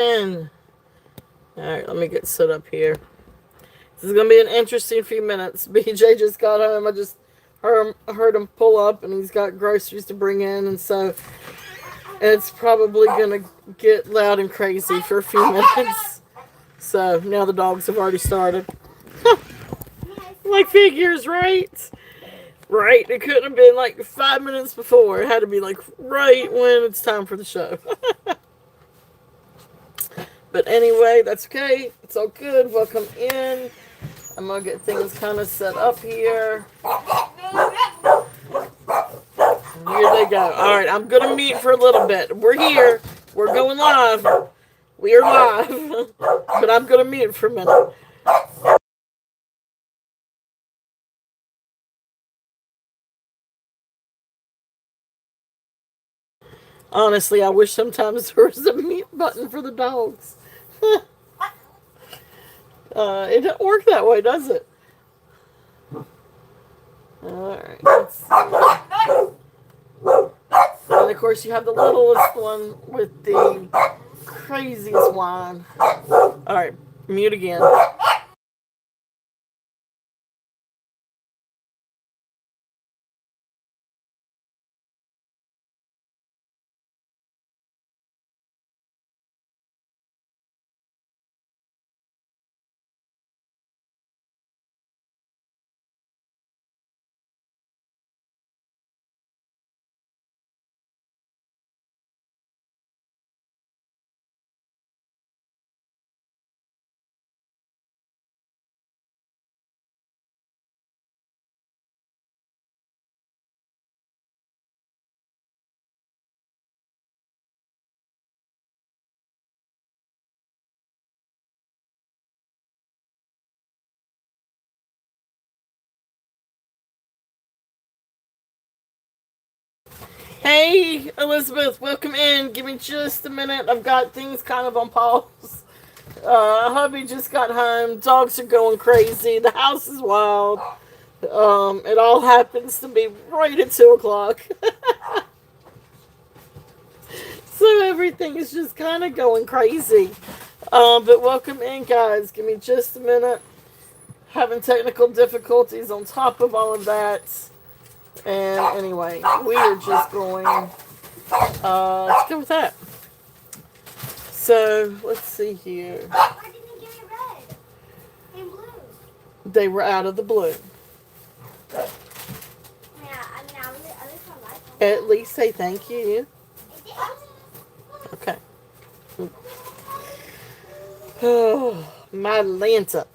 And alright, let me get set up here. This is gonna be an interesting few minutes. BJ just got home. I just heard him pull up, and he's got groceries to bring in, and so it's probably gonna get loud and crazy for a few minutes. So now the dogs have already started. Like figures, right? Right. It couldn't have been like 5 minutes before. It had to be like right when it's time for the show. But anyway, that's okay. It's all good. Welcome in. I'm gonna get things kind of set up here. Here they go. All right, I'm gonna mute for a little bit. We're here. We're going live. We are live. But I'm gonna mute for a minute. Honestly, I wish sometimes there was a mute button for the dogs. It doesn't work that way, does it? Alright, let's see. And of course, you have the littlest one with the craziest whine. Alright, mute again. Hey, Elizabeth, welcome in. Give me just a minute. I've got things kind of on pause. Hubby just got home. Dogs are going crazy. The house is wild. It all happens to be right at 2 o'clock. So everything is just kind of going crazy. But welcome in, guys. Give me just a minute. Having technical difficulties on top of all of that. And anyway, we are just going to go with that. So, let's see here. Why didn't you give me red and blue? They were out of the blue. Yeah, I mean, I was like them. At least say thank you. Okay. Oh, my Atlanta.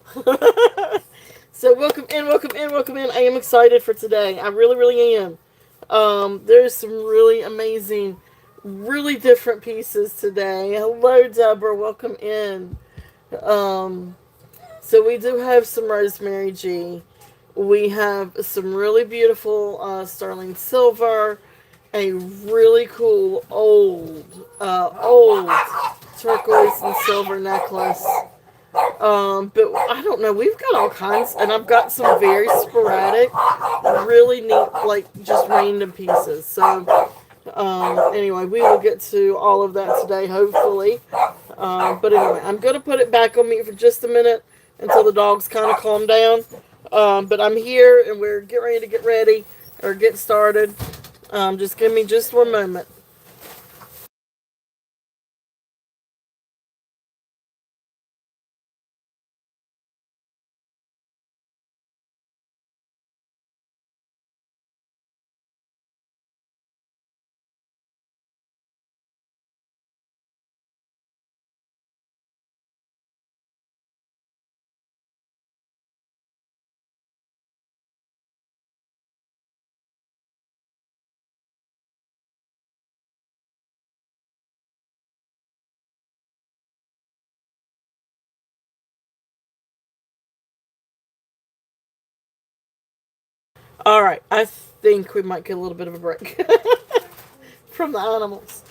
So welcome in, welcome in, welcome in. I am excited for today. I really, really am. There's some really amazing, really different pieces today. Hello, Deborah. Welcome in. So we do have some Rosemary G. We have some really beautiful sterling silver. A really cool old turquoise and silver necklace. But I don't know. We've got all kinds, and I've got some very sporadic, really neat, like just random pieces. So, anyway, we will get to all of that today, hopefully. But anyway, I'm gonna put it back on mute for just a minute until the dogs kind of calm down. But I'm here, and we're getting ready to get ready or get started. Just give me just 1 moment. All right, I think we might get a little bit of a break from the animals.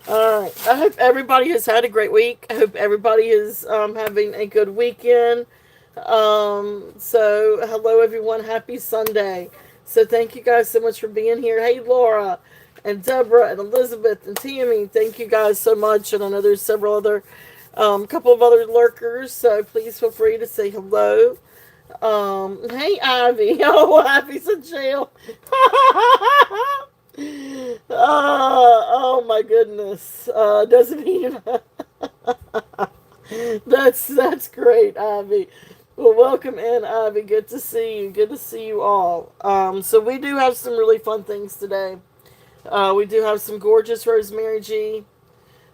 All right, I hope everybody has had a great week. I hope everybody is having a good weekend. So hello everyone, happy Sunday. So thank you guys so much for being here. Hey Laura and Deborah and Elizabeth and Tammy, thank you guys so much. And I know there's several other A couple of other lurkers, so please feel free to say hello. Hey Ivy. Oh, Ivy's in jail. Oh my goodness. Doesn't he? That's great, Ivy. Well, welcome in, Ivy. Good to see you. Good to see you all. So we do have some really fun things today. We do have some gorgeous Rosemary G.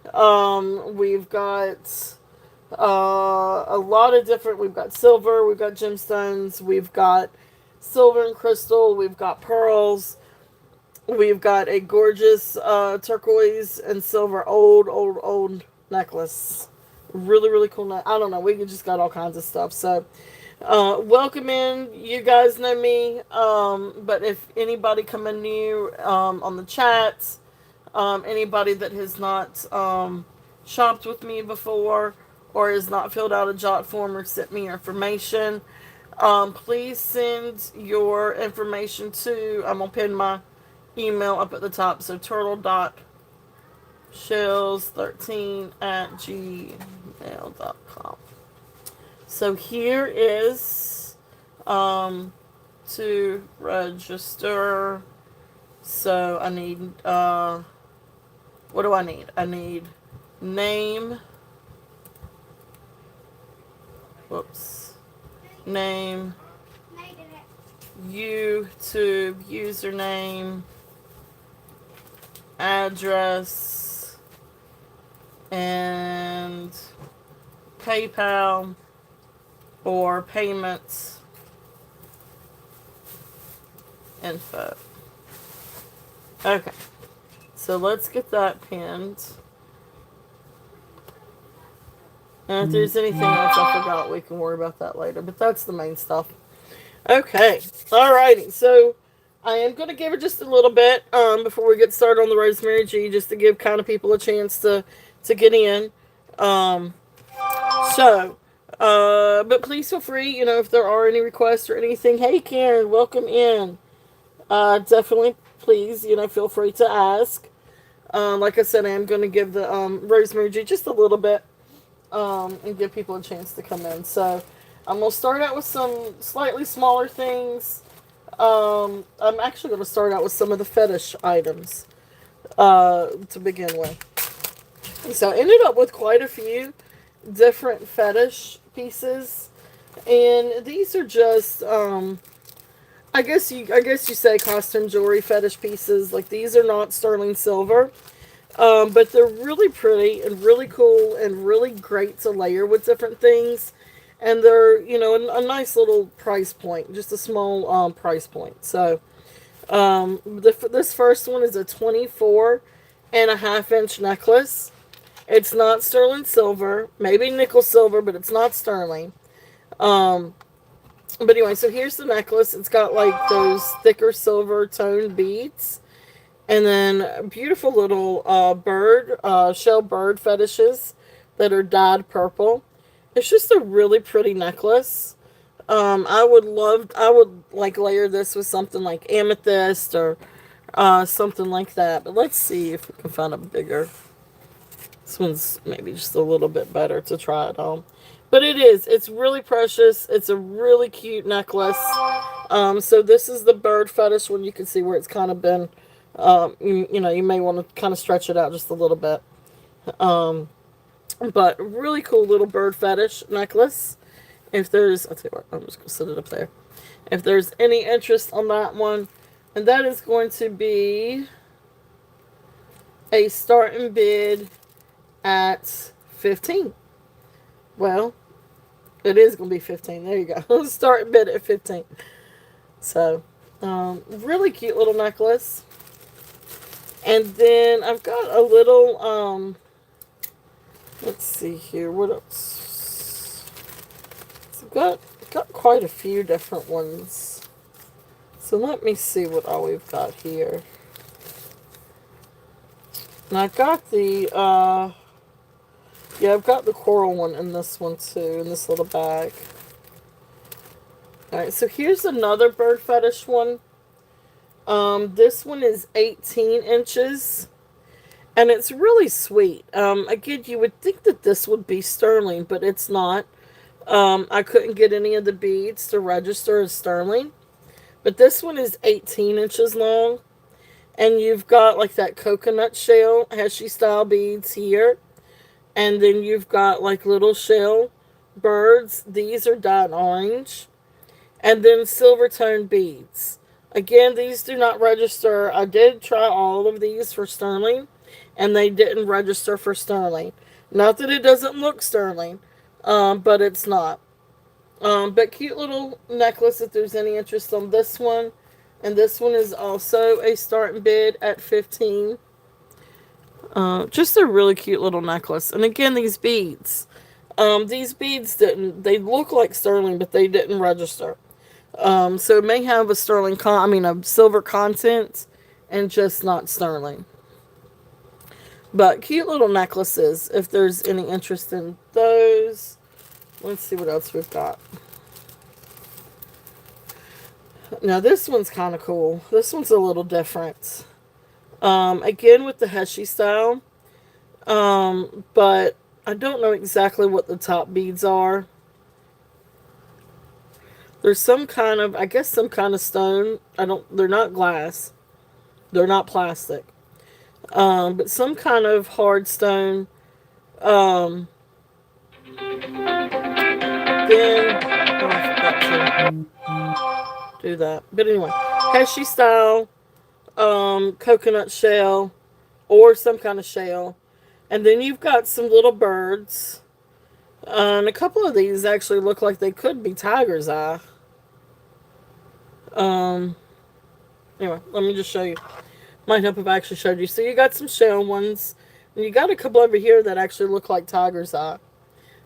We've got a lot of different. We've got silver. We've got gemstones. We've got silver and crystal. We've got pearls. We've got a gorgeous turquoise and silver old necklace. Really, really cool. I don't know. We just got all kinds of stuff. So, welcome in. You guys know me. But if anybody coming new on the chats, anybody that has not shopped with me before or has not filled out a jot form or sent me your information, please send your information to, I'm going to pin my email up at the top. So turtle.shells13@gmail.com. So here is to register. So I need what do I need? I need name. Whoops. Name. YouTube username, address, and PayPal or payments info. Okay, so let's get that pinned. And if there's anything else I forgot, we can worry about that later. But that's the main stuff. Okay, alrighty. So I am going to give it just a little bit before we get started on the Rosemary G, just to give kind of people a chance to get in. But please feel free, if there are any requests or anything. Hey, Karen, welcome in. Definitely, please, feel free to ask. Like I said, I am going to give the Rosemary G just a little bit and give people a chance to come in. So I'm going to start out with some slightly smaller things. I'm actually going to start out with some of the fetish items to begin with. So I ended up with quite a few different fetish pieces, and these are just I guess you say costume jewelry fetish pieces. Like, these are not sterling silver, but they're really pretty and really cool and really great to layer with different things. And they're, a nice little price point, just a small price point. So this first one is a 24.5-inch necklace. It's not sterling silver, maybe nickel silver, but it's not sterling. But anyway, so here's the necklace. It's got like those thicker silver toned beads. And then beautiful little shell bird fetishes that are dyed purple. It's just a really pretty necklace. I would like layer this with something like amethyst or something like that. But let's see if we can find a bigger. This one's maybe just a little bit better to try it on. But it's really precious. It's a really cute necklace. So this is the bird fetish one. You can see where it's kind of been, you may want to kind of stretch it out just a little bit. But really cool little bird fetish necklace. I'll tell you what, I'm just going to set it up there. If there's any interest on that one, and that is going to be a starting bid at 15. Well, it is going to be 15. There you go. Start bid at 15. So, really cute little necklace. And then I've got a little, let's see here. What else? So I've got quite a few different ones. So let me see what all we've got here. And I've got the, I've got the coral one in this one too, in this little bag. Alright, so here's another bird fetish one. This one is 18 inches. and it's really sweet. Again, you would think that this would be sterling, but it's not. I couldn't get any of the beads to register as sterling, but this one is 18 inches long, and you've got like that coconut shell heshy style beads here, and then you've got like little shell birds. These are dyed orange, and then silver tone beads. Again, these do not register. I did try all of these for sterling, and they didn't register for sterling. Not that it doesn't look sterling, but it's not. But cute little necklace if there's any interest on this one. And this one is also a starting bid at 15. Just a really cute little necklace. And again, these beads. These beads didn't, they look like sterling, but they didn't register. So it may have a a silver content and just not sterling. But cute little necklaces if there's any interest in those. Let's see what else we've got. Now this one's kind of cool. This one's a little different. Again with the heshy style. But I don't know exactly what the top beads are. There's some kind of, I guess some kind of stone. They're not glass. They're not plastic. But some kind of hard stone. Then, I forgot to do that. But anyway, heshy style, coconut shell, or some kind of shell. And then you've got some little birds. And a couple of these actually look like they could be tiger's eye. Anyway, let me just show you. Might help if I actually showed you. So you got some shell ones. And you got a couple over here that actually look like tiger's eye.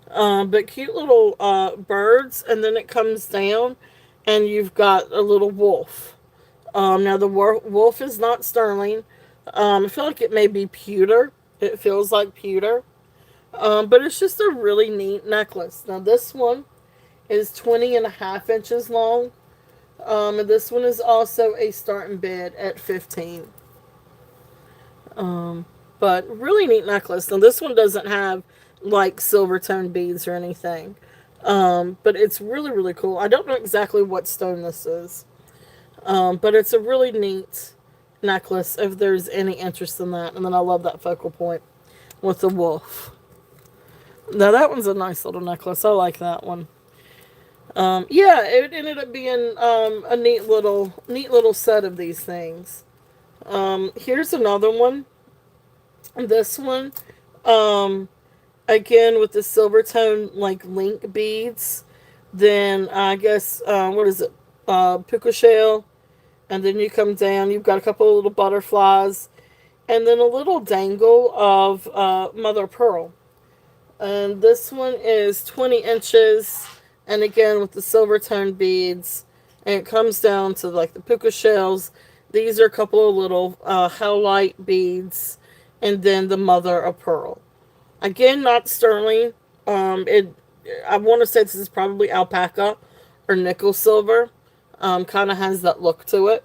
But cute little birds. And then it comes down. And you've got a little wolf. Now the wolf is not sterling. I feel like it may be pewter. It feels like pewter. But it's just a really neat necklace. Now this one is 20.5 inches long. And this one is also a starting bid at 15. But really neat necklace. Now this one doesn't have like silver tone beads or anything. But it's really, really cool. I don't know exactly what stone this is. But it's a really neat necklace if there's any interest in that. And then I love that focal point with the wolf. Now that one's a nice little necklace. I like that one. Yeah, it ended up being a neat little set of these things. Here's another one. This one, again with the silver tone like link beads. Then I guess what is it? Puka shell, and then you come down. You've got a couple of little butterflies, and then a little dangle of mother of pearl. And this one is 20 inches. And again, with the silver tone beads. And it comes down to like the puka shells. These are a couple of little howlite beads. And then the mother of pearl. Again, not sterling. I want to say this is probably alpaca or nickel silver. Kind of has that look to it.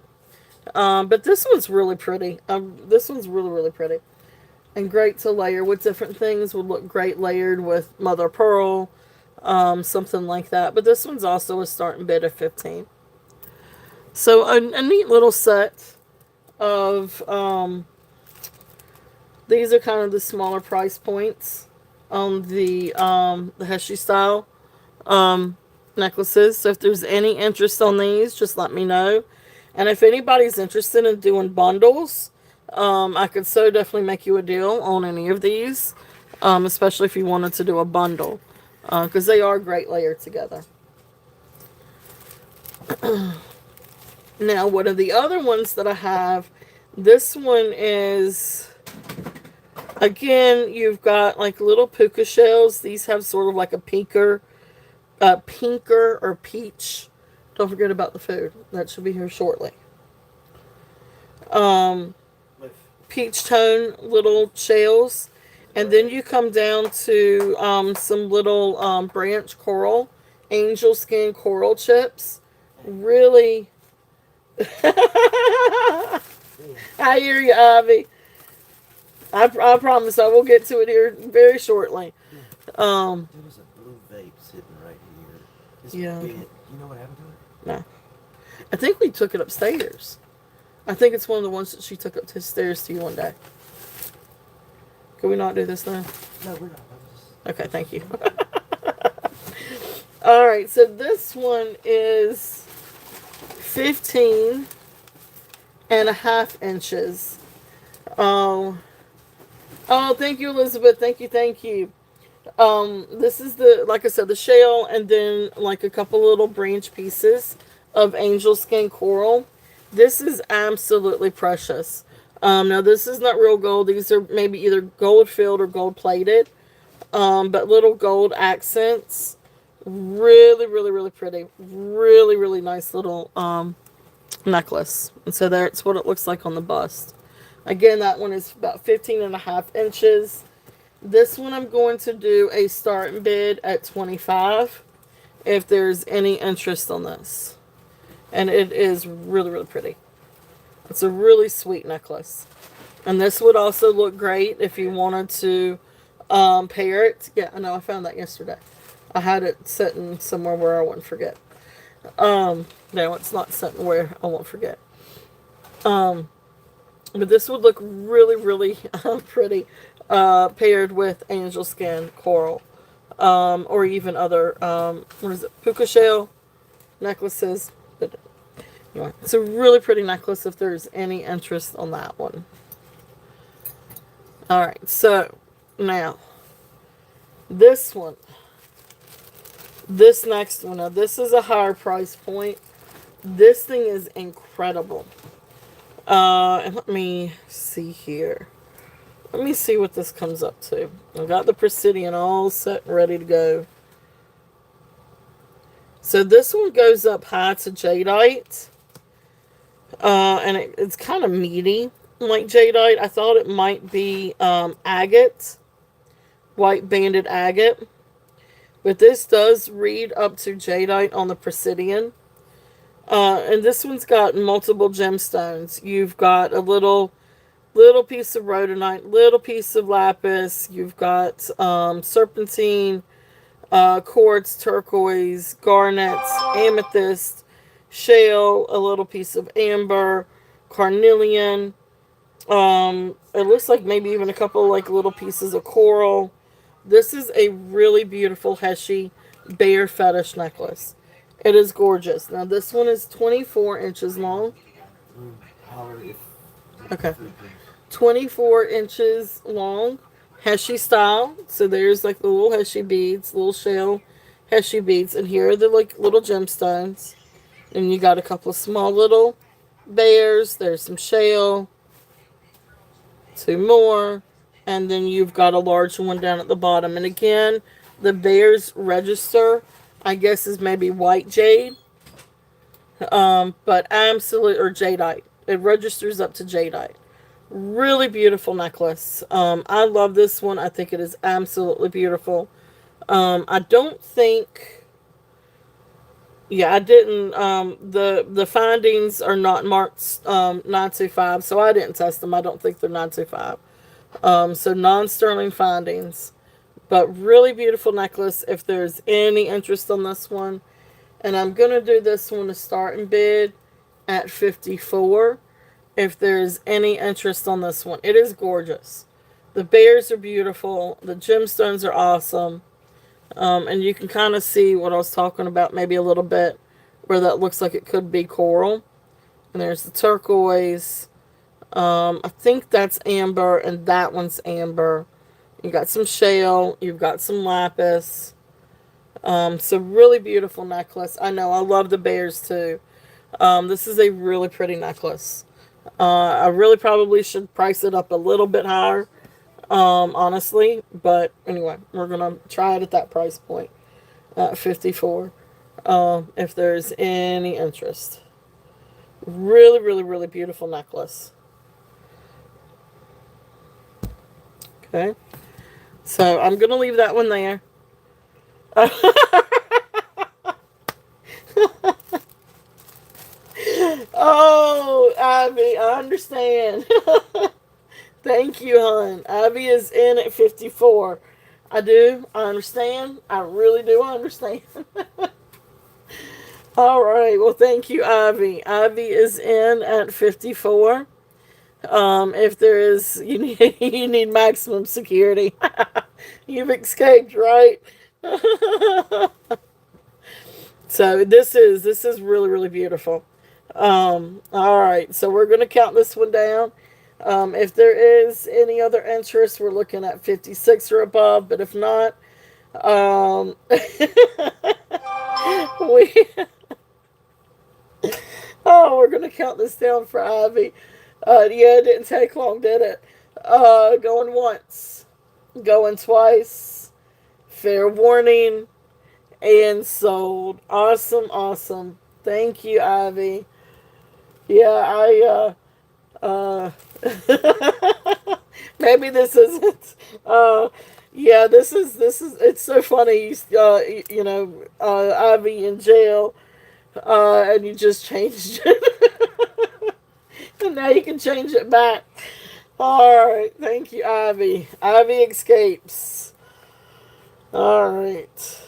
But this one's really pretty. This one's really, really pretty. And great to layer with different things. Would look great layered with mother of pearl. Something like that. But this one's also a starting bid of 15. So a neat little set of these are kind of the smaller price points on the heshy style necklaces. So if there's any interest on these, just let me know. And if anybody's interested in doing bundles, I could so definitely make you a deal on any of these, especially if you wanted to do a bundle. Because they are great layered together. Now, one of the other ones that I have, this one is, again, you've got like little puka shells. These have sort of like a pinker or peach. Don't forget about the food. That should be here shortly. Peach tone little shells. And then you come down to some little branch coral, angel skin coral chips. Really. I hear you, Ivy. I promise I will get to it here very shortly. Um, There was a blue vape sitting right here. It's Yeah. big. You know what happened to no. I think we took it upstairs. I think it's one of the ones that she took up the stairs to you one day. Can we not do this now? it? No, we're not. Okay, thank you. All right, so this one is 15.5 inches. Oh, thank you, Elizabeth. Thank you. This is the, like I said, the shell, and then like a couple little branch pieces of angel skin coral. This is absolutely precious. Now this is not real gold. These are maybe either gold filled or gold plated. But little gold accents. Really, really, really pretty. Really, really nice little necklace. And so that's what it looks like on the bust. Again, that one is about 15.5 inches. This one I'm going to do a start bid at 25 if there's any interest on this. And it is really, really pretty. It's a really sweet necklace. And this would also look great if you wanted to pair it. Yeah, I know, I found that yesterday. I had it sitting somewhere where I wouldn't forget. No, it's not sitting where I won't forget. But this would look really, really pretty paired with angel skin coral. Or even other, what is it, puka shell necklaces. But anyway, it's a really pretty necklace if there's any interest on that one. Alright, so now this one. This next one. Now this is a higher price point. This thing is incredible. And let me see here. Let me see what this comes up to. I've got the Presidian all set and ready to go. So this one goes up high to jadeite. And it's kind of meaty like jadeite. I thought it might be agate. White banded agate. But this does read up to jadeite on the Presidian. And this one's got multiple gemstones. You've got a little piece of rhodonite, little piece of lapis. You've got serpentine, quartz, turquoise, garnets, amethyst, shale, a little piece of amber, carnelian. It looks like maybe even a couple like little pieces of coral. This is a really beautiful Heshi bear fetish necklace. It is gorgeous. Now this one is 24 inches long. Okay. 24 inches long. Heshi style. So there's like the little Heshi beads, little shell Heshi beads. And here are the like little gemstones. And you got a couple of small little bears. There's some shell. Two more. And then you've got a large one down at the bottom. And again, the bears register, I guess, is maybe white jade. But absolute, or jadeite. It registers up to jadeite. Really beautiful necklace. I love this one. I think it is absolutely beautiful. I don't think, yeah, I didn't, the findings are not marked 925, so I didn't test them. I don't think they're 925. So non-sterling findings, but really beautiful necklace if there's any interest on this one. And I'm going to do this one to start and bid at 54 if there's any interest on this one. It is gorgeous. The bears are beautiful. The gemstones are awesome. And you can kind of see what I was talking about maybe a little bit where that looks like it could be coral. And there's the turquoise. I think that's amber, and that one's amber. You got some shale. You've got some lapis. So really beautiful necklace. I know, I love the bears too. This is a really pretty necklace. I really probably should price it up a little bit higher, honestly. But anyway, we're going to try it at that price point, 54, if there's any interest. Really, really, really beautiful necklace. Okay. So I'm going to leave that one there. Oh, Ivy, I understand. Thank you, hon. Ivy is in at 54. I do. I understand. I really do understand. All right. Well, thank you, Ivy. Ivy is in at 54. If there is, you need you need maximum security. You've escaped, right? So this is really really beautiful. All right, so we're gonna count this one down. If there is any other interest, we're looking at 56 or above. But if not, um, we we're gonna count this down for Ivy. Yeah, it didn't take long, did it? Going once, going twice. Fair warning. And sold. Awesome, awesome. Thank you, Ivy. Yeah, uh maybe this isn't yeah, this is it's so funny, Ivy in jail, and you just changed it. And now you can change it back. Alright, thank you, Ivy. Ivy escapes. Alright.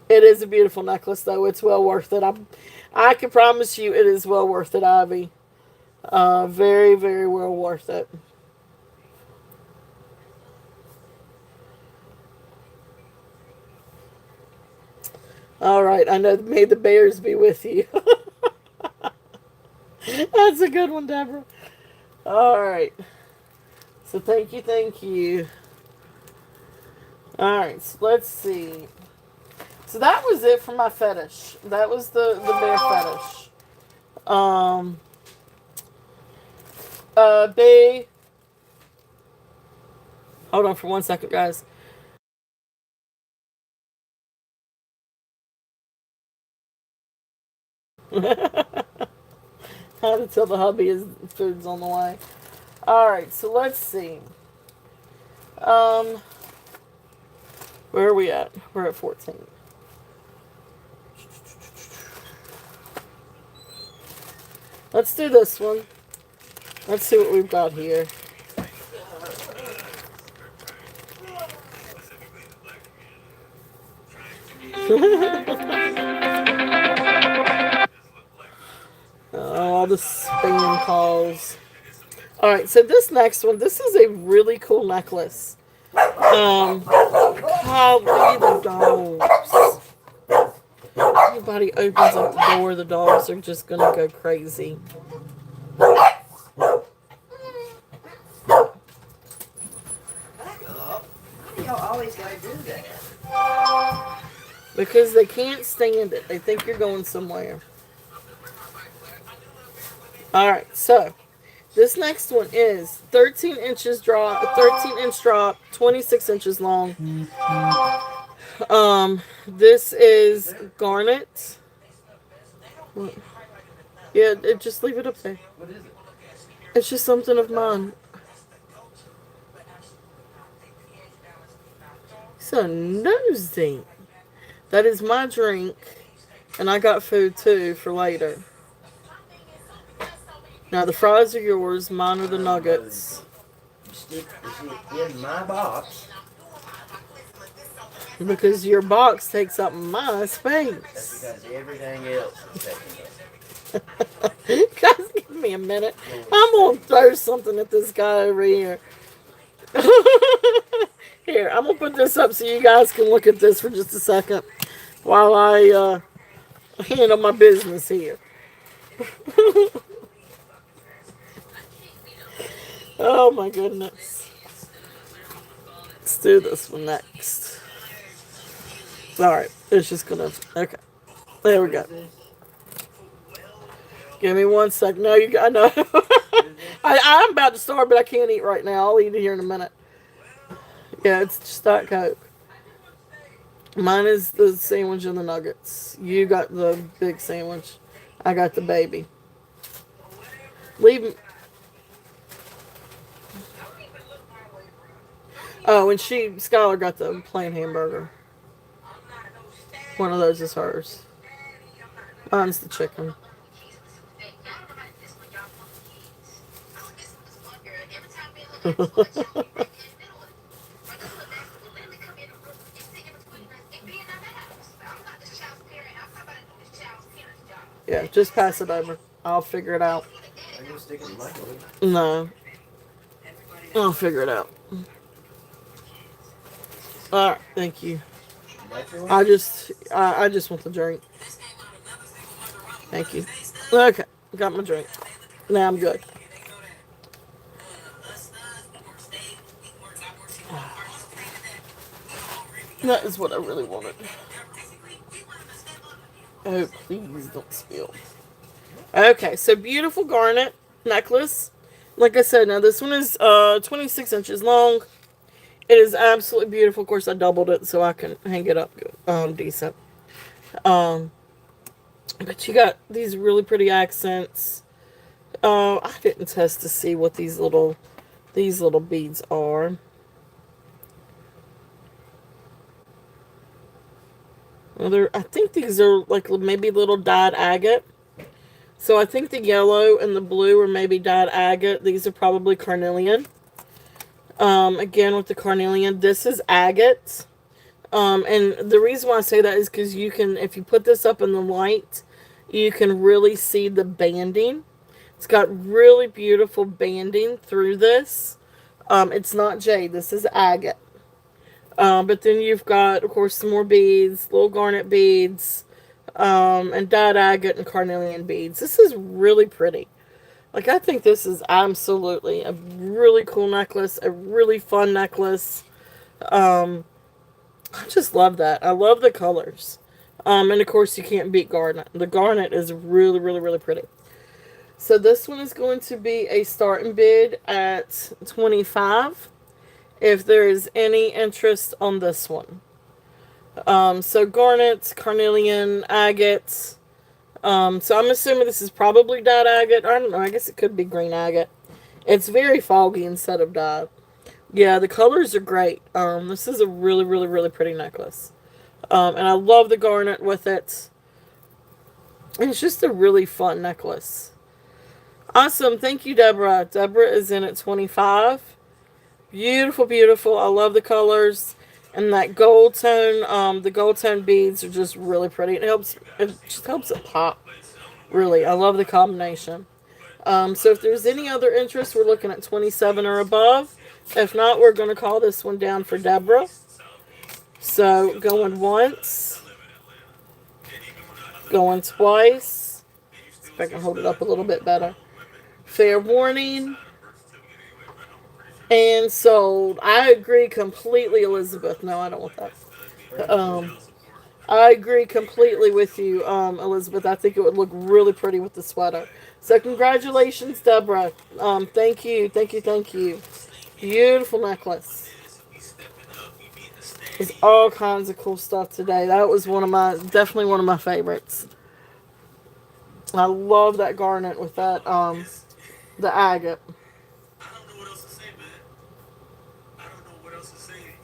It is a beautiful necklace, though. It's well worth it. I can promise you it is well worth it, Ivy. Very, very well worth it. All right. I know. May the bears be with you. That's a good one, Deborah. All right. So thank you, thank you. All right. So let's see. So that was it for my fetish. That was the bear fetish. They. Hold on for 1 second, guys. I had to tell the hubby his food's on the way. All right, so let's see. Um, where are we at? We're at 14. Let's do this one. Let's see what we've got here. All the spam calls. Alright, so this next one, this is a really cool necklace. God, look at the dogs. Anybody opens up the door, the dogs are just gonna go crazy. Y'all always gotta do that. Because they can't stand it. They think you're going somewhere. Alright, so this next one is 13 inches drop, 13-inch drop, 26 inches long. This is garnet. Yeah, just leave it up there. What is it? It's just something of mine. So nosy. That is my drink, and I got food too for later. Now the fries are yours, mine are the nuggets. Stick it in my box. Because your box takes up my That's space. because everything else is taken up. Guys, give me a minute. I'm gonna throw something at this guy over here. Here, I'm gonna put this up so you guys can look at this for just a second while I handle my business here. Oh my goodness. Let's do this one next. Alright, it's just gonna. Okay. There we go. Give me 1 second. No, you got. No. I'm about to start, but I can't eat right now. I'll eat it here in a minute. Yeah, it's just that Coke. Mine is the sandwich and the nuggets. You got the big sandwich. I got the baby. Leave. Oh, and Skylar got the plain hamburger. One of those is hers. Mine's the chicken. Yeah, just pass it over. I'll figure it out. Are you gonna stick it in the microwave? No, I'll figure it out. All right, thank you. Microwave? I just want the drink. Thank you. Okay, got my drink. Now I'm good. That is what I really wanted. Oh, please don't spill. Okay, so beautiful garnet necklace. Like I said, now this one is 26 inches long. It is absolutely beautiful. Of course, I doubled it so I can hang it up decent. Um, but you got these really pretty accents. I didn't test to see what these little beads are. Well, I think these are like maybe little dyed agate. So I think the yellow and the blue are maybe dyed agate. These are probably carnelian. Again, with the carnelian, this is agate. And the reason why I say that is because you can, if you put this up in the light, you can really see the banding. It's got really beautiful banding through this. It's not jade. This is agate. But then you've got, of course, some more beads, little garnet beads, and dyed agate and carnelian beads. This is really pretty. Like, I think this is absolutely a really cool necklace, a really fun necklace. I just love that. I love the colors. And of course, you can't beat garnet. The garnet is really, really, really pretty. So this one is going to be a starting bid at $25. If there is any interest on this one. So garnets, carnelian, agates. So I'm assuming this is probably dyed agate. I don't know. I guess it could be green agate. It's very foggy instead of dyed. Yeah, the colors are great. This is a really, really, really pretty necklace. And I love the garnet with it. And it's just a really fun necklace. Awesome. Thank you, Deborah. Deborah is in at 25. Beautiful, beautiful. I love the colors. And that gold tone, the gold tone beads are just really pretty. It just helps it pop. Really, I love the combination. So if there's any other interest, we're looking at 27 or above. If not, we're going to call this one down for Deborah. So going once. Going twice. See if I can hold it up a little bit better. Fair warning. And sold. I agree completely, Elizabeth. No, I don't want that. I agree completely with you, Elizabeth. I think it would look really pretty with the sweater. So congratulations, Deborah. Thank you, thank you, thank you. Beautiful necklace. There's all kinds of cool stuff today. That was definitely one of my favorites. I love that garnet with that, the agate.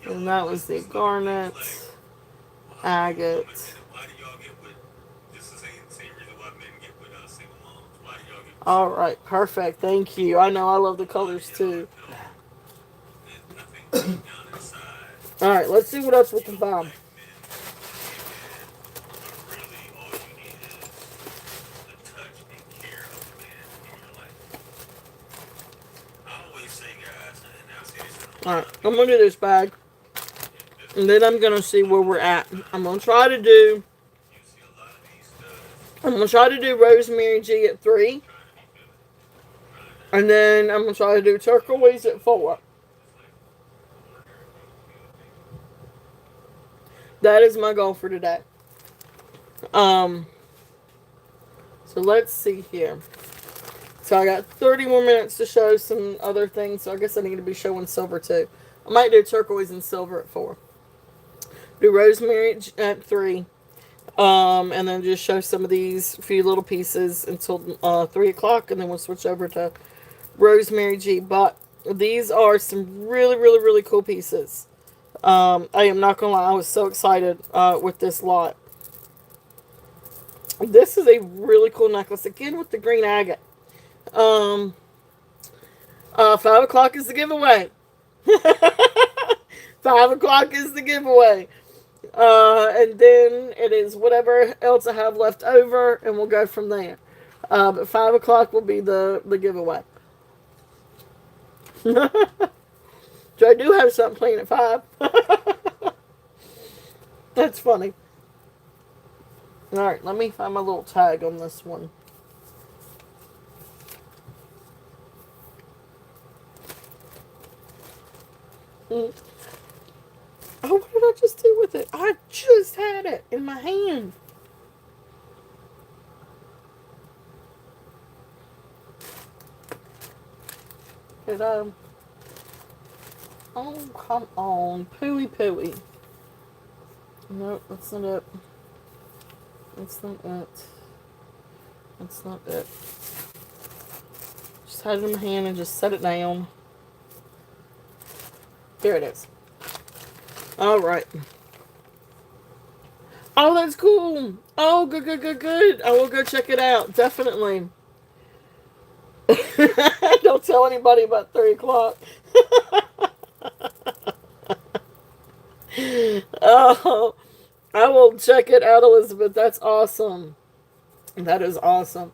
And that was the garnet, agate. Alright, perfect. Thank you. I know I love the colors too. Alright, let's see what else we can find. Alright, I'm going to do this bag. And then I'm going to see where we're at. I'm going to try to do Rosemary G at 3. And then I'm going to try to do turquoise at 4. That is my goal for today. So let's see here. So I got 30 more minutes to show some other things. So I guess I need to be showing silver too. I might do turquoise and silver at 4. Do rosemary at 3. And then just show some of these few little pieces until 3 o'clock. And then we'll switch over to Rosemary G. But these are some really, really, really cool pieces. I am not going to lie. I was so excited with this lot. This is a really cool necklace. Again, with the green agate. 5 o'clock is the giveaway. 5 o'clock is the giveaway. And then it is whatever else I have left over, and we'll go from there. But 5 o'clock will be the giveaway. So I do have something playing at 5. That's funny. Alright, let me find my little tag on this one. Oh, what did I just do with it? I just had it in my hand. Did I? Oh, come on. Pooey pooey. Nope, that's not it. That's not it. That's not it. Just had it in my hand and just set it down. There it is. Alright. Oh, that's cool. Oh, good, good, good, good. I will go check it out. Definitely. Don't tell anybody about 3 o'clock. Oh, I will check it out, Elizabeth. That's awesome. That is awesome.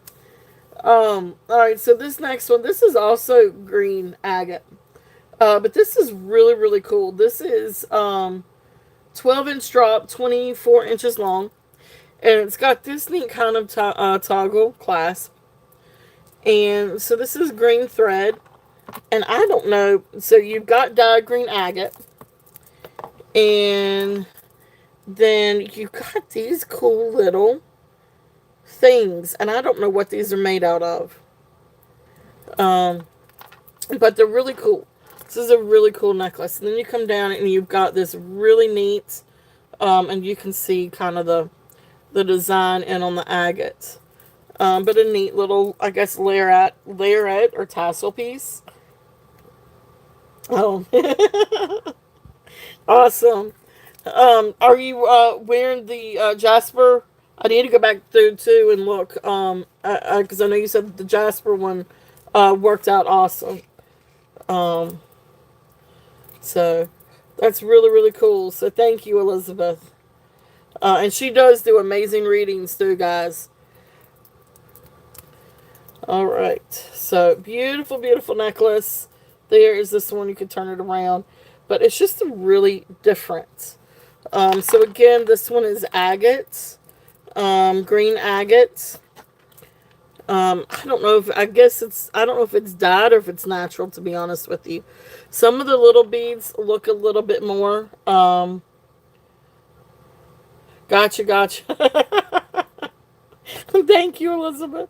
Alright, so this next one, this is also green agate. But this is really, really cool. This is 12-inch drop, 24 inches long. And it's got this neat kind of toggle clasp. And so this is green thread. And I don't know. So you've got dyed green agate. And then you've got these cool little things. And I don't know what these are made out of. But they're really cool. This is a really cool necklace. And then you come down and you've got this really neat, and you can see kind of the design in on the agate. But a neat little, I guess, layerette or tassel piece. Oh. Awesome. Are you wearing the Jasper? I need to go back through too and look. Because I know you said the Jasper one worked out awesome. So that's really, really cool. So thank you, Elizabeth. And she does do amazing readings too, guys. Alright. So beautiful, beautiful necklace. There is this one. You can turn it around. But it's just really different. So again, this one is agate. Green agate. I don't know if, I don't know if it's dyed or if it's natural, to be honest with you. Some of the little beads look a little bit more, gotcha. Thank you, Elizabeth.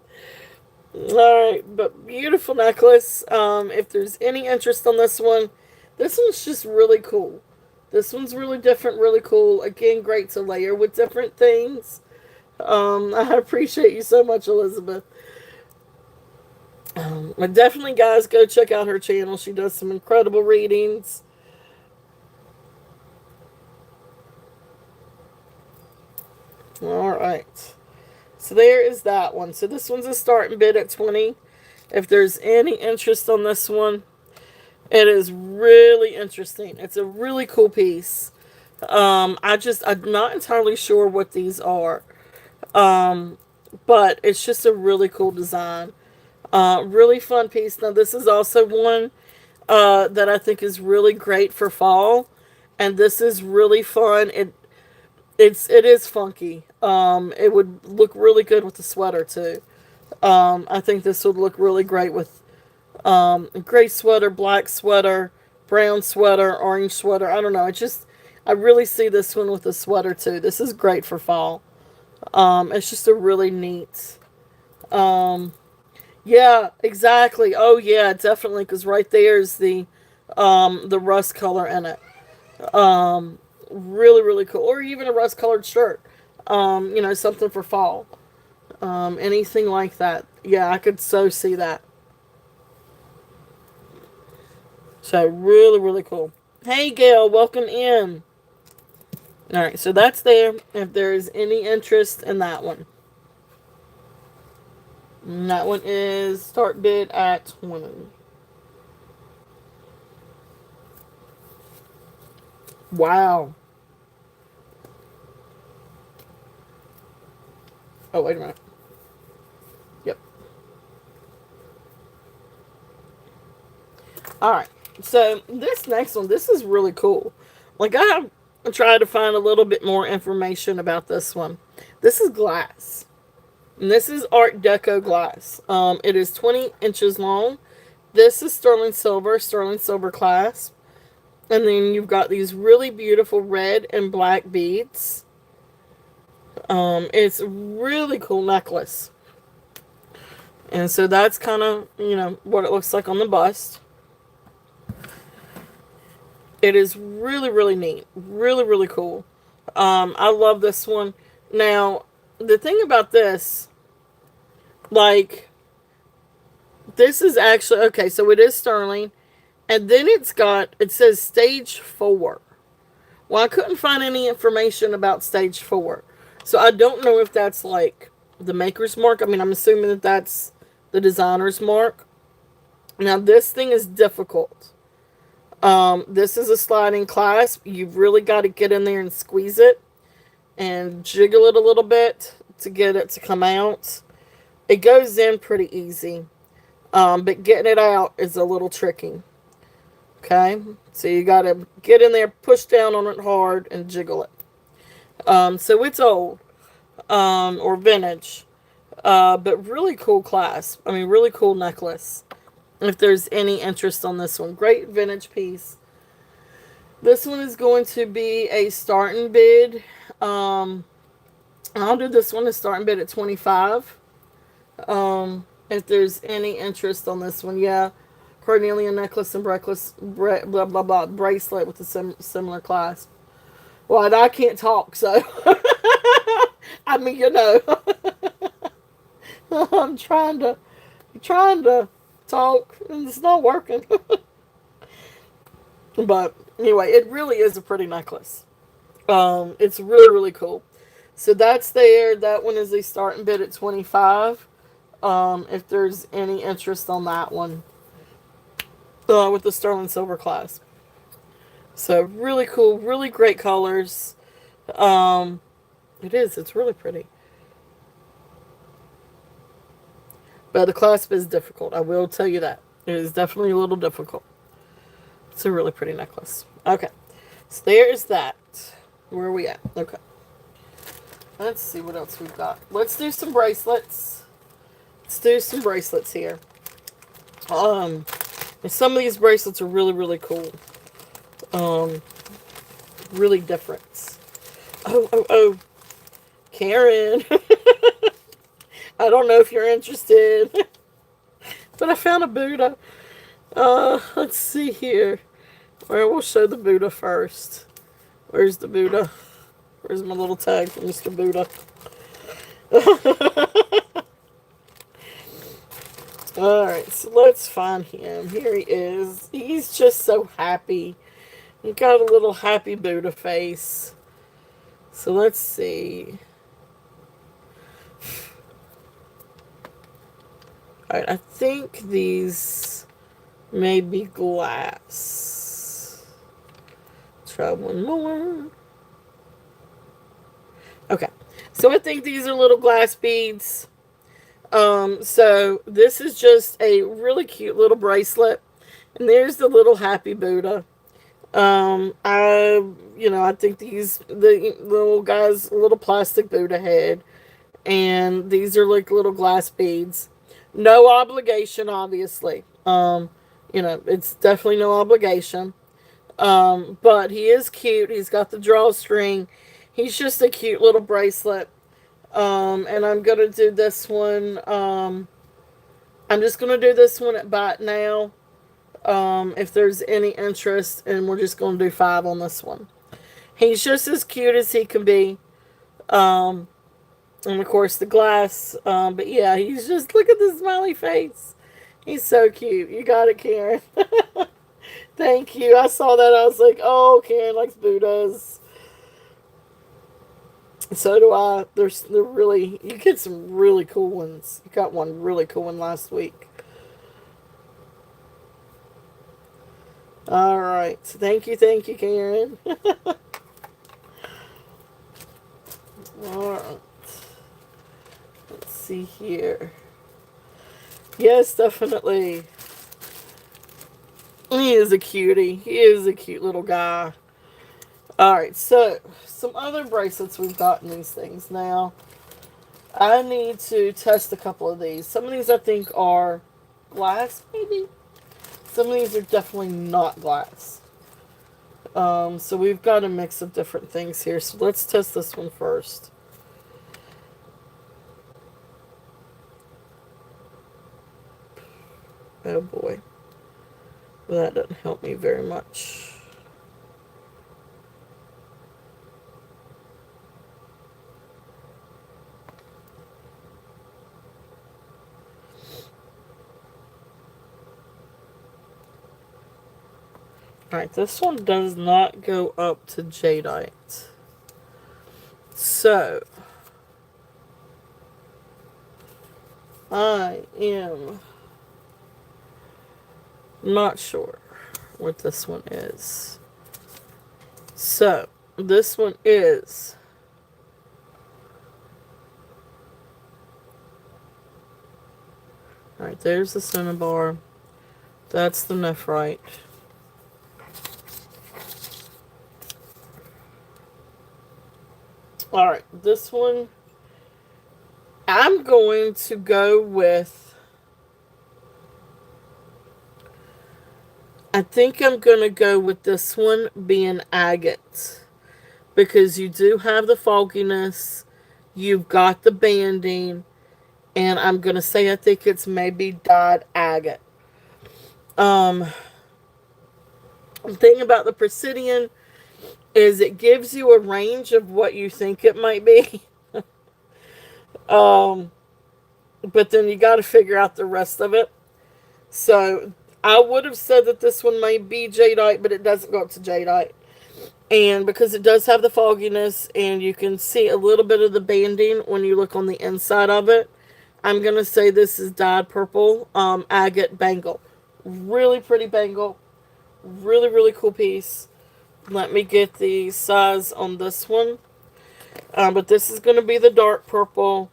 Alright, but beautiful necklace. If there's any interest on this one's just really cool. This one's really different, really cool. Again, great to layer with different things. I appreciate you so much, Elizabeth. But definitely, guys, go check out her channel. She does some incredible readings. Alright. So there is that one. So this one's a starting bid at 20. If there's any interest on this one, it is really interesting. It's a really cool piece. I'm not entirely sure what these are. But it's just a really cool design. Really fun piece. Now this is also one that I think is really great for fall, and this is really fun. It is funky. It would look really good with the sweater too. I think this would look really great with a gray sweater, black sweater, brown sweater, orange sweater. I don't know. I really see this one with a sweater too. This is great for fall. It's just a really neat. Yeah, exactly. Oh yeah, definitely. Because right there is the rust color in it. Really, really cool. Or even a rust colored shirt. Something for fall. Anything like that. Yeah, I could so see that. So really, really cool. Hey Gail, welcome in. Alright, so that's there. If there's any interest in that one. And that one is start bid at 20. Wow. Oh, wait a minute. Yep. All right. So this next one, this is really cool. Like I have tried to find a little bit more information about this one. This is glass. And this is Art Deco glass. It is 20 inches long. This is sterling silver clasp. And then you've got these really beautiful red and black beads. It's a really cool necklace. And so that's kind of, what it looks like on the bust. It is really, really neat. Really, really cool. I love this one. Now, the thing about this, like, this is actually, okay, so it is sterling. And then it says stage 4. Well, I couldn't find any information about stage 4. So I don't know if that's like the maker's mark. I mean, I'm assuming that that's the designer's mark. Now, this thing is difficult. This is a sliding clasp. You've really got to get in there and squeeze it and jiggle it a little bit to get it to come out. It goes in pretty easy, but getting it out is a little tricky. Okay, so you got to get in there, push down on it hard, and jiggle it. So it's old, or vintage, but really cool clasp. I mean, really cool necklace. If there's any interest on this one, great vintage piece. This one is going to be a starting bid. I'll do this one to starting bid at 25. If there's any interest on this one, yeah. Cornelian necklace and blah blah blah bracelet with a similar clasp. Well, I can't talk, so I mean, I'm trying to talk, and it's not working. But anyway, it really is a pretty necklace. It's really, really cool. So that's there. That one is a starting bid at 25. If there's any interest on that one, with the sterling silver clasp. So really cool, really great colors. It's really pretty. But the clasp is difficult. I will tell you that. It is definitely a little difficult. It's a really pretty necklace. Okay. So there's that. Where are we at? Okay. Let's see what else we've got. Let's do some bracelets. Let's do some bracelets here. And some of these bracelets are really, really cool. Really different. Oh. Karen. I don't know if you're interested. But I found a Buddha. Let's see here. Well, we'll show the Buddha first. Where's the Buddha? Where's my little tag for Mr. Buddha? Alright, so let's find him. Here he is. He's just so happy. He got a little happy Buddha face. So let's see. Alright, I think these may be glass. Try one more. Okay, so I think these are little glass beads. So this is just a really cute little bracelet. And there's the little happy Buddha. I think the little guy's little plastic Buddha head. And these are like little glass beads. No obligation, obviously. It's definitely no obligation. But he is cute. He's got the drawstring. He's just a cute little bracelet. And I'm going to do this one. I'm just going to do this one at Bite Now. If there's any interest. And we're just going to do 5 on this one. He's just as cute as he can be. And of course the glass. But yeah, he's just, look at the smiley face. He's so cute. You got it, Karen. Thank you. I saw that. I was like, oh, Karen likes Buddhas. So do I. They're really, you get some really cool ones. You got one really cool one last week. All right. Thank you, Karen. All right. Let's see here. Yes, definitely. He is a cutie. He is a cute little guy. All right. So, some other bracelets we've got in these things now. I need to test a couple of these. Some of these I think are glass, maybe. Some of these are definitely not glass. So we've got a mix of different things here. So let's test this one first. Oh boy. Well, that doesn't help me very much. Alright, this one does not go up to jadeite. So, I am not sure what this one is. So, this one is alright, there's the cinnabar. That's the nephrite. Alright, this one I'm going to go with, I think I'm going to go with this one being agate. Because you do have the fogginess, you've got the banding, and I'm going to say I think it's maybe dyed agate. The thing about the Presidian is it gives you a range of what you think it might be. But then you got to figure out the rest of it. So I would have said that this one may be jadeite, but it doesn't go up to jadeite. And because it does have the fogginess and you can see a little bit of the banding when you look on the inside of it, I'm going to say this is dyed purple agate bangle. Really pretty bangle. Really, really cool piece. Let me get the size on this one. But this is going to be the dark purple.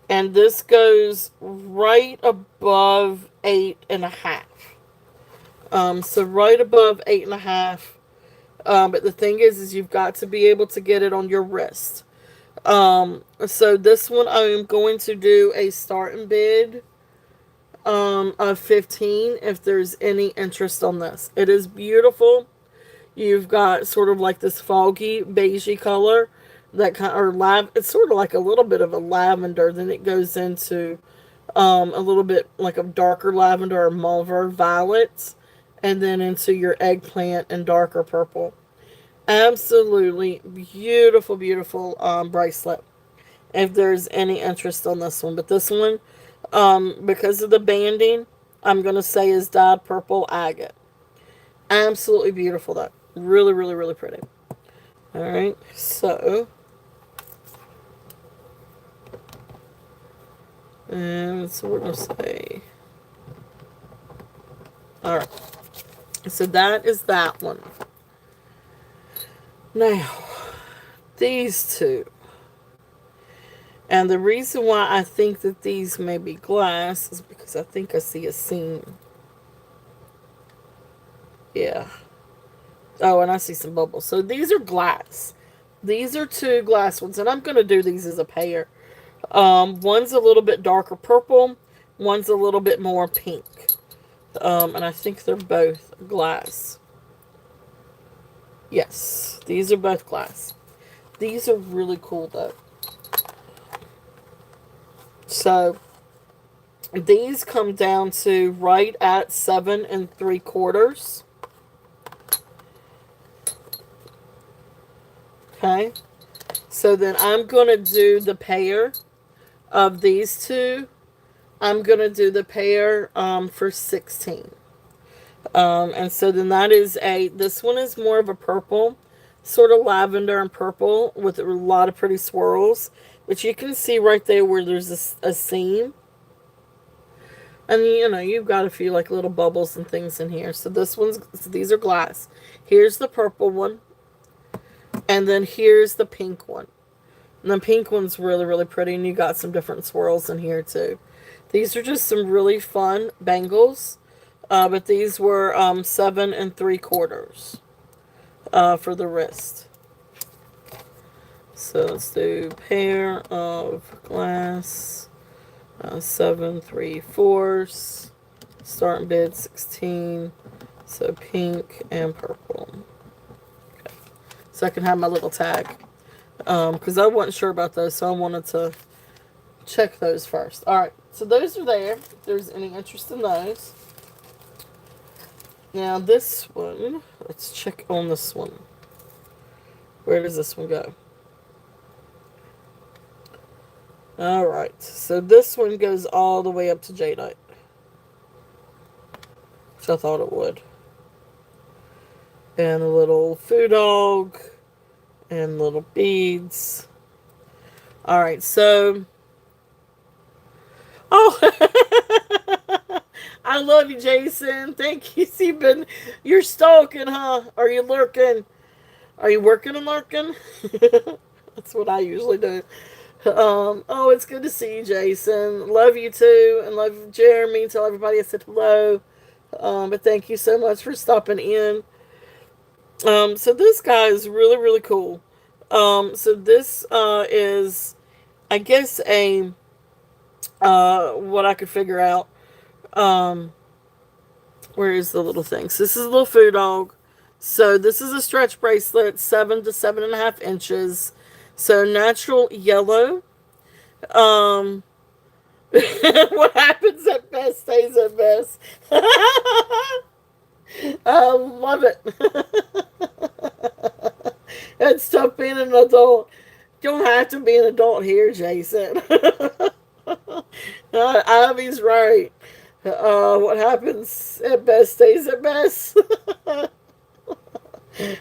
And this goes right above 8.5. So right above 8.5. But the thing is you've got to be able to get it on your wrist. So this one I am going to do a starting bid of 15 if there's any interest on this. It is beautiful. You've got sort of like this foggy beigey color that kind or it's sort of like a little bit of a lavender. Then it goes into a little bit like a darker lavender or mauve or violet, and then into your eggplant and darker purple. Absolutely beautiful, beautiful bracelet. If there's any interest on this one, but this one, because of the banding, I'm gonna say is dyed purple agate. Absolutely beautiful though. Really, really, really pretty. All right, so and so we're gonna say, all right. So that is that one. Now, these two. And the reason why I think that these may be glass is because I think I see a seam. Yeah. Oh, and I see some bubbles. So these are glass. These are two glass ones. And I'm going to do these as a pair. One's a little bit darker purple. One's a little bit more pink. And I think they're both glass. Yes. These are both glass. These are really cool though. So these come down to right at 7 3/4. Okay. So then I'm going to do the pair of these two. I'm going to do the pair for 16. And so then that is this one is more of a purple, sort of lavender and purple with a lot of pretty swirls. But you can see right there where there's a seam. And you've got a few like little bubbles and things in here. So these are glass. Here's the purple one. And then here's the pink one. And the pink one's really, really pretty. And you got some different swirls in here too. These are just some really fun bangles. But these were 7 3/4 for the wrist. So let's do pair of glass, 7 3/4, starting bid 16. So pink and purple. Okay. So I can have my little tag. Because I wasn't sure about those, so I wanted to check those first. Alright, so those are there. If there's any interest in those. Now this one, let's check on this one. Where does this one go? Alright, so this one goes all the way up to jadeite. Which I thought it would. And a little foo dog. And little beads. Alright, so... Oh! I love you, Jason. Thank you. You're stalking, huh? Are you lurking? Are you working and lurking? That's what I usually do. Oh, it's good to see you, Jason. Love you too, and love Jeremy. Tell everybody I said hello. But thank you so much for stopping in. So this guy is really, really cool. So this is, I guess, what I could figure out. Where is the little thing? So this is a little foo dog. So this is a stretch bracelet, 7 to 7.5 inches. So natural yellow. What happens at best stays at best. I love it. It's tough being an adult. You don't have to be an adult here, Jason. Ivy's right. What happens at best stays at best.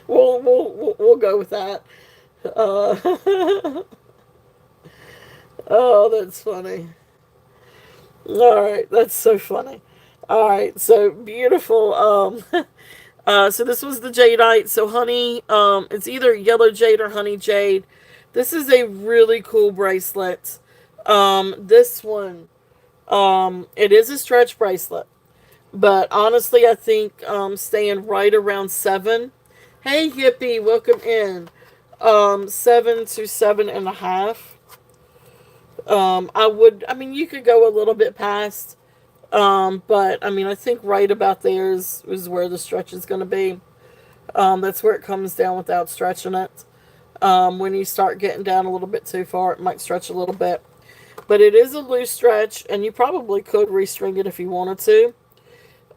We'll go with that. Oh, that's funny. Alright, that's so funny. Alright, so beautiful. So this was the jadeite. So honey, it's either yellow jade or honey jade. This is a really cool bracelet. This one, it is a stretch bracelet. But honestly, I think staying right around 7. Hey, hippie, welcome in. 7 to 7.5. You could go a little bit past. But I think right about there is where the stretch is going to be. That's where it comes down without stretching it. When you start getting down a little bit too far, it might stretch a little bit. But it is a loose stretch, and you probably could restring it if you wanted to.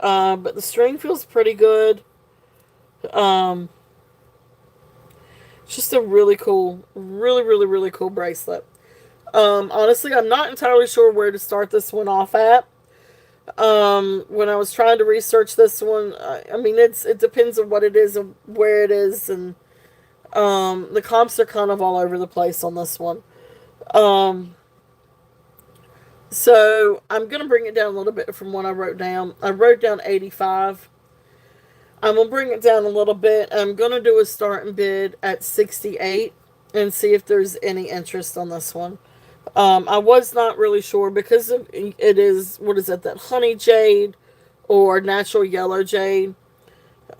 But the string feels pretty good. It's just a really cool, really cool bracelet. Honestly, I'm not entirely sure where to start this one off at. When I was trying to research this one, it depends on what it is and where it is, and the comps are kind of all over the place on this one. So I'm gonna bring it down a little bit from what I wrote down. I wrote down 85. I'm gonna bring it down a little bit. I'm gonna do a starting bid at 68 and see if there's any interest on this one. I was not really sure because it is, what is it, that honey jade or natural yellow jade.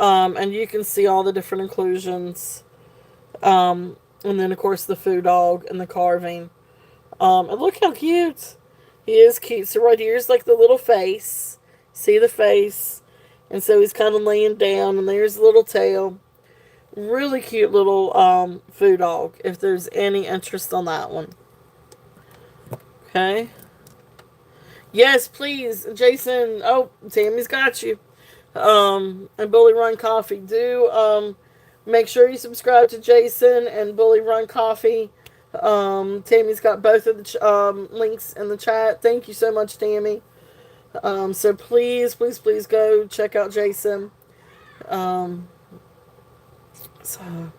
And you can see all the different inclusions. And then, of course, the foo dog and the carving. And look how cute. He is cute. So right here is like the little face. See the face? And so he's kind of laying down, and there's the little tail. Really cute little foo dog, if there's any interest on that one. Okay. Yes, please, Jason. Oh, Tammy's got you. And Bully Run Coffee. Do make sure you subscribe to Jason and Bully Run Coffee. Tammy's got both of the links in the chat. Thank you so much, Tammy. So please go check out Jason. So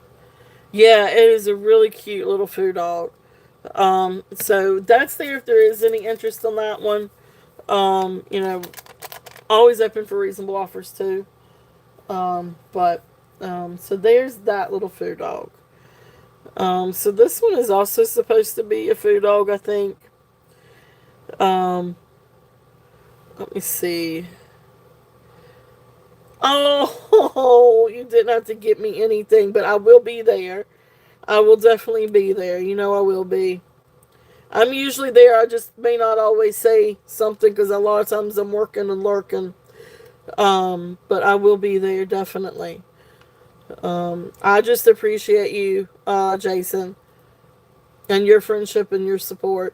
yeah, it is a really cute little foo dog. So that's there if there is any interest on that one. You know, always open for reasonable offers too. But so there's that little food dog. So this one is also supposed to be a food dog, I think. Um, let me see. Oh, you didn't have to get me anything, but I will be there. I will definitely be there. You know I will be. I'm usually there. I just may not always say something because a lot of times I'm working and lurking. But I will be there definitely. I just appreciate you, Jason, and your friendship and your support.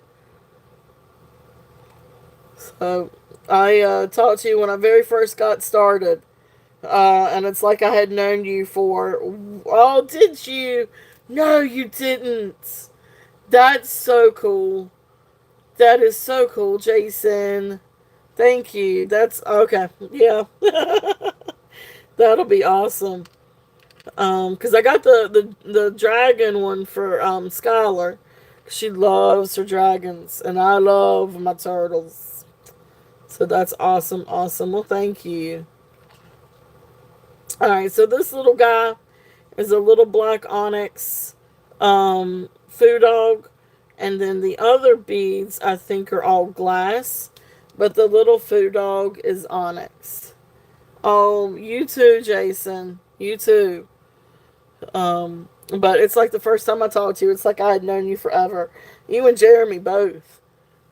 So I talked to you when I very first got started, and it's like I had known you for. Oh, did you? No, you didn't. That's so cool. That is so cool, Jason. Thank you. That's okay. Yeah. That'll be awesome. Cause I got the dragon one for Skylar. She loves her dragons, and I love my turtles. So that's awesome, awesome. Well, thank you. All right, so this little guy is a little black onyx food dog, and then the other beads I think are all glass, but the little food dog is onyx. Oh, you too, Jason. You too. But it's like the first time I talked to you, it's like I had known you forever. You and Jeremy both.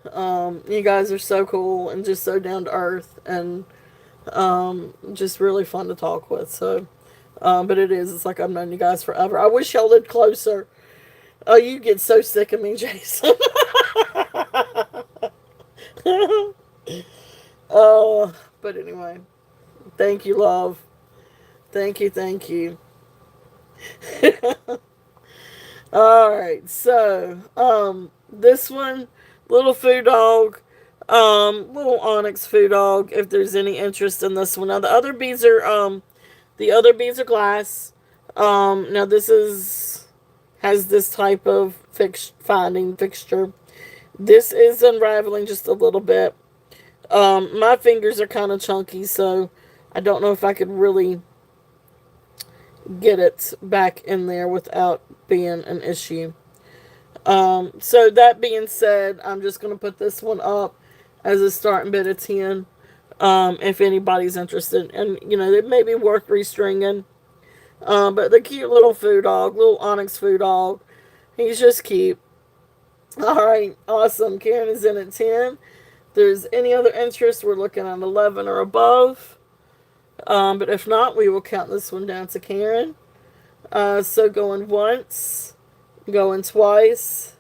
You guys are so cool and just so down to earth and just really fun to talk with. So, but it is. It's like I've known you guys forever. I wish y'all lived closer. Oh, you get so sick of me, Jason. Oh, but anyway, thank you, love. Thank you, thank you. All right, so this one, little food dog, little onyx food dog. If there's any interest in this one, now the other beads are glass. Now this is has this type of finding fixture. This is unraveling just a little bit. My fingers are kind of chunky, so I don't know if I could really get it back in there without being an issue. So that being said, I'm just going to put this one up as a starting bid of 10. If anybody's interested. And, you know, it may be worth restringing. But the cute little food dog, little onyx food dog, he's just cute. Alright, awesome. Karen is in at 10. If there's any other interest, we're looking at 11 or above. But if not, we will count this one down to Karen. So going once, going twice.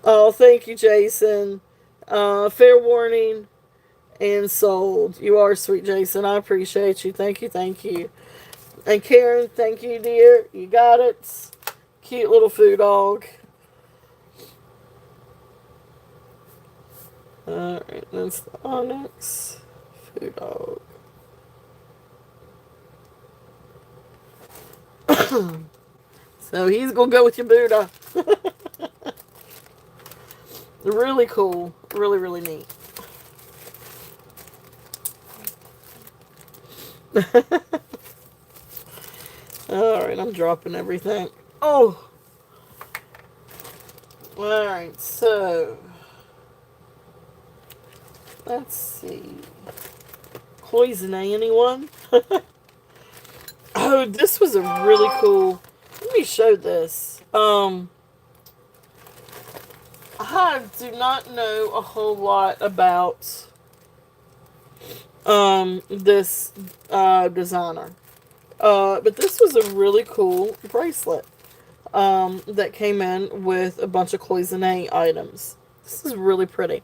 Oh, thank you, Jason. Fair warning and sold. You are sweet, Jason. I appreciate you. Thank you, thank you. And Karen, thank you, dear. You got it. Cute little food dog. Alright, that's the onyx food dog. So he's gonna go with your Buddha. Really cool. Really, really neat. Alright, I'm dropping everything. Oh! Alright, so let's see. Cloisonne, anyone? Oh, this was a really cool. Let me show this. I do not know a whole lot about this designer. But this was a really cool bracelet that came in with a bunch of cloisonne items. This is really pretty.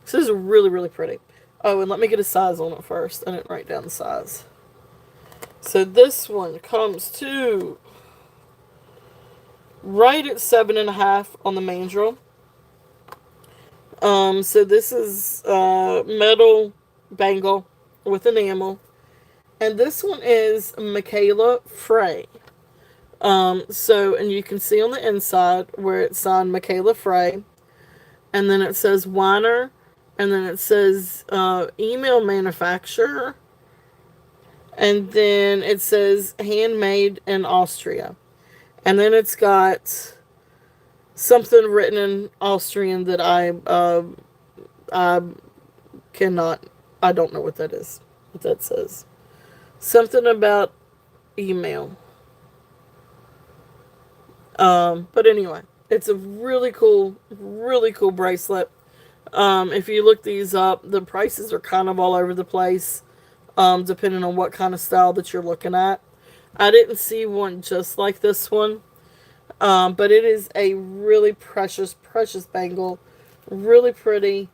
This is really, really pretty. Oh, and let me get a size on it first. I didn't write down the size. So this one comes to right at 7.5 on the mandrel. So this is metal bangle with enamel. And this one is Michaela Frey. And you can see on the inside where it's signed Michaela Frey. And then it says Weiner and then it says email manufacturer, and then it says handmade in Austria, and then it's got something written in Austrian that I cannot, I don't know what that is, what that says. Something about email. But anyway, it's a really cool bracelet. If you look these up, the prices are kind of all over the place, depending on what kind of style that you're looking at. I didn't see one just like this one, but it is a really precious bangle. Really pretty.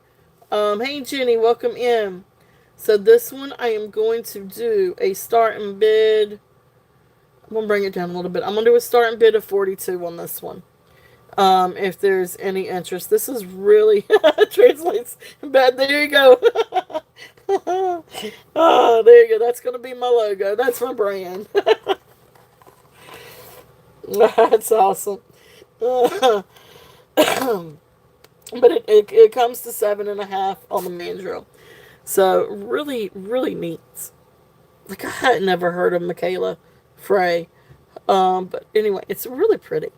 Hey Jenny, welcome in. So this one I am going to do a start and bid. I'm going to bring it down a little bit. I'm going to do a start and bid of 42 on this one. If there's any interest. This is really translates bad. There you go. Oh, there you go. That's going to be my logo. That's my brand. That's awesome. But it comes to 7.5 on the mandrel. So really neat. Like I had never heard of Michaela Frey. But anyway, it's really pretty.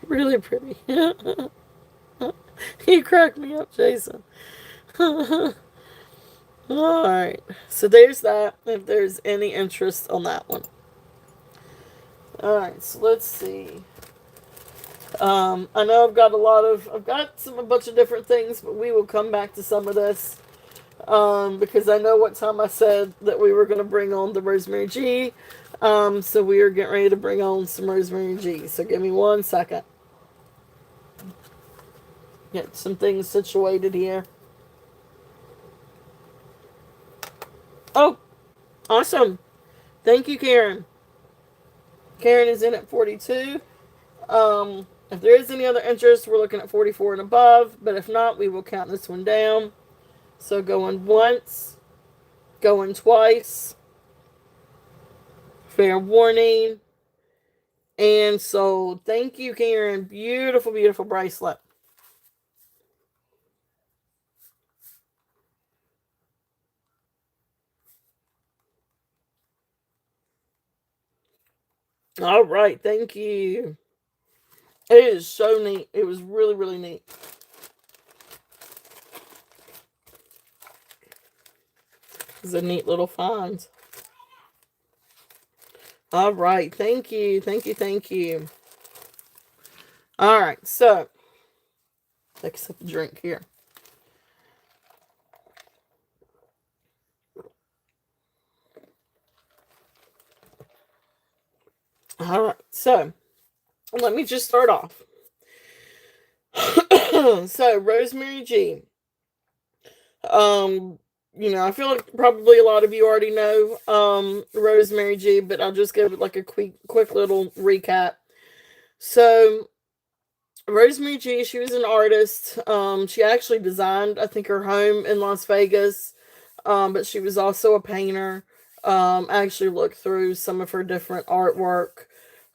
Really pretty. You cracked me up, Jason. Alright. So there's that. If there's any interest on that one. Alright, so let's see. I know I've got a bunch of different things, but we will come back to some of this. Because I know what time I said that we were going to bring on the Rosemary G. So we are getting ready to bring on some Rosemary G. So give me 1 second. Get some things situated here. Oh, awesome. Thank you, Karen. Karen is in at 42. If there is any other interest, we're looking at 44 and above. But if not, we will count this one down. So going once, going twice. Fair warning. And sold. Thank you, Karen. Beautiful, beautiful bracelet. All right, thank you. It is so neat. It was really neat. It's a neat little find. All right, thank you. All right, so take a sip of drink here. All right, so let me just start off. So Rosemary G. I feel like probably a lot of you already know Rosemary G, but I'll just give it like a quick little recap. So Rosemary G, she was an artist. She actually designed, I think, her home in Las Vegas. But she was also a painter. I actually looked through some of her different artwork.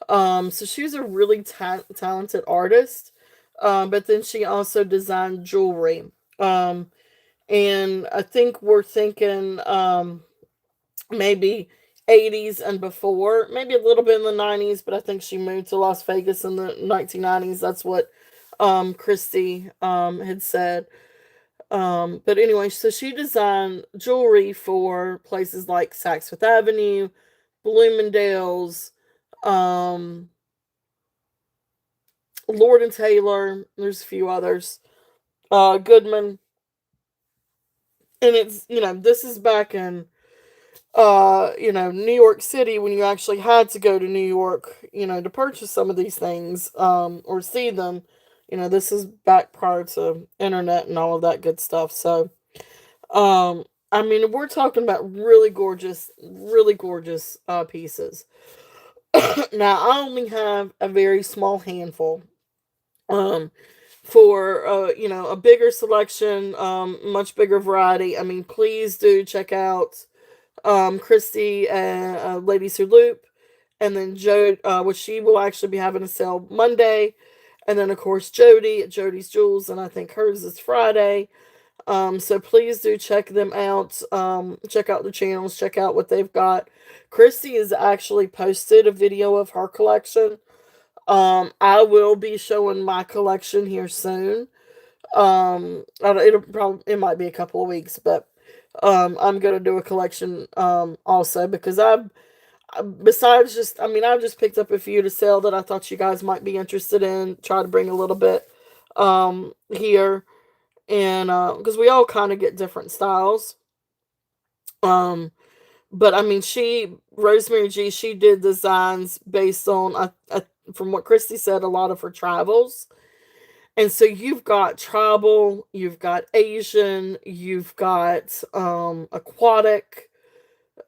So she was a really talented artist. But then she also designed jewelry. And I think we're thinking maybe 80s and before, maybe a little bit in the 90s, but I think she moved to Las Vegas in the 1990s. That's what Christy had said. But anyway, so she designed jewelry for places like Saks Fifth Avenue, Bloomingdale's, Lord and Taylor. There's a few others. Goodman. And it's, this is back in, New York City when you actually had to go to New York, to purchase some of these things, or see them. This is back prior to internet and all of that good stuff. So, we're talking about really gorgeous pieces. Now, I only have a very small handful. For a bigger selection, much bigger variety. Please do check out Christy and Ladies Who Loop, and then which she will actually be having a sale Monday, and then of course Jody at Jody's Jewels, and I think hers is Friday. So please do check them out. Check out the channels, check out what they've got. Christy has actually posted a video of her collection. I will be showing my collection here soon. It might be a couple of weeks, but I'm gonna do a collection also because besides just, I mean, I've just picked up a few to sell that I thought you guys might be interested in. Try to bring a little bit here, and because we all kind of get different styles. Um, but I mean, Rosemary G, she did designs based on from what Christy said, a lot of her travels. And so you've got tribal, you've got Asian, you've got aquatic,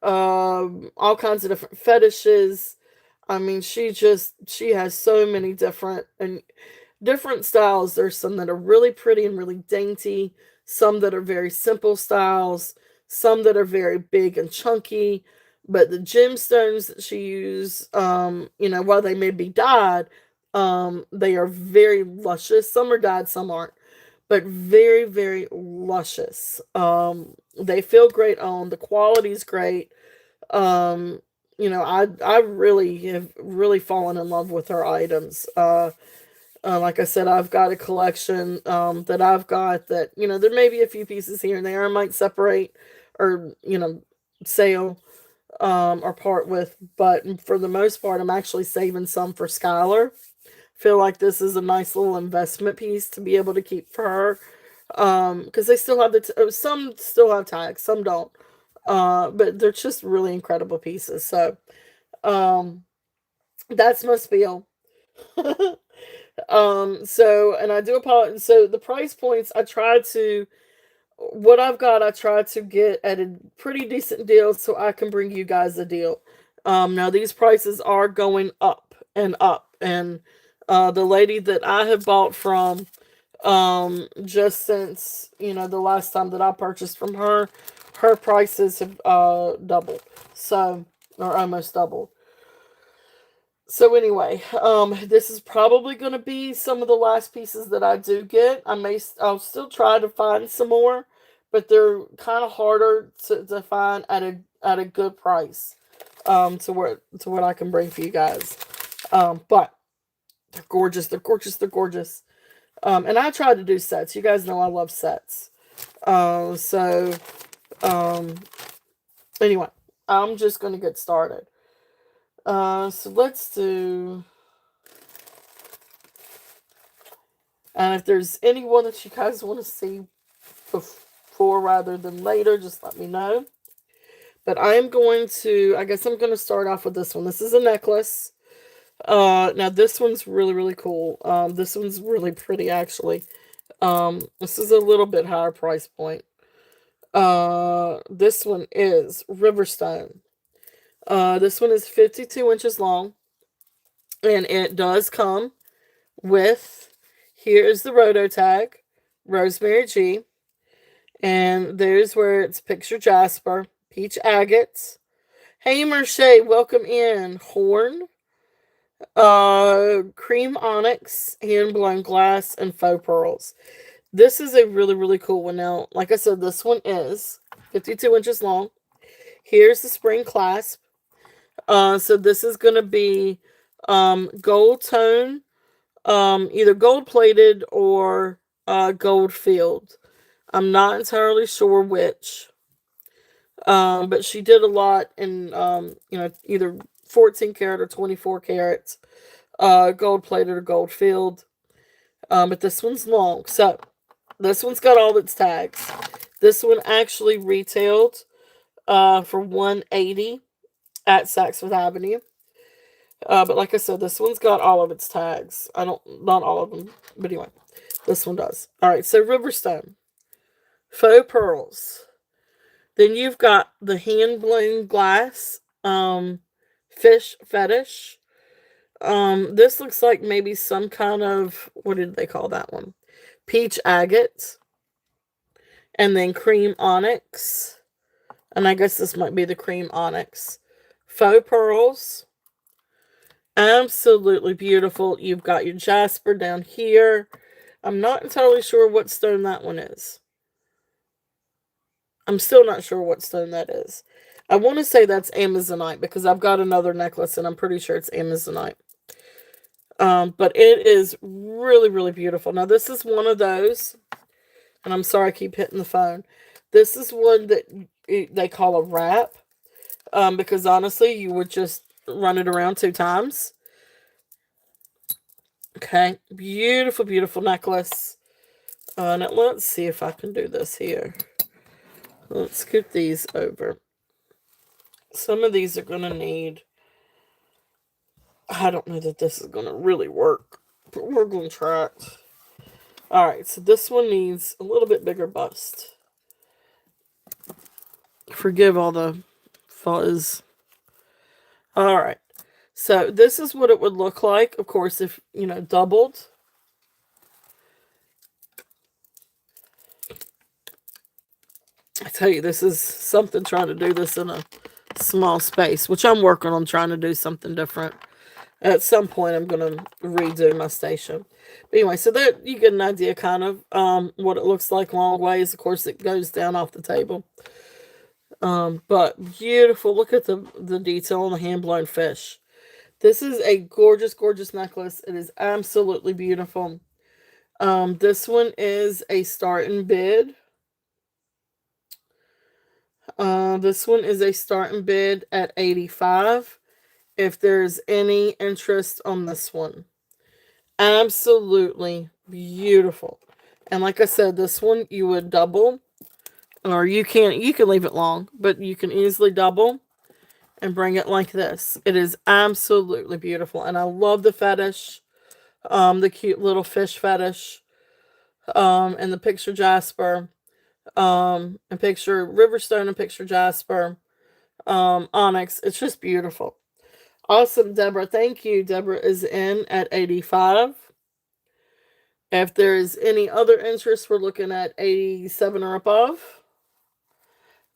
all kinds of different fetishes. I mean, she has so many different styles. There's some that are really pretty and really dainty, some that are very simple styles, some that are very big and chunky. But the gemstones that she used, while they may be dyed, they are very luscious. Some are dyed, some aren't, but very, very luscious. They feel great on. The quality's great. I really have really fallen in love with her items. Like I said, I've got a collection that I've got that, there may be a few pieces here and there I might separate or, sell or part with. But for the most part, I'm actually saving some for Skylar. Feel like this is a nice little investment piece to be able to keep for her. Because they still have some still have tags, some don't. But they're just really incredible pieces. So, that's my spiel. And I do apologize. So the price points, what I've got, I tried to get at a pretty decent deal so I can bring you guys a deal. Now these prices are going up and up, and the lady that I have bought from, just since, the last time that I purchased from her, her prices have doubled. So, or almost doubled. So anyway, this is probably going to be some of the last pieces that I do get. I'll still try to find some more, but they're kind of harder to find at a good price, to what I can bring for you guys. But they're gorgeous. They're gorgeous. They're gorgeous. And I tried to do sets. You guys know I love sets. So, anyway, I'm just going to get started. So let's do, and if there's anyone that you guys want to see before rather than later, just let me know. But I guess I'm going to start off with this one. This is a necklace. Now this one's really, really cool. This one's really pretty, actually. This is a little bit higher price point. This one is Riverstone. This one is 52 inches long, and it does come with, here's the roto tag, Rosemary G, and there's where it's picture jasper, peach agates. Hey Merche, welcome in. Horn, cream onyx, hand blown glass, and faux pearls. This is a really, really cool one. Now, like I said, this one is 52 inches long. Here's the spring clasp. So this is going to be gold tone, either gold plated or gold filled. I'm not entirely sure which. But she did a lot in either 14 karat or 24 karat, gold plated or gold filled. But this one's long. So this one's got all its tags. This one actually retailed for $180 at Saks Fifth Avenue. But like I said, this one's got all of its tags. Not all of them, but anyway, this one does. All right, so Riverstone, faux pearls. Then you've got the hand blown glass, fish fetish. This looks like maybe some kind of, what did they call that one? Peach agate, and then cream onyx, and I guess this might be the cream onyx. Faux pearls, absolutely beautiful. You've got your jasper down here. I'm not entirely sure what stone that one is. I'm still not sure what stone that is. I want to say that's Amazonite because I've got another necklace and I'm pretty sure it's Amazonite. But it is really, really beautiful. Now, this is one of those, and I'm sorry I keep hitting the phone. This is one that they call a wrap, because honestly, you would just run it around 2 times. Okay, beautiful, beautiful necklace. Now let's see if I can do this here. Let's scoot these over. Some of these are going to need... I don't know that this is going to really work, but we're going to try it. Alright, so this one needs a little bit bigger bust. Forgive all the fuzz. Alright, so this is what it would look like, of course, if, doubled. I tell you, this is something trying to do this in a small space, which I'm working on trying to do something different. At some point, I'm going to redo my station. But anyway, so that you get an idea kind of what it looks like long ways. Of course, it goes down off the table. But beautiful. Look at the detail on the hand-blown fish. This is a gorgeous, gorgeous necklace. It is absolutely beautiful. This one is a start and bid. This one is a start and bid at $85. If there's any interest on this one. Absolutely beautiful. And like I said, this one you would double, or you can leave it long, but you can easily double and bring it like this. It is absolutely beautiful. And I love the fetish, the cute little fish fetish, and the picture jasper, and picture riverstone and picture jasper, onyx. It's just beautiful. Awesome, Deborah. Thank you. Deborah is in at 85. If there's any other interest, we're looking at 87 or above.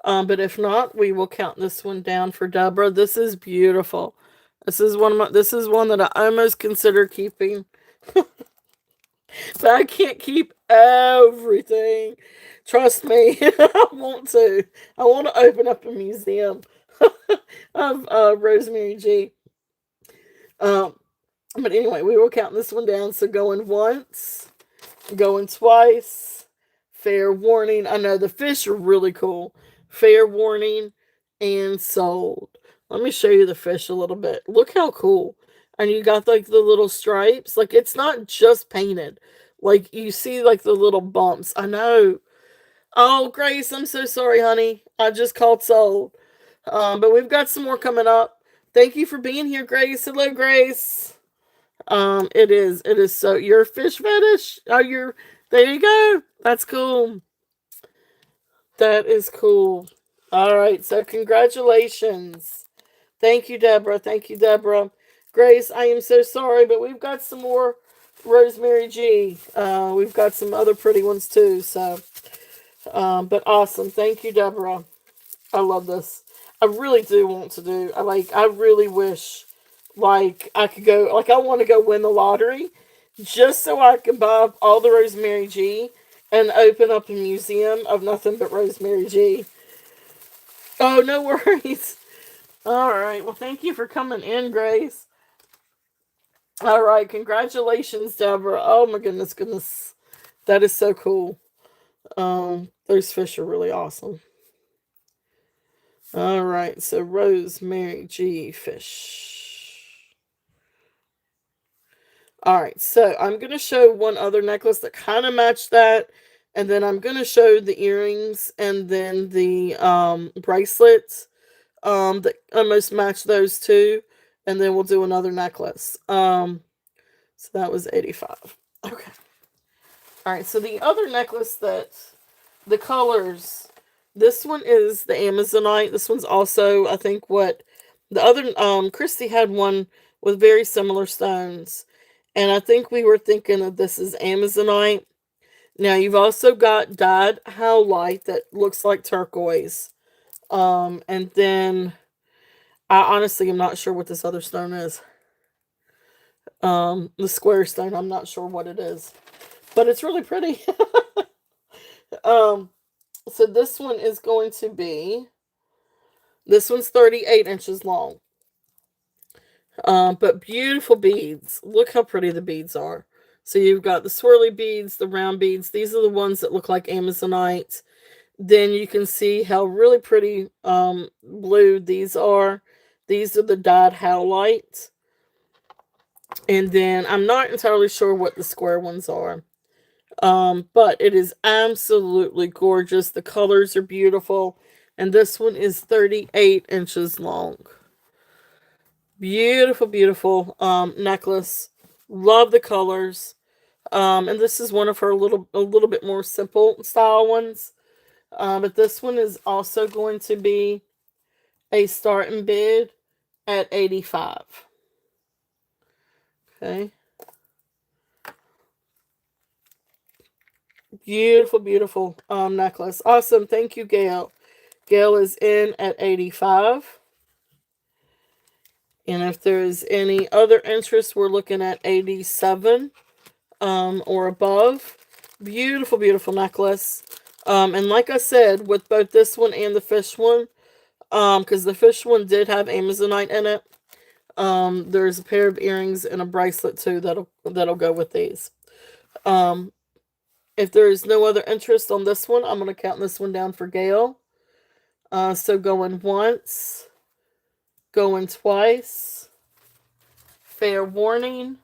But if not, we will count this one down for Deborah. This is beautiful. This is one that I almost consider keeping. But I can't keep everything. Trust me, I want to. I want to open up a museum of Rosemary G. But anyway, we will count this one down. So going once, going twice, fair warning. I know the fish are really cool. Fair warning and sold. Let me show you the fish a little bit. Look how cool. And you got like the little stripes. Like it's not just painted. Like you see like the little bumps. I know. Oh, Grace, I'm so sorry, honey. I just called sold. But we've got some more coming up. Thank you for being here, Grace. Hello, Grace. It is so, your fish fetish. Oh, there you go. That's cool. That is cool. All right. So congratulations. Thank you, Deborah. Thank you, Deborah. Grace, I am so sorry, but we've got some more Rosemary G. We've got some other pretty ones too. So, but awesome. Thank you, Deborah. I love this. I really do want to do. I really wish, I could go. I want to go win the lottery, just so I can buy up all the Rosemary G and open up a museum of nothing but Rosemary G. Oh, no worries. All right. Well, thank you for coming in, Grace. All right. Congratulations, Deborah. Oh my goodness. That is so cool. Those fish are really awesome. All right, so Rosemary G fish. All right, so I'm going to show one other necklace that kind of matched that, and then I'm going to show the earrings and then the bracelets that almost match those two, and then we'll do another necklace. So that was 85. Okay. All right, so the other necklace that the colors... This one is the Amazonite. This one's also, I think, what the other, Christy had one with very similar stones. And I think we were thinking that this is Amazonite. Now, you've also got dyed howlite that looks like turquoise. And then, I honestly am not sure what this other stone is. The square stone, I'm not sure what it is. But it's really pretty. So this one is going to be, this one's 38 inches long. But beautiful beads. Look how pretty the beads are. So you've got the swirly beads, the round beads. These are the ones that look like Amazonite. Then you can see how really pretty blue these are. These are the dyed howlite. And then I'm not entirely sure what the square ones are. But it is absolutely gorgeous. The colors are beautiful. And this one is 38 inches long. Beautiful, beautiful necklace. Love the colors. And this is one of her a little bit more simple style ones. But this one is also going to be a starting bid at 85. Okay. Beautiful, beautiful necklace. Awesome. Thank you, Gail. Gail is in at 85. And if there's any other interest, we're looking at 87 or above. Beautiful, beautiful necklace. And like I said, with both this one and the fish one, because the fish one did have Amazonite in it, there's a pair of earrings and a bracelet too that'll go with these. If there's no other interest on this one, I'm going to count this one down for Gail. So going once, going twice, fair warning,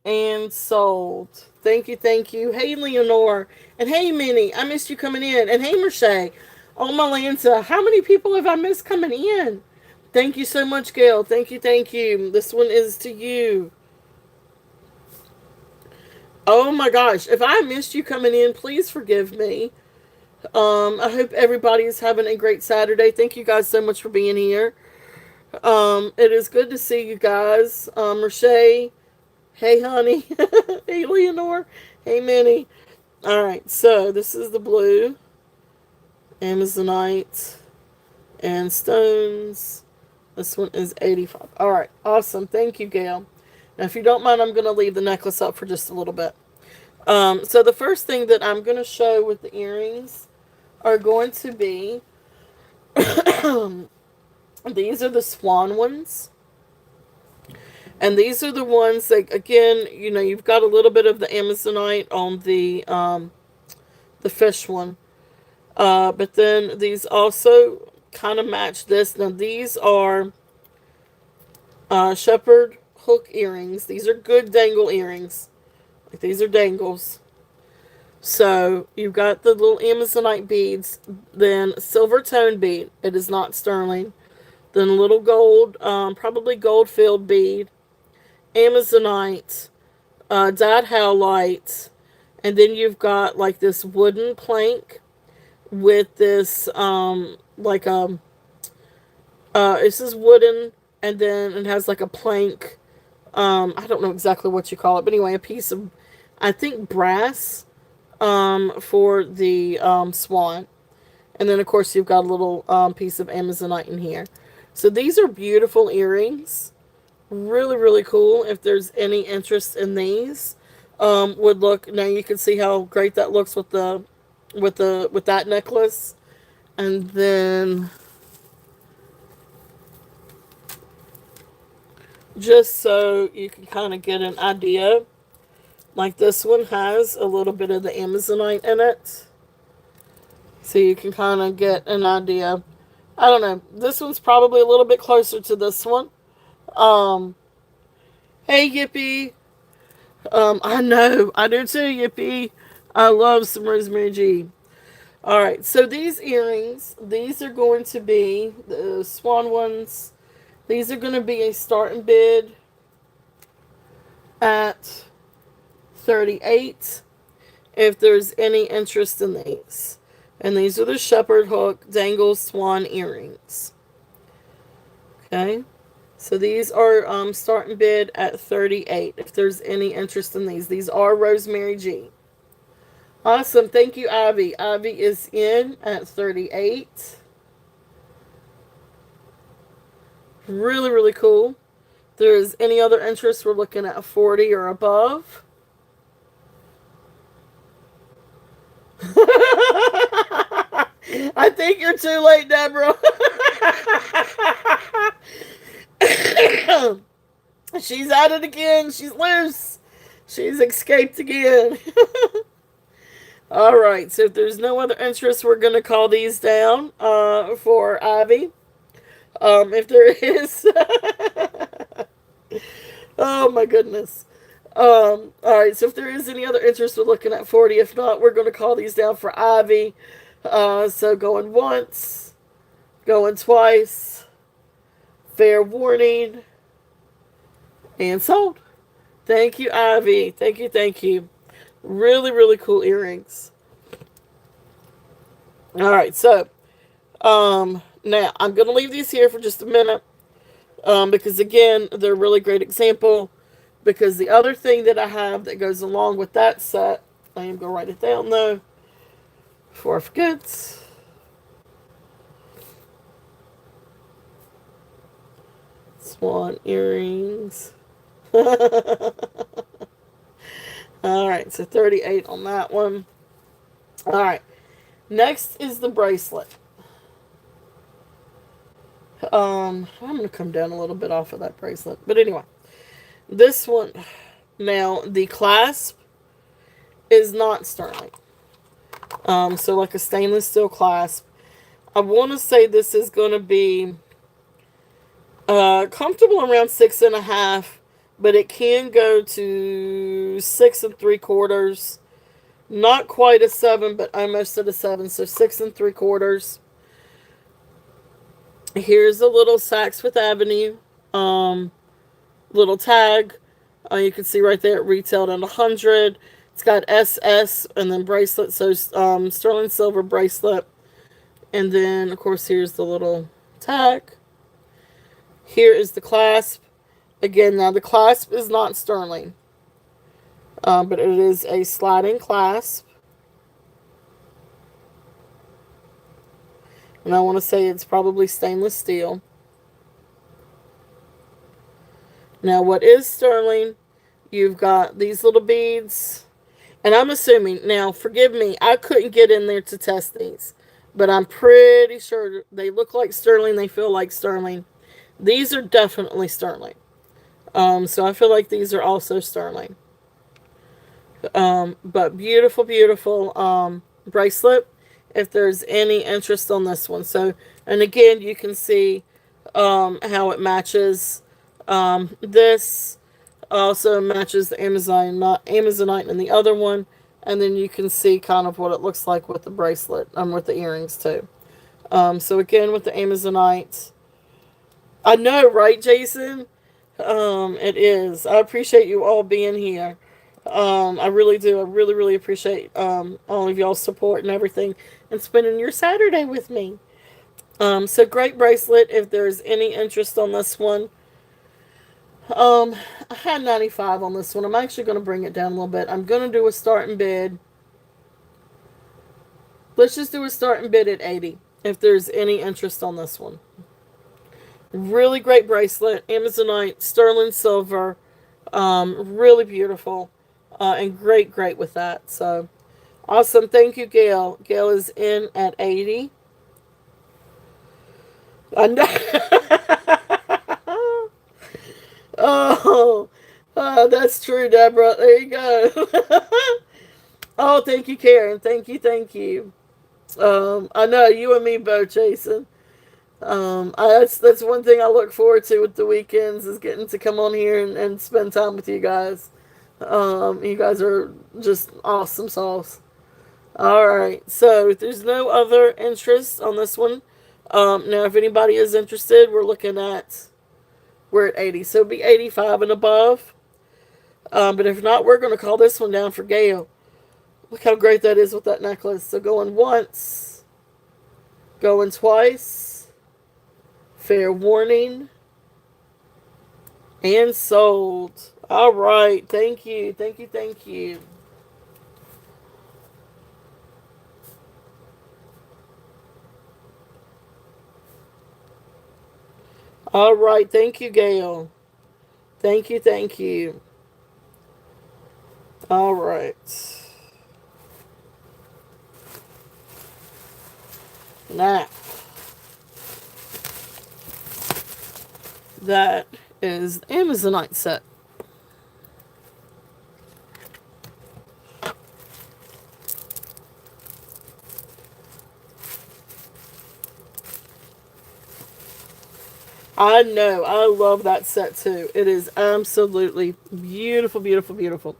and sold. Thank you, thank you. Hey, Leonore, and hey, Minnie, I missed you coming in, and hey, Merche. Oh, my Lanta, how many people have I missed coming in? Thank you so much, Gail. Thank you, thank you. This one is to you. Oh my gosh, if I missed you coming in, please forgive me. I hope everybody is having a great Saturday. Thank you guys so much for being here. It is good to see you guys. Rashay, hey honey, hey Leonore, hey Minnie. All right, so this is the blue, Amazonite, and stones. This one is 85. All right, awesome. Thank you, Gail. Now, if you don't mind, I'm going to leave the necklace up for just a little bit. So the first thing that I'm going to show with the earrings are going to be these are the swan ones. And these are the ones that, again, you know, you've got a little bit of the Amazonite on the fish one. But then these also kind of match this. Now, these are shepherd hook earrings. These are good dangle earrings. Like, these are dangles. So, you've got the little Amazonite beads. Then, silver tone bead. It is not sterling. Then, a little gold, probably gold filled bead. Amazonite. Dyed howlite. And then you've got, like, this wooden plank with this, this is wooden, and then it has, like, a plank. I don't know exactly what you call it, but anyway, a piece of, I think, brass, for the, swan. And then, of course, you've got a little, piece of Amazonite in here. So these are beautiful earrings. Really, really cool. If there's any interest in these, would look, now you can see how great that looks with that necklace. And then, just so you can kind of get an idea, like this one has a little bit of the Amazonite in it. So you can kind of get an idea. I don't know. This one's probably a little bit closer to this one. Hey, Yippee. I know. I do too, Yippee. I love some Rosemary G. Alright, so these earrings, these are going to be the swan ones. These are going to be a starting bid at 38 if there's any interest in these. And these are the shepherd hook dangle swan earrings. Okay, so these are starting bid at 38 if there's any interest in these. These are Rosemary G. Awesome, thank you, Ivy. Ivy is in at 38. Really, really cool. If there's any other interest, we're looking at 40 or above. I think you're too late, Deborah. She's at it again. She's loose. She's escaped again. All right. So if there's no other interest, we're gonna call these down for Ivy. If there is, oh my goodness. All right. So if there is any other interest, we're looking at 40. If not, we're gonna call these down for Ivy. So going once, going twice. Fair warning. And sold. Thank you, Ivy. Thank you, thank you. Really, really cool earrings. All right, so now I'm gonna leave these here for just a minute because again they're a really great example. Because the other thing that I have that goes along with that set, I am gonna write it down though before I forget. Swan earrings. Alright, so 38 on that one. Alright, next is the bracelet. I'm going to come down a little bit off of that bracelet. But anyway, this one, now the clasp is not sterling. So like a stainless steel clasp. I want to say this is going to be comfortable around 6.5, but it can go to 6 3/4. Not quite a 7, but almost at a 7. So 6 3/4. Here's a little Saks Fifth Avenue little tag. You can see right there it retailed at 100. It's got SS and then bracelet, so sterling silver bracelet. And then, of course, here's the little tag. Here is the clasp. Again, now the clasp is not sterling, but it is a sliding clasp. And I want to say it's probably stainless steel. Now, what is sterling? You've got these little beads. And I'm assuming, now, forgive me, I couldn't get in there to test these. But I'm pretty sure they look like sterling. They feel like sterling. These are definitely sterling. So I feel like these are also sterling. But beautiful, beautiful bracelet. If there's any interest on this one. So, and again, you can see how it matches. This also matches the Amazonite and the other one. And then you can see kind of what it looks like with the bracelet. With the earrings too. So again, with the Amazonite. I know, right, Jason? It is. I appreciate you all being here. I really do. I really, really appreciate all of y'all's support and everything, and spending your Saturday with me. So great bracelet. If there's any interest on this one, I had 95 on this one. I'm actually going to bring it down a little bit. I'm going to do a starting bid. Let's just do a starting bid at 80. If there's any interest on this one. Really great bracelet. Amazonite, sterling silver. Really beautiful. And great with that. So, awesome. Thank you, Gail. Gail is in at 80. I know. Oh, that's true, Deborah. There you go. Oh, thank you, Karen. Thank you, thank you. I know, you and me both, Jason. That's one thing I look forward to with the weekends is getting to come on here and spend time with you guys. You guys are just awesome sauce. Alright, so if there's no other interest on this one, now if anybody is interested, we're at 80, so it'll be 85 and above. But if not, we're going to call this one down for Gail. Look how great that is with that necklace. So going once, going twice, fair warning, and sold. All right. Thank you. Thank you. Thank you. All right. Thank you, Gail. Thank you. Thank you. All right. Now, that is the Amazonite set. I know. I love that set too. It is absolutely beautiful, beautiful, beautiful.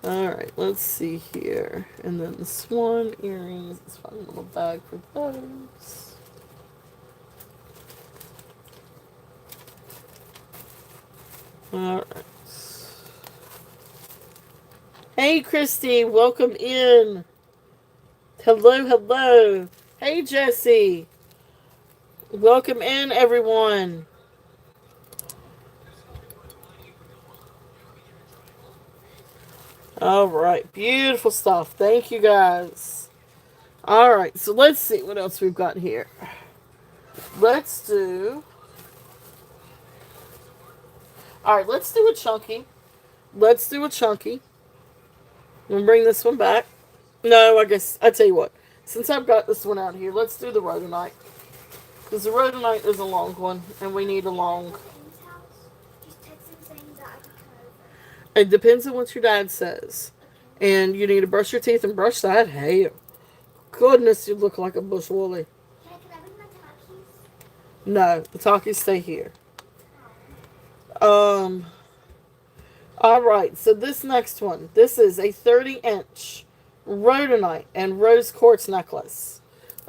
Alright, let's see here. And then the swan earrings. Let's find a little bag for those. Alright. Hey, Christy. Welcome in. Hello, hello. Hey, Jesse. Welcome in, everyone. Alright, beautiful stuff. Thank you, guys. Alright, so let's see what else we've got here. Let's do... Alright, let's do a chunky. Let's do a chunky. We'll bring this one back. No, I guess, I tell you what. Since I've got this one out here, let's do the rhodonite. Because the rhodonite is a long one, and we need a long... It depends on what your dad says. And you need to brush your teeth and brush that hair. Goodness, you look like a bush woolly. Can I bring my Takis? No, the talkies stay here. Alright, so this next one. This is a 30-inch rhodonite and rose quartz necklace.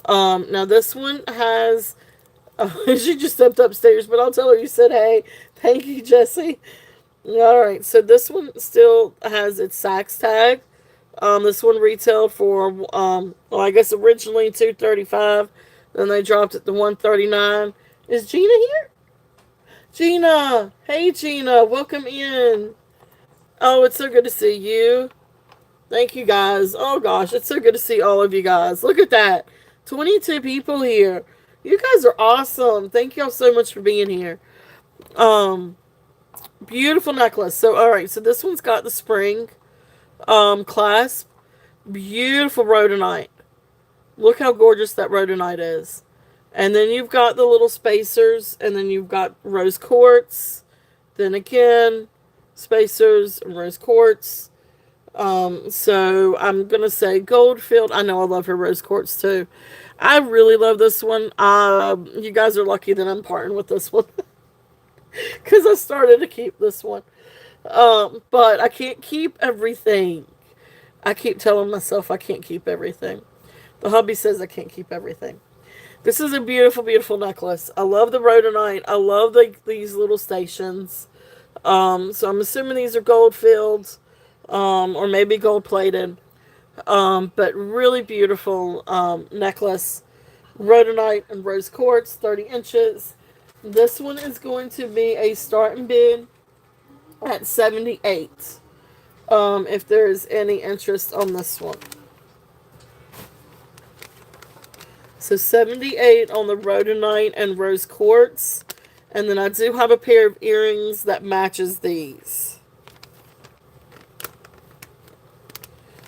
Now this one has... she just stepped upstairs, but I'll tell her you said hey. Thank you, Jesse. Alright, so this one still has its Saks tag. This one retailed for, well, I guess originally $235. Then they dropped it to $139. Is Gina here? Gina! Hey, Gina! Welcome in. Oh, it's so good to see you. Thank you, guys. Oh, gosh, it's so good to see all of you guys. Look at that. 22 people here. You guys are awesome. Thank y'all so much for being here. Beautiful necklace. So, alright, so this one's got the spring clasp. Beautiful rhodonite. Look how gorgeous that rhodonite is. And then you've got the little spacers, and then you've got rose quartz. Then again, spacers and rose quartz. So I'm going to say Goldfield. I know I love her rose quartz too. I really love this one. You guys are lucky that I'm parting with this one. Because I started to keep this one. But I can't keep everything. I keep telling myself I can't keep everything. The hubby says I can't keep everything. This is a beautiful, beautiful necklace. I love the rhodonite. I love these little stations. So I'm assuming these are gold filled, or maybe gold plated. But really beautiful necklace. Rhodonite and rose quartz, 30 inches. This one is going to be a starting bid at $78. If there is any interest on this one. So $78 on the rhodonite and rose quartz. And then I do have a pair of earrings that matches these.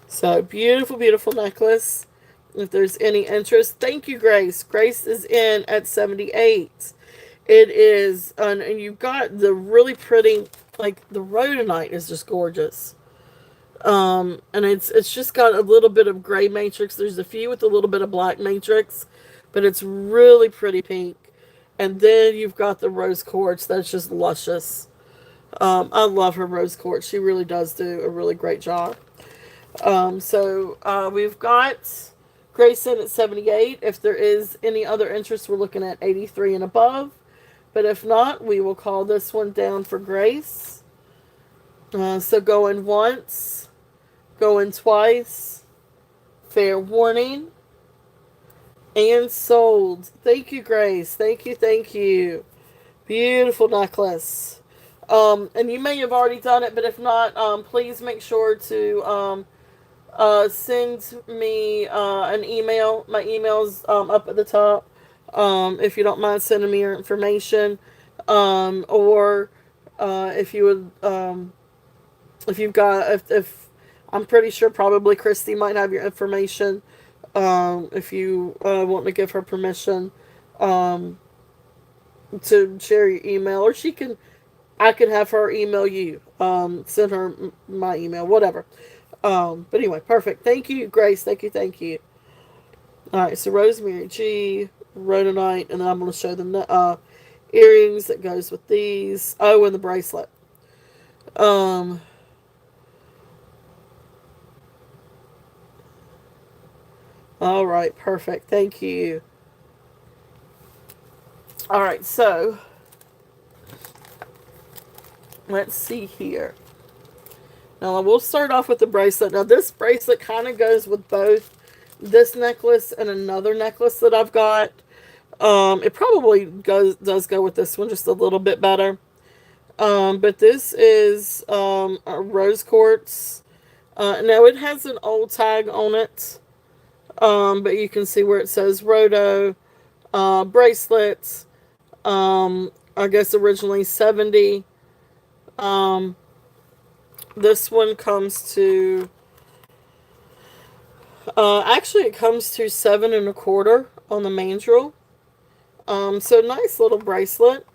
So beautiful, beautiful necklace. If there's any interest. Thank you, Grace. Grace is in at $78. It is, and you've got the really pretty, like the rhodonite is just gorgeous. And it's just got a little bit of gray matrix. There's a few with a little bit of black matrix, but it's really pretty pink. And then you've got the rose quartz that's just luscious. I love her rose quartz. She really does do a really great job. So we've got Grayson at 78. If there is any other interest, we're looking at 83 and above. But if not, we will call this one down for Grace. So going once, going twice, fair warning, and sold. Thank you, Grace. Thank you, thank you. Beautiful necklace. And you may have already done it, but if not, please make sure to send me an email. My email's up at the top. If you don't mind sending me your information, or if you would, if you've got, if I'm pretty sure probably Christy might have your information, if you want to give her permission um, to share your email, or I can have her email you, send her my email, whatever. But anyway, perfect. Thank you, Grace. Thank you, thank you. All right, so Rosemary G, rhodonite, and then I'm going to show them the earrings that goes with these. Oh, and the bracelet. Um, all right, perfect. Thank you. All right, so let's see here. Now, we'll start off with the bracelet. Now, this bracelet kind of goes with both this necklace and another necklace that I've got. It probably does go with this one just a little bit better. But this is a rose quartz. Now, it has an old tag on it. But you can see where it says Rhodo bracelets. I guess originally 70. This one comes to actually it comes to 7.25 on the mandrel. So nice little bracelet.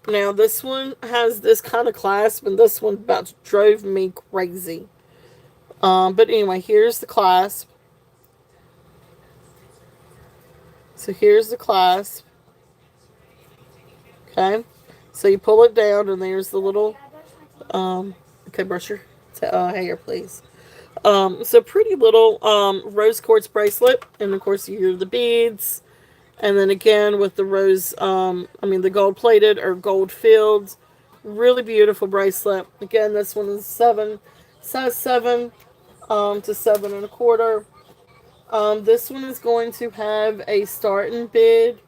Now this one has this kind of clasp, and this one about drove me crazy. But anyway, here's the clasp. So here's the clasp. Okay, so you pull it down, and there's the little. Okay, brush your hair, please. So pretty little rose quartz bracelet, and of course you hear the beads, and then again with the rose, the gold plated or gold filled, really beautiful bracelet. Again, this one is size 7 to 7.25. This one is going to have a starting bid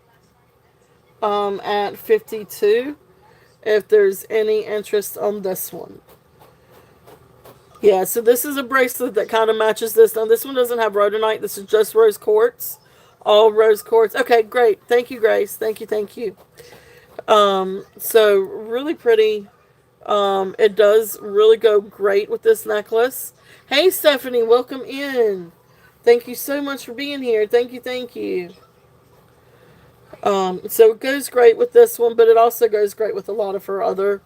at 52. If there's any interest on this one. Yeah, so this is a bracelet that kind of matches this. Now, this one doesn't have rhodonite. This is just rose quartz. All rose quartz. Okay, great. Thank you, Grace. Thank you, thank you. So, really pretty. It does really go great with this necklace. Hey, Stephanie, welcome in. Thank you so much for being here. Thank you, thank you. So it goes great with this one, but it also goes great with a lot of her other.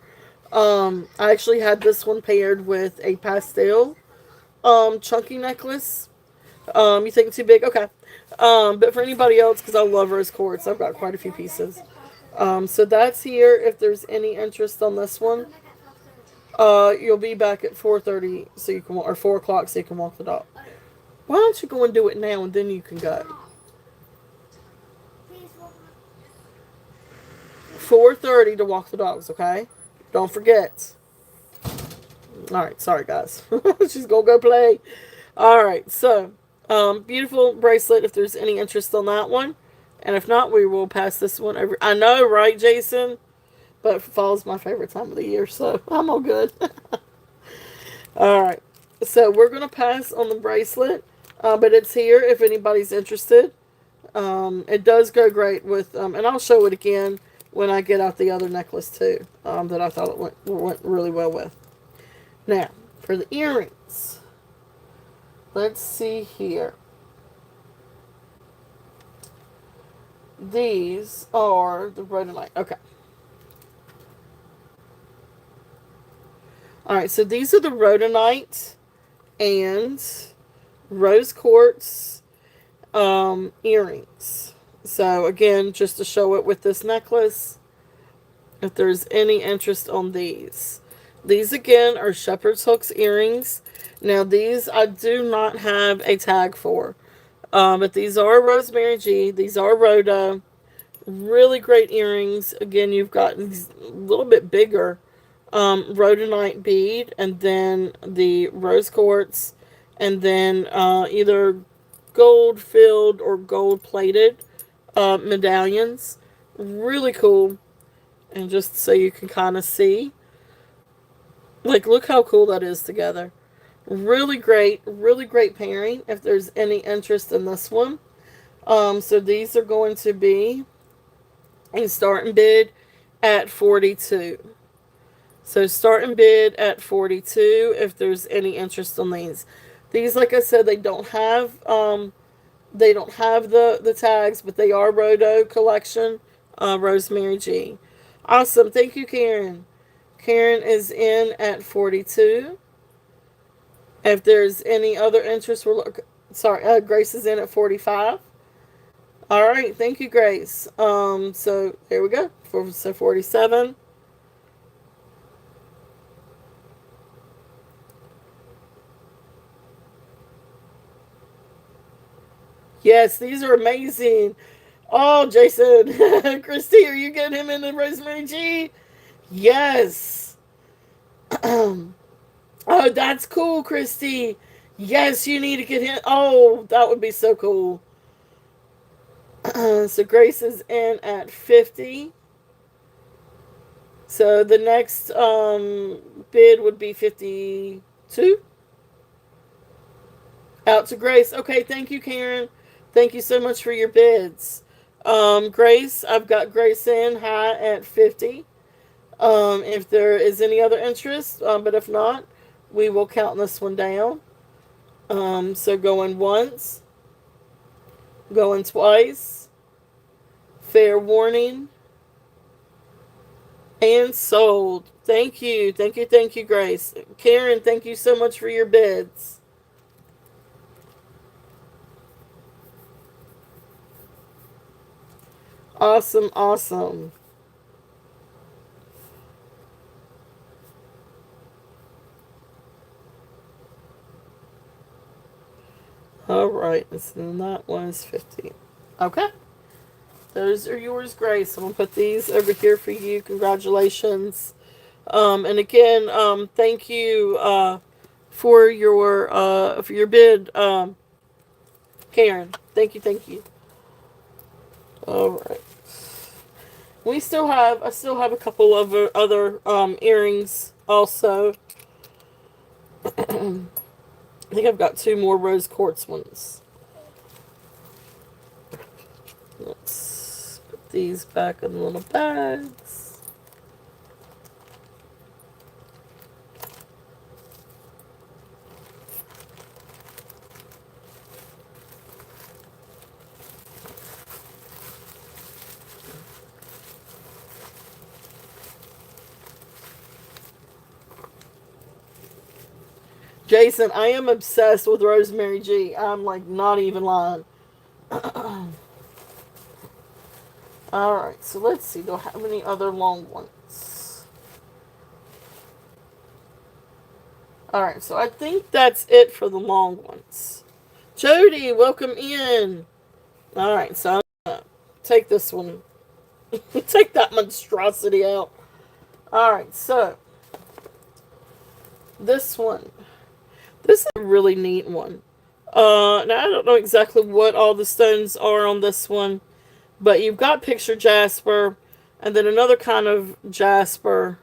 I actually had this one paired with a pastel chunky necklace. You think too big? Okay. But for anybody else, because I love rose quartz, I've got quite a few pieces. So that's here. If there's any interest on this one, you'll be back at 4:30, so you can or 4 o'clock, so you can walk the dog. Why don't you go and do it now, and then you can go? 4:30 to walk the dogs, okay? Don't forget. Alright, sorry guys. She's gonna go play. Alright, so beautiful bracelet if there's any interest on that one. And if not, we will pass this one over. I know, right, Jason? But fall's my favorite time of the year, so I'm all good. Alright. So we're gonna pass on the bracelet. But it's here if anybody's interested. It does go great with and I'll show it again when I get out the other necklace too, that I thought it went really well with. Now, for the earrings, let's see here. These are the rhodonite. Okay. Alright, so these are the rhodonite and rose quartz earrings. So again, just to show it with this necklace, if there's any interest on these. These again are shepherd's hooks earrings. Now these I do not have a tag for. But these are Rosemary G. These are Rhoda. Really great earrings. Again, you've got these a little bit bigger rhodonite bead, and then the rose quartz, and then either gold filled or gold plated medallions. Really cool. And just so you can kind of see, like, look how cool that is together. Really great pairing if there's any interest in this one. So these are going to be a starting bid at 42. So starting bid at 42 if there's any interest on these. These, like I said, they don't have They don't have the tags, but they are Rodo collection. Rosemary G. Awesome. Thank you, Karen. Karen is in at 42. If there's any other interest, Grace is in at 45. All right, thank you, Grace. So there we go. So 47. Yes, these are amazing. Oh, Jason, Christy, are you getting him into Rosemary G? Yes. Oh, that's cool, Christy. Yes, you need to get him. Oh, that would be so cool. So Grace is in at 50. So the next bid would be 52. Out to Grace. Okay, thank you, Karen. Thank you so much for your bids. Grace, I've got Grace in high at 50. If there is any other interest, but if not, we will count this one down. So going once, going twice, fair warning, and sold. Thank you, thank you, thank you, Grace. Karen, thank you so much for your bids. Awesome, awesome. All right, so that was 50. Okay. Those are yours, Grace. I'm going to put these over here for you. Congratulations. And again, thank you for your bid, Karen. Thank you, thank you. All right. I still have a couple of other earrings also. I think I've got 2 more rose quartz ones. Let's put these back in the little bags. Jason, I am obsessed with Rosemary G. I'm like not even lying. Alright, so let's see. Do I have any other long ones? Alright, so I think that's it for the long ones. Jody, welcome in. Alright, so I'm going to take this one. Take that monstrosity out. Alright, so this one. This is a really neat one. Now I don't know exactly what all the stones are on this one, but you've got picture jasper, and then another kind of jasper.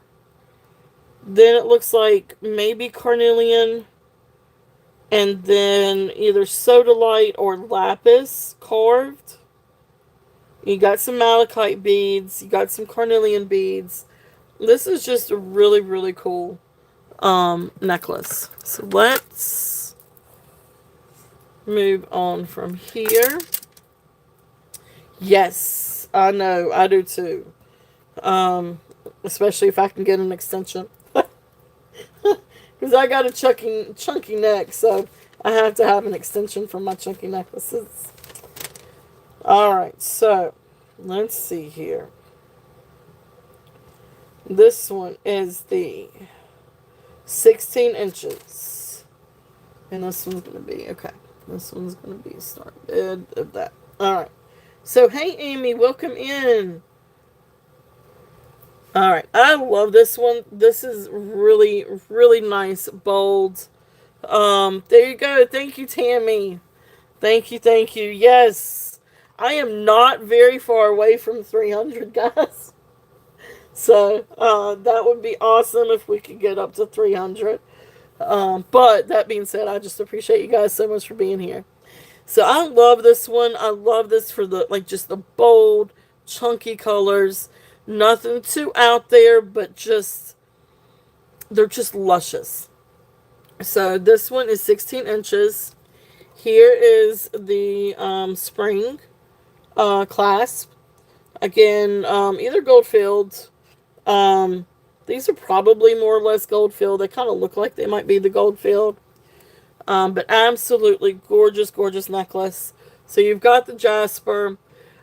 Then it looks like maybe carnelian, and then either sodalite or lapis carved. You got some malachite beads. You got some carnelian beads. This is just a really, really cool necklace. So let's move on from here. Yes, I know, I do too. Especially if I can get an extension. Because I got a chunky neck, so I have to have an extension for my chunky necklaces. Alright, so let's see here. This one is the 16 inches. And this one's going to be, okay. This one's going to be a start bid of that. Alright. So, hey, Amy, welcome in. Alright. I love this one. This is really, really nice, bold. There you go. Thank you, Tammy. Thank you, thank you. Yes. I am not very far away from 300, guys. So, that would be awesome if we could get up to 300. But that being said, I just appreciate you guys so much for being here. So I love this one. I love this for the, like, just the bold, chunky colors. Nothing too out there, but just, they're just luscious. So this one is 16 inches. Here is the spring clasp. Again, either gold filled. Um, these are probably more or less gold filled. They kind of look like they might be the gold filled. But absolutely gorgeous, gorgeous necklace. So you've got the jasper.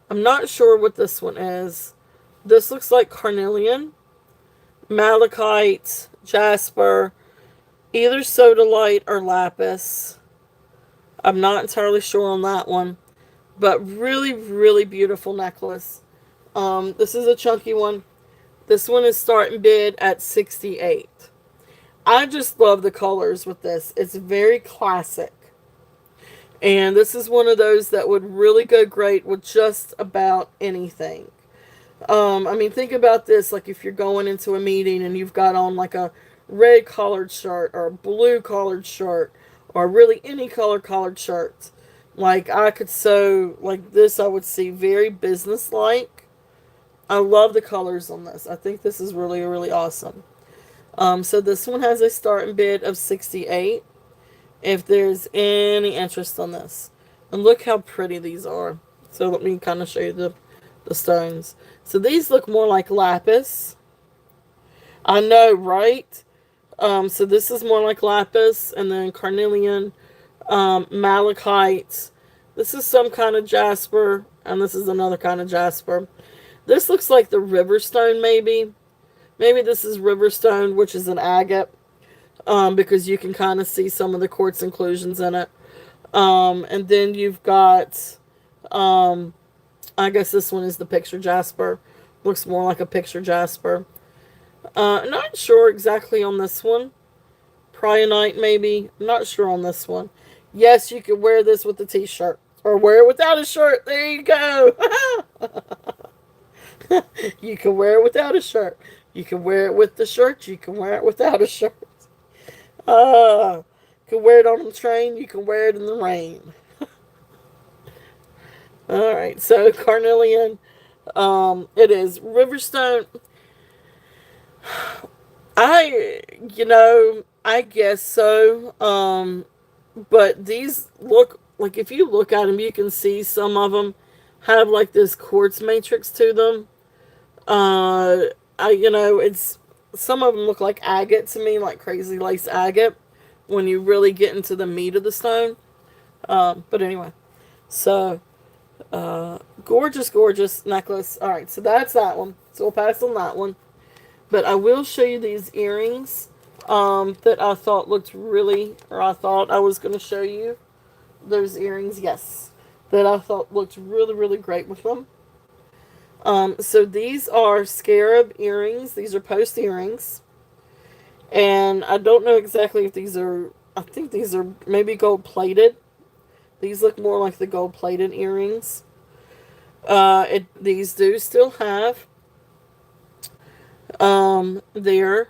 I'm not sure what this one is. This looks like carnelian, malachite, jasper, either sodalite or lapis. I'm not entirely sure on that one. But really, really beautiful necklace. This is a chunky one. This one is starting bid at 68. I just love the colors with this. It's very classic. And this is one of those that would really go great with just about anything. I mean, think about this. Like if you're going into a meeting and you've got on like a red collared shirt or a blue collared shirt or really any color collared shirt. Like I could sew like this, I would see very business-like. I love the colors on this. I think this is really, really awesome. So this one has a starting bid of 68. If there's any interest on this. And look how pretty these are. So let me kind of show you the stones. So these look more like lapis. I know, right? So this is more like lapis. And then carnelian, malachite. This is some kind of jasper. And this is another kind of jasper. This looks like the river stone, maybe. Maybe this is river stone, which is an agate. Because you can kind of see some of the quartz inclusions in it. And then you've got, I guess this one is the picture jasper. Looks more like a picture jasper. Not sure exactly on this one. Prionite, maybe. Not sure on this one. Yes, you could wear this with a t-shirt. Or wear it without a shirt. There you go. You can wear it without a shirt. You can wear it with the shirt. You can wear it without a shirt. You can wear it on the train. You can wear it in the rain. Alright, so carnelian. It is Riverstone. I guess so. But these look, like if you look at them, you can see some of them have like this quartz matrix to them. It's some of them look like agate to me, like crazy lace agate, when you really get into the meat of the stone. But anyway, so gorgeous, gorgeous necklace. All right, so that's that one. So we'll pass on that one. But I will show you these earrings that I thought looked really, or I thought I was going to show you those earrings. Yes, that I thought looked really, really great with them. So these are scarab earrings. These are post earrings. And I don't know exactly if these are, I think these are maybe gold plated. These look more like the gold plated earrings. These do still have their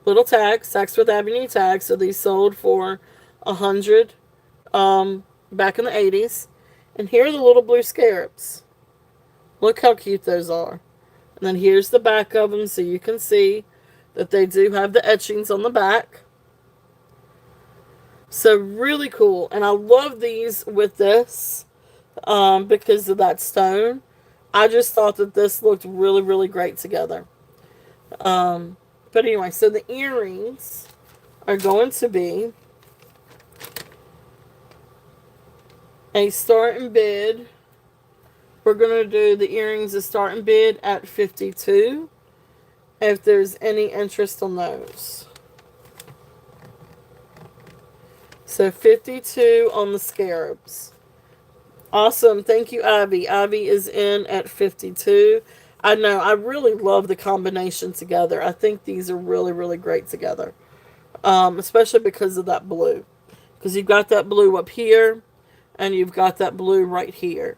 little tags, Saks Fifth Avenue tags. So these sold for $100 back in the 80s. And here are the little blue scarabs. Look how cute those are. And then here's the back of them, so you can see that they do have the etchings on the back. So really cool. And I love these with this because of that stone. I just thought that this looked really, really great together. But anyway, so the earrings are going to be a starting bid. We're going to do the earrings a starting bid at 52 if there's any interest on those. So 52 on the scarabs. Awesome. Thank you, Ivy. Ivy is in at 52. I know. I really love the combination together. I think these are really, really great together. Especially because of that blue. Because you've got that blue up here. And you've got that blue right here.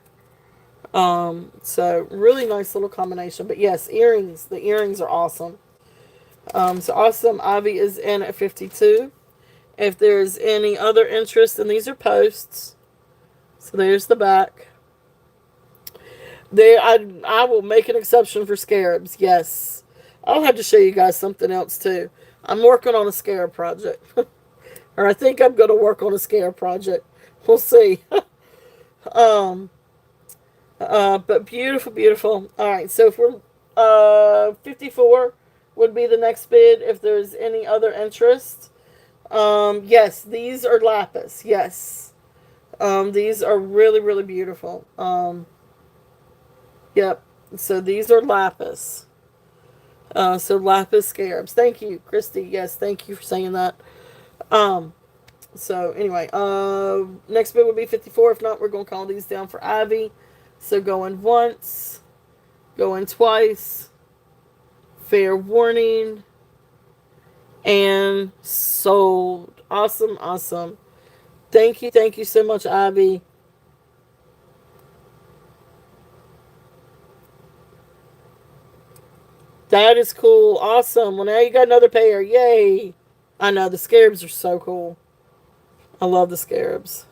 So really nice little combination. But yes, earrings. The earrings are awesome. So awesome. Ivy is in at 52. If there's any other interest, and these are posts. So there's the back. I will make an exception for scarabs. Yes. I'll have to show you guys something else too. I'm working on a scarab project. Or I think I'm going to work on a scare project. We'll see. um, but beautiful, beautiful. All right, so if we're 54 would be the next bid. If there's any other interest, yes, these are lapis. Yes, these are really, really beautiful. Yep. So these are lapis. So lapis scarabs. Thank you, Christy. Yes, thank you for saying that. Um, so anyway, next bid would be 54. If not, we're gonna call these down for Ivy. So going once, going twice, fair warning, and sold. Awesome, awesome. Thank you so much, Ivy. That is cool. Awesome. Well, now you got another pair. Yay. I know, the scarabs are so cool. I love the scarabs.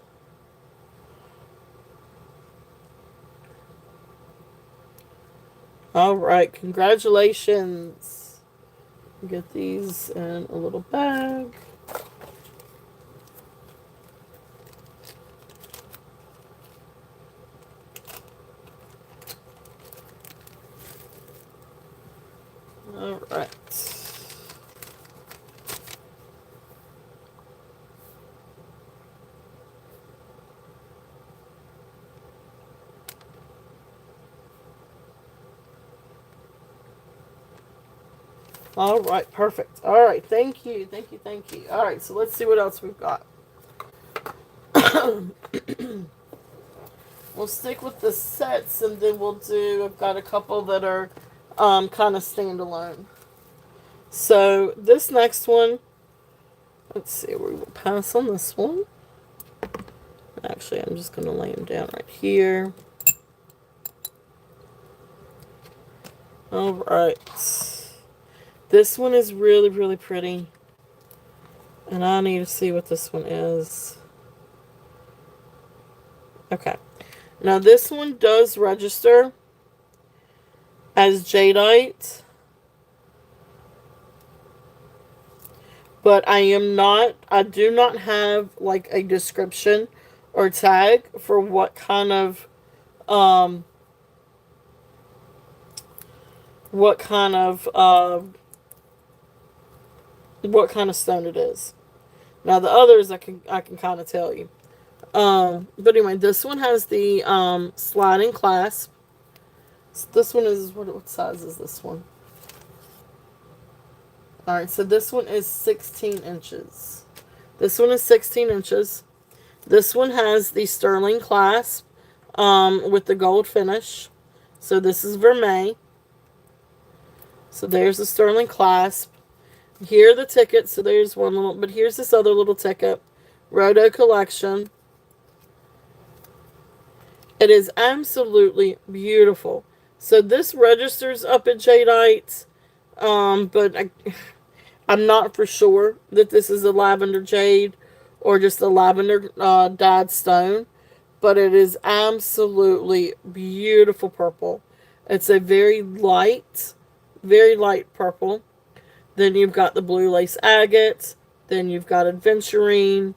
All right. Congratulations. Get these in a little bag. All right. All right, perfect. All right, thank you, thank you, thank you. All right, so let's see what else we've got. We'll stick with the sets, and then we'll do. I've got a couple that are kind of standalone. So this next one, let's see, we will pass on this one. Actually, I'm just going to lay them down right here. All right. This one is really, really pretty. And I need to see what this one is. Okay. Now this one does register as jadeite. But I do not have like a description or tag for what kind of stone it is. Now the others I can kind of tell you. But anyway, this one has the sliding clasp. So this one is what size is this one? All right, so this one is 16 inches. This one is 16 inches. This one has the sterling clasp with the gold finish. So this is vermeil. So there's the sterling clasp. Here are the tickets. So there's one little, but here's this other little ticket. Roto Collection. It is absolutely beautiful. So this registers up at jadeite, but I'm not for sure that this is a lavender jade or just a lavender dyed stone, but it is absolutely beautiful purple. It's a very light purple. Then you've got the blue lace agate. Then you've got aventurine.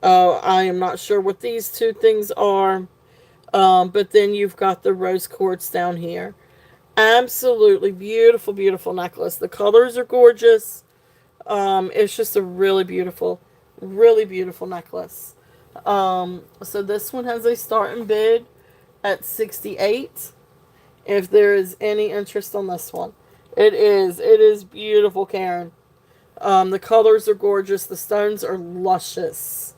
I am not sure what these two things are. But then you've got the rose quartz down here. Absolutely beautiful, beautiful necklace. The colors are gorgeous. It's just a really beautiful necklace. So this one has a starting bid at $68. If there is any interest on this one, it is beautiful, Karen. The colors are gorgeous. The stones are luscious.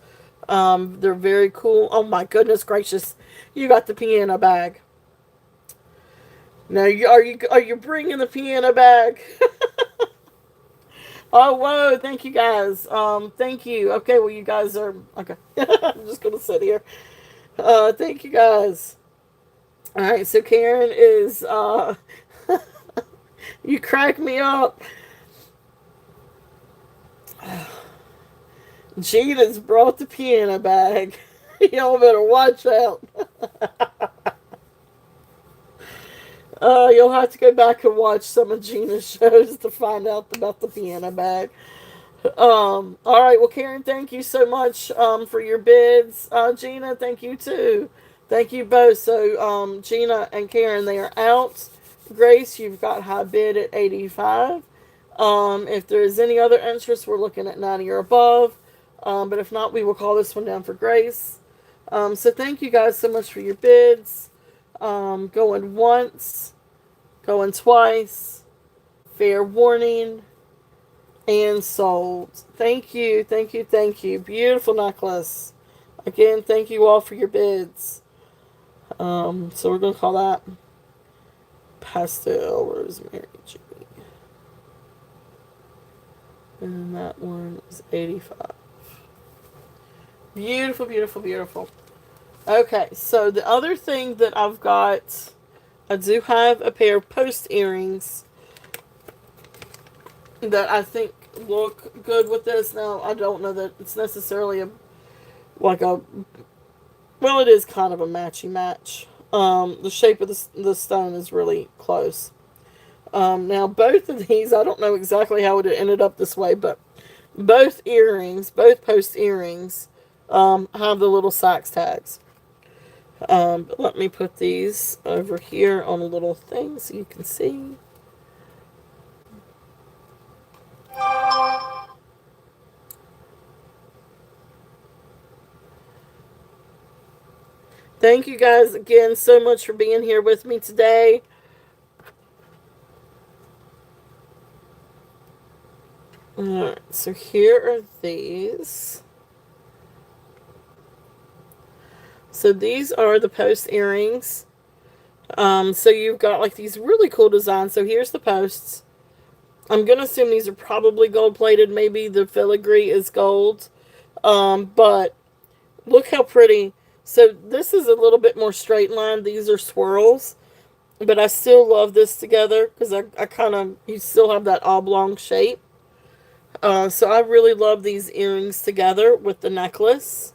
They're very cool. Oh my goodness gracious! You got the piano bag. Now, are you bringing the piano bag? Oh, whoa, thank you guys. Thank you. Okay, well, you guys are, okay. I'm just going to sit here. Thank you guys. All right, so Karen is, you crack me up. Gina's brought the piano bag. Y'all better watch out. You'll have to go back and watch some of Gina's shows to find out about the piano bag. All right. Well, Karen, thank you so much for your bids. Gina, thank you too. Thank you both. So, Gina and Karen, they are out. Grace, you've got high bid at 85. If there is any other interest, we're looking at 90 or above. But if not, we will call this one down for Grace. So thank you guys so much for your bids. Going once, going twice. Fair warning. And sold. Thank you, thank you, thank you. Beautiful necklace. Again, thank you all for your bids. So we're gonna call that Pastel Rosemary G. And that one is 85. Beautiful, beautiful, beautiful. Okay, so the other thing that I've got, I do have a pair of post earrings that I think look good with this. Now, I don't know that it's necessarily like a, well, it is kind of a matchy match. The shape of the stone is really close. Now, both of these, I don't know exactly how it ended up this way, but both earrings, both post earrings, have the little sax tags. But let me put these over here on a little thing so you can see. Thank you guys again so much for being here with me today. Alright, so here are these. So these are the post earrings. So you've got like these really cool designs. So here's the posts. I'm going to assume these are probably gold plated. Maybe the filigree is gold. But look how pretty. So this is a little bit more straight line. These are swirls. But I still love this together because I kind of, you still have that oblong shape. So I really love these earrings together with the necklace.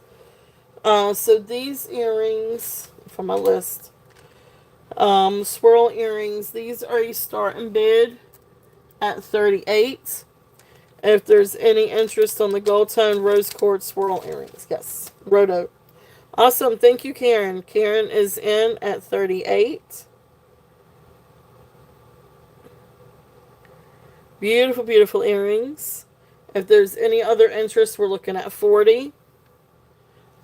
So these earrings, from my list, swirl earrings, these are a starting bid at 38. If there's any interest on the gold tone rose quartz swirl earrings, yes, Roto. Awesome, thank you, Karen. Karen is in at 38. Beautiful, beautiful earrings. If there's any other interest, we're looking at 40.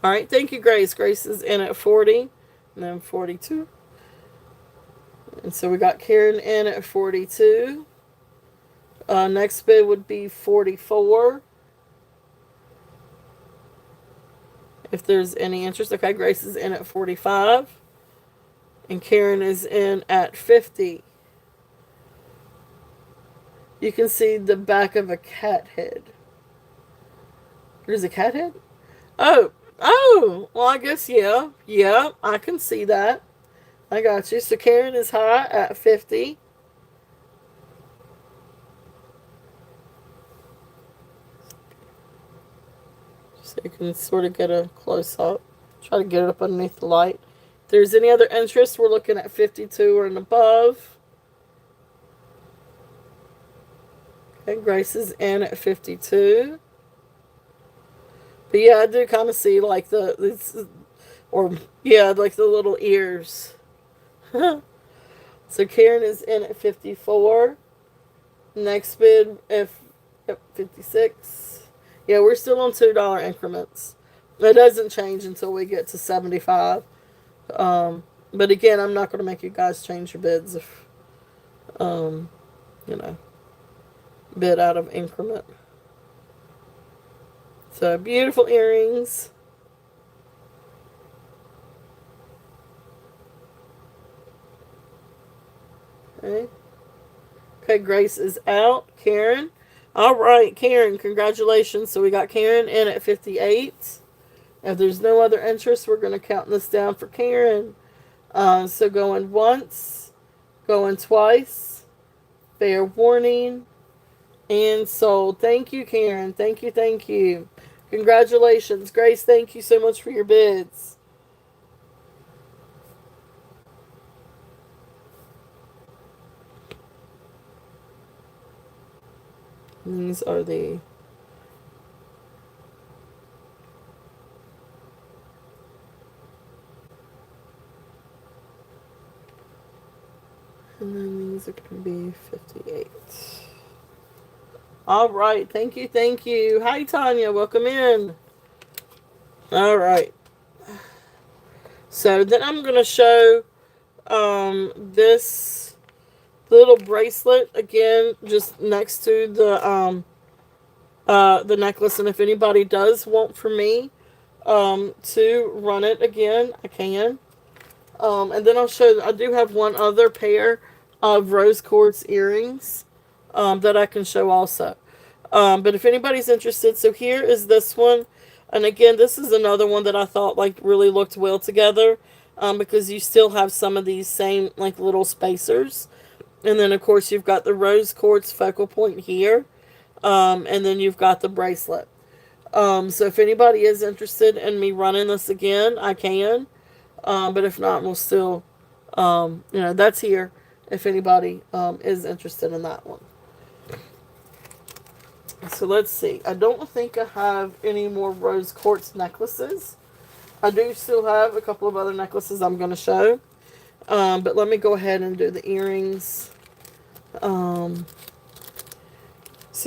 All right, thank you, Grace. Grace is in at 40, and then 42. And so we got Karen in at 42. Next bid would be 44. If there's any interest. Okay, Grace is in at 45. And Karen is in at 50. You can see the back of a cat head. There's a cat head? Oh, well, I guess, yeah. Yeah, I can see that. I got you. So Karen is high at 50. So you can sort of get a close up. Try to get it up underneath the light. If there's any other interest, we're looking at 52 or and above. Okay, Grace is in at 52. But yeah, I do kind of see like like the little ears. So Karen is in at 54. Next bid at 56. Yeah, we're still on $2 increments. It doesn't change until we get to 75. But again, I'm not going to make you guys change your bids if, you know, bid out of increment. So beautiful earrings. Okay. Okay, Grace is out. Karen. All right, Karen, congratulations. So we got Karen in at 58. If there's no other interest, we're going to count this down for Karen. So going once, going twice, fair warning, and sold. Thank you, Karen. Thank you, thank you. Congratulations. Grace, thank you so much for your bids. These are the And then these are going to be 58. All right. Thank you. Thank you. Hi, Tanya. Welcome in. All right. So then I'm going to show this little bracelet again, just next to the necklace. And if anybody does want for me to run it again, I can. And then I'll show, I do have one other pair of rose quartz earrings that I can show also. But if anybody's interested, so here is this one. And again, this is another one that I thought like really looked well together because you still have some of these same like little spacers. And then of course you've got the rose quartz focal point here. And then you've got the bracelet. So if anybody is interested in me running this again, I can. But if not, we'll still, that's here if anybody is interested in that one. So let's see. I don't think I have any more rose quartz necklaces. I do still have a couple of other necklaces I'm going to show. But let me go ahead and do the earrings. So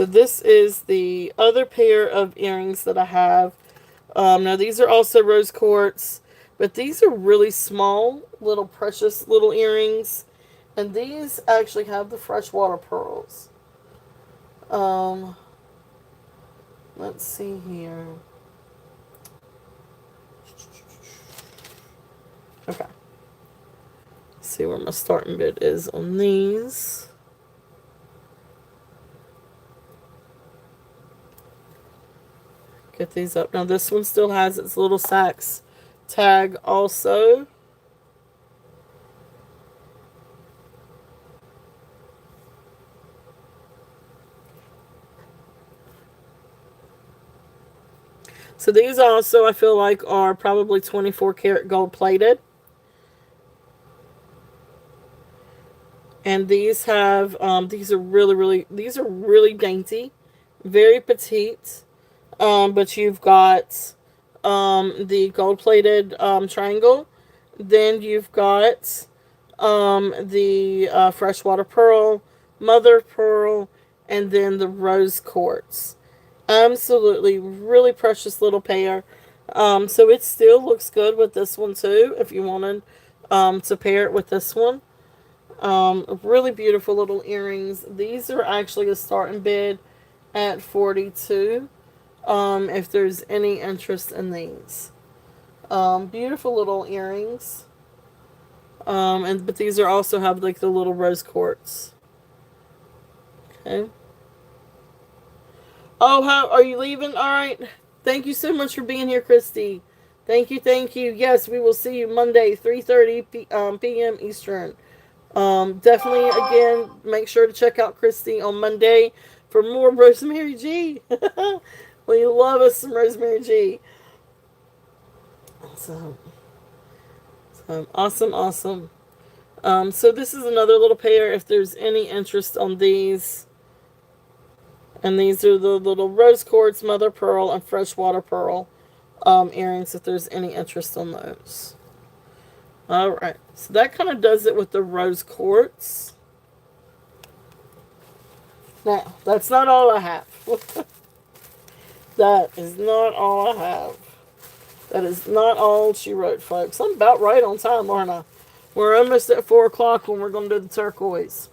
this is the other pair of earrings that I have. Now these are also rose quartz. But these are really small, little precious little earrings. And these actually have the freshwater pearls. Let's see here. Okay. Let's see where my starting bid is on these. Get these up. Now this one still has its little Saks tag also. So these also I feel like are probably 24 karat gold plated. And these have these are really dainty, very petite. But you've got the gold plated triangle. Then you've got the freshwater pearl, mother of pearl, and then the rose quartz. Absolutely really precious little pair. So it still looks good with this one too if you wanted to pair it with this one. Really beautiful little earrings. These are actually a starting bid at $42. If there's any interest in these. Beautiful little earrings. But these are also have like the little rose quartz. Okay. Oh, how are you leaving? All right. Thank you so much for being here, Christy. Thank you, thank you. Yes, we will see you Monday, 3:30 p.m. Eastern. Definitely, again, make sure to check out Christy on Monday for more Rosemary G. We love us some Rosemary G. So awesome. So this is another little pair if there's any interest on these. And these are the little rose quartz, mother pearl, and freshwater pearl earrings if there's any interest on those. Alright, so that kind of does it with the rose quartz. Now, that's not all I have. That is not all I have. That is not all she wrote, folks. I'm about right on time, aren't I? We're almost at 4 o'clock when we're going to do the turquoise.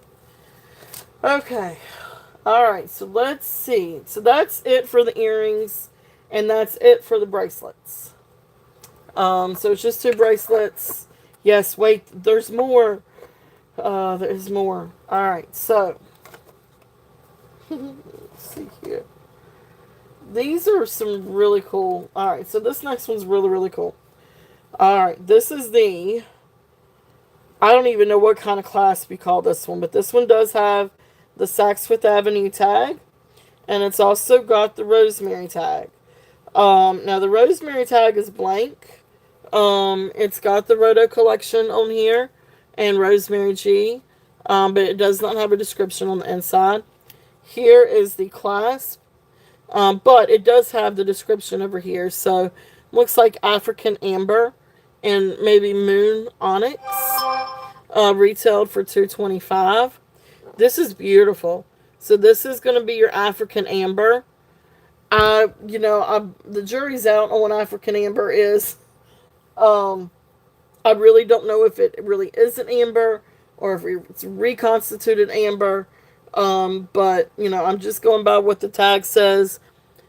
Okay. Alright, so let's see. So that's it for the earrings. And that's it for the bracelets. So it's just 2 bracelets. Yes, wait, there's more. There's more. Alright, so. Let's see here. These are some really cool. Alright, so this next one's really cool. Alright, this is the. I don't even know what kind of clasp we call this one, but this one does have the Saks Fifth Avenue tag, and it's also got the Rosemary tag. Now the Rosemary tag is blank. It's got the Roto collection on here and Rosemary G, but it does not have a description on the inside. Here is the clasp, but it does have the description over here. So looks like African amber and maybe moon onyx. retailed for $225. This is beautiful. So this is going to be your African amber. The jury's out on what African amber is. I really don't know if it really is an amber or if it's reconstituted amber. But I'm just going by what the tag says.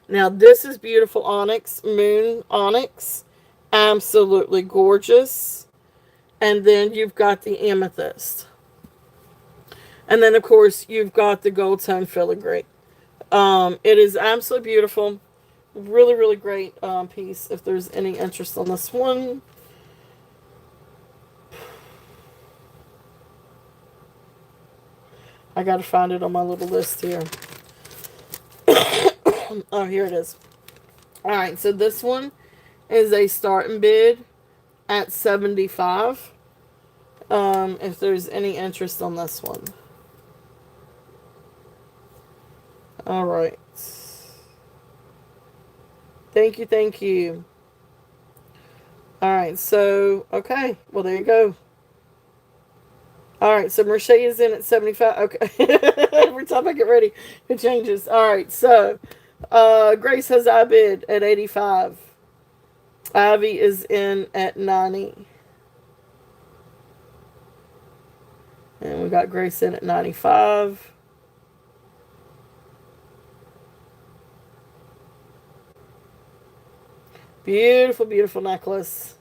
Now this is beautiful onyx, moon onyx, absolutely gorgeous. And then you've got the amethyst. And then, of course, you've got the gold tone filigree. It is absolutely beautiful. Really, really great piece. If there's any interest on this one. I got to find it on my little list here. Oh, here it is. Alright, so this one is a starting bid at $75. If there's any interest on this one. Alright. Thank you, thank you. Alright, so, okay. Well, there you go. Alright, so Merche is in at 75. Okay. Every time I get ready, it changes. Alright, so, Grace has I bid at 85. Ivy is in at 90. And we got Grace in at 95. Beautiful, beautiful necklace.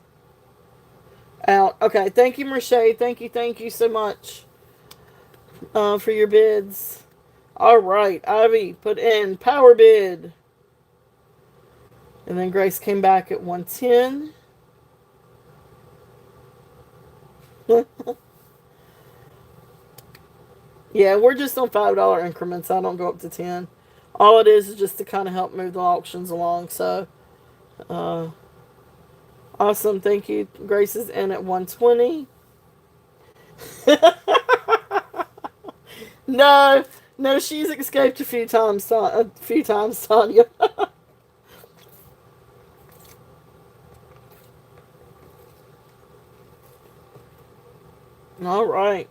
Out. Okay, thank you, Merche. Thank you so much for your bids. All right, Ivy put in power bid. And then Grace came back at 110. Yeah, we're just on $5 increments. I don't go up to 10. All it is just to kind of help move the auctions along. So, awesome. Thank you. Grace is in at 120. No, she's escaped a few times, Tanya. All right.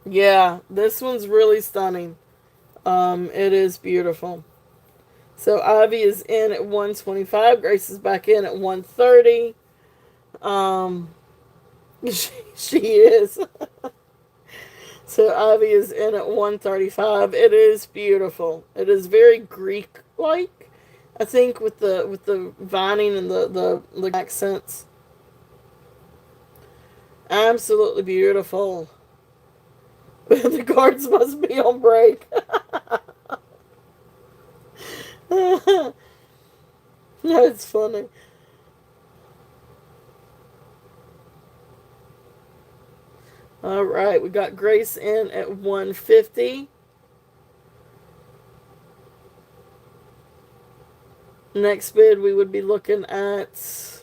Yeah, this one's really stunning. It is beautiful. So Ivy is in at 125. Grace is back in at 130. She is. So Ivy is in at 135. It is beautiful. It is very Greek-like, I think, with the vining and the accents. Absolutely beautiful. The cards must be on break. That's funny. All right, we got Grace in at 150. Next bid, we would be looking at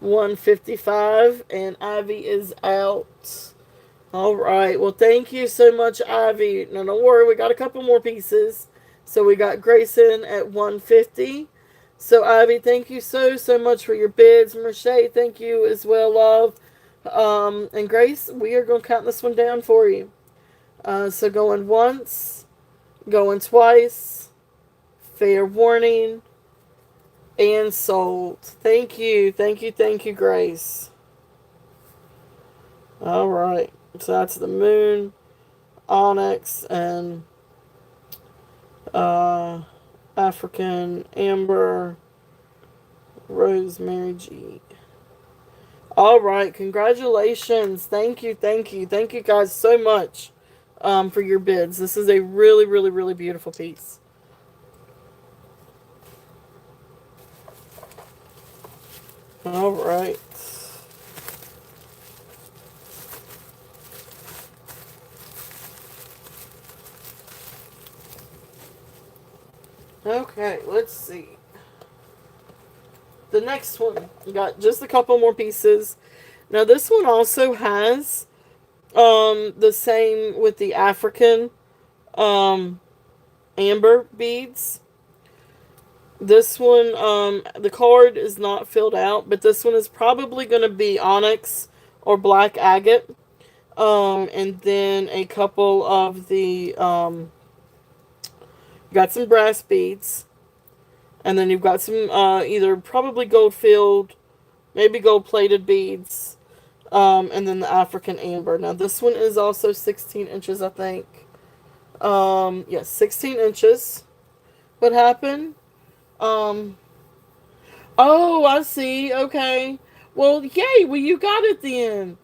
155, and Ivy is out. All right, well, thank you so much, Ivy. No, don't worry, we got a couple more pieces. So we got Grace in at 150. So Ivy, thank you so much for your bids. Merche, thank you as well, love. And Grace, we are going to count this one down for you. So going once, going twice, fair warning, and sold. Thank you, Grace. All right, so that's the moon, onyx, and African amber, Rosemary G. All right, congratulations. Thank you guys so much for your bids. This is a really, really, really beautiful piece. All right. Okay, let's see. The next one, we got just a couple more pieces. Now this one also has the same with the African amber beads. This one, the card is not filled out, but this one is probably going to be onyx or black agate. And then a couple of the, got some brass beads. And then you've got some, either probably gold filled, maybe gold plated beads. And then the African amber. Now this one is also 16 inches, I think. Yes, 16 inches. What happened? Um, oh, I see. Okay. Well, yay. Well, you got it then.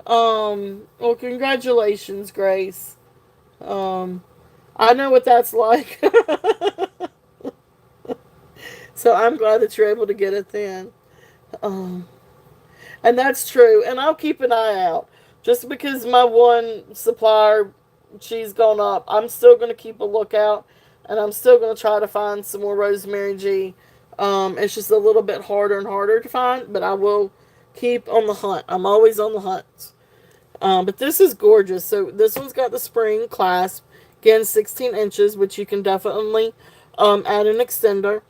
Well, congratulations, Grace. Um, I know what that's like. So I'm glad that you're able to get it then. Um, and that's true. And I'll keep an eye out. Just because my one supplier, she's gone up, I'm still going to keep a lookout. And I'm still going to try to find some more Rosemary G. It's just a little bit harder and harder to find. But I will keep on the hunt. I'm always on the hunt. But this is gorgeous. So this one's got the spring clasp. Again, 16 inches, which you can definitely add an extender.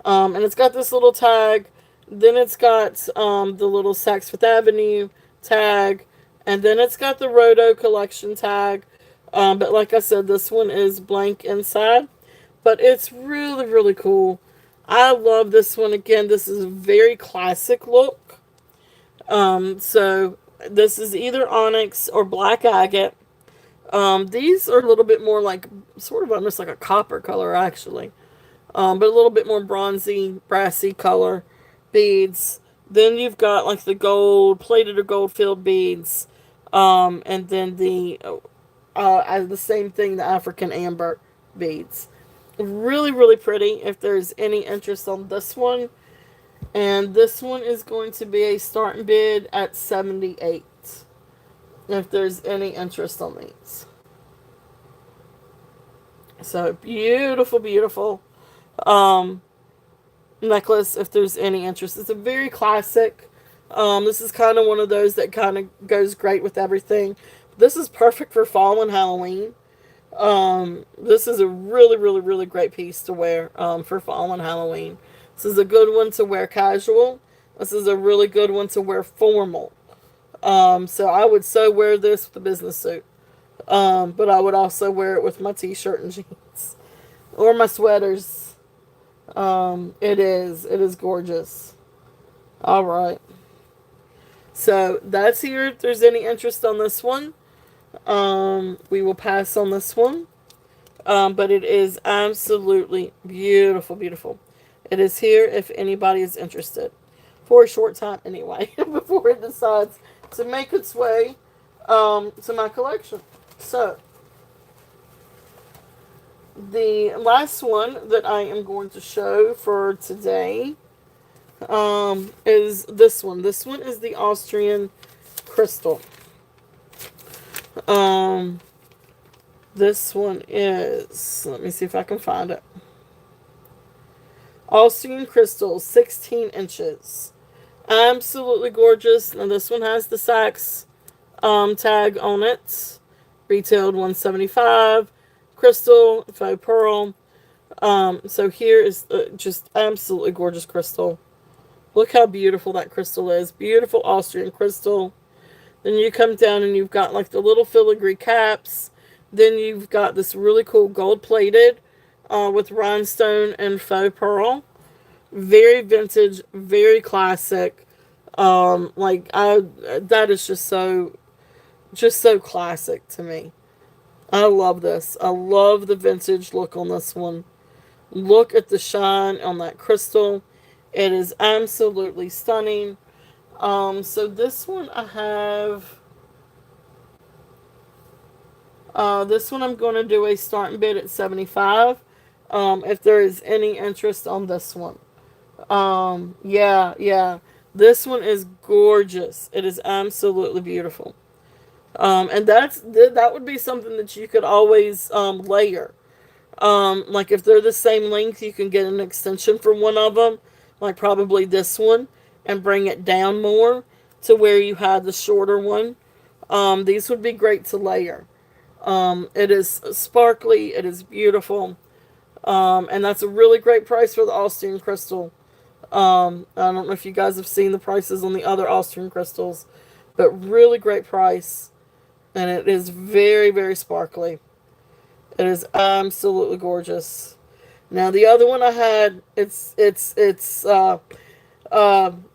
And it's got this little tag. Then it's got the little Saks Fifth Avenue tag. And then it's got the Roto collection tag. But like I said, this one is blank inside. But it's really, really cool. I love this one. Again, this is a very classic look. So this is either onyx or black agate. These are a little bit more like, sort of almost like a copper color, actually. But a little bit more bronzy, brassy color beads. Then you've got like the gold, plated or gold filled beads. And then the same thing, the African amber beads. Really, really pretty. If there's any interest on this one. And this one is going to be a starting bid at $78. If there's any interest on these. So beautiful, beautiful necklace if there's any interest. It's a very classic. This is kind of one of those that kind of goes great with everything. This is perfect for fall and Halloween. This is a really, really, really great piece to wear for fall and Halloween. This is a good one to wear casual. This is a really good one to wear formal. So I would so wear this with a business suit. But I would also wear it with my t-shirt and jeans. Or my sweaters. It is gorgeous. Alright. So that's here. If there's any interest on this one, we will pass on this one. But it is absolutely beautiful, beautiful. It is here if anybody is interested. For a short time anyway. Before it decides to make its way to my collection. So, the last one that I am going to show for today is this one. This one is the Austrian crystal. This one is, let me see if I can find it. Austrian crystal, 16 inches. Absolutely gorgeous. Now this one has the Saks tag on it. Retailed $175. Crystal, faux pearl. So here is just absolutely gorgeous crystal. Look how beautiful that crystal is. Beautiful Austrian crystal. Then you come down and you've got like the little filigree caps. Then you've got this really cool gold plated with rhinestone and faux pearl. Very vintage, very classic. That is just so classic to me. I love this. I love the vintage look on this one. Look at the shine on that crystal. It is absolutely stunning. So this one I have. This one I'm going to do a starting bid at $75. If there is any interest on this one. Yeah. This one is gorgeous. It is absolutely beautiful. And that would be something that you could always layer. Like if they're the same length, you can get an extension for one of them, like probably this one, and bring it down more to where you had the shorter one. These would be great to layer. It is sparkly. It is beautiful. And that's a really great price for the Austrian crystal. I don't know if you guys have seen the prices on the other Austrian crystals, but really great price. And it is very, very sparkly. It is absolutely gorgeous. Now the other one I had,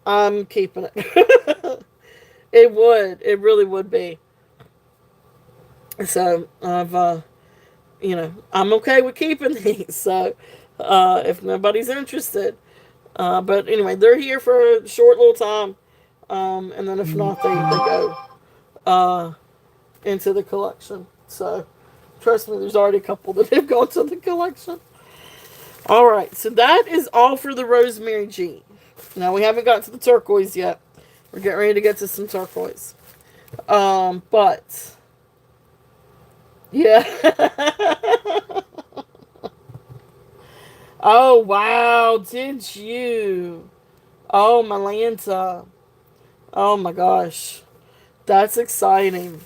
I'm keeping it. It really would be. So I'm okay with keeping these. So, if nobody's interested, but anyway, they're here for a short little time, and then if not, they go uh, into the collection. So, trust me, there's already a couple that have gone to the collection. All right, so that is all for the Rosemary G. Now we haven't got to the turquoise yet. We're getting ready to get to some turquoise. But yeah. Oh wow, did you? Oh Malanta. Oh my gosh. That's exciting.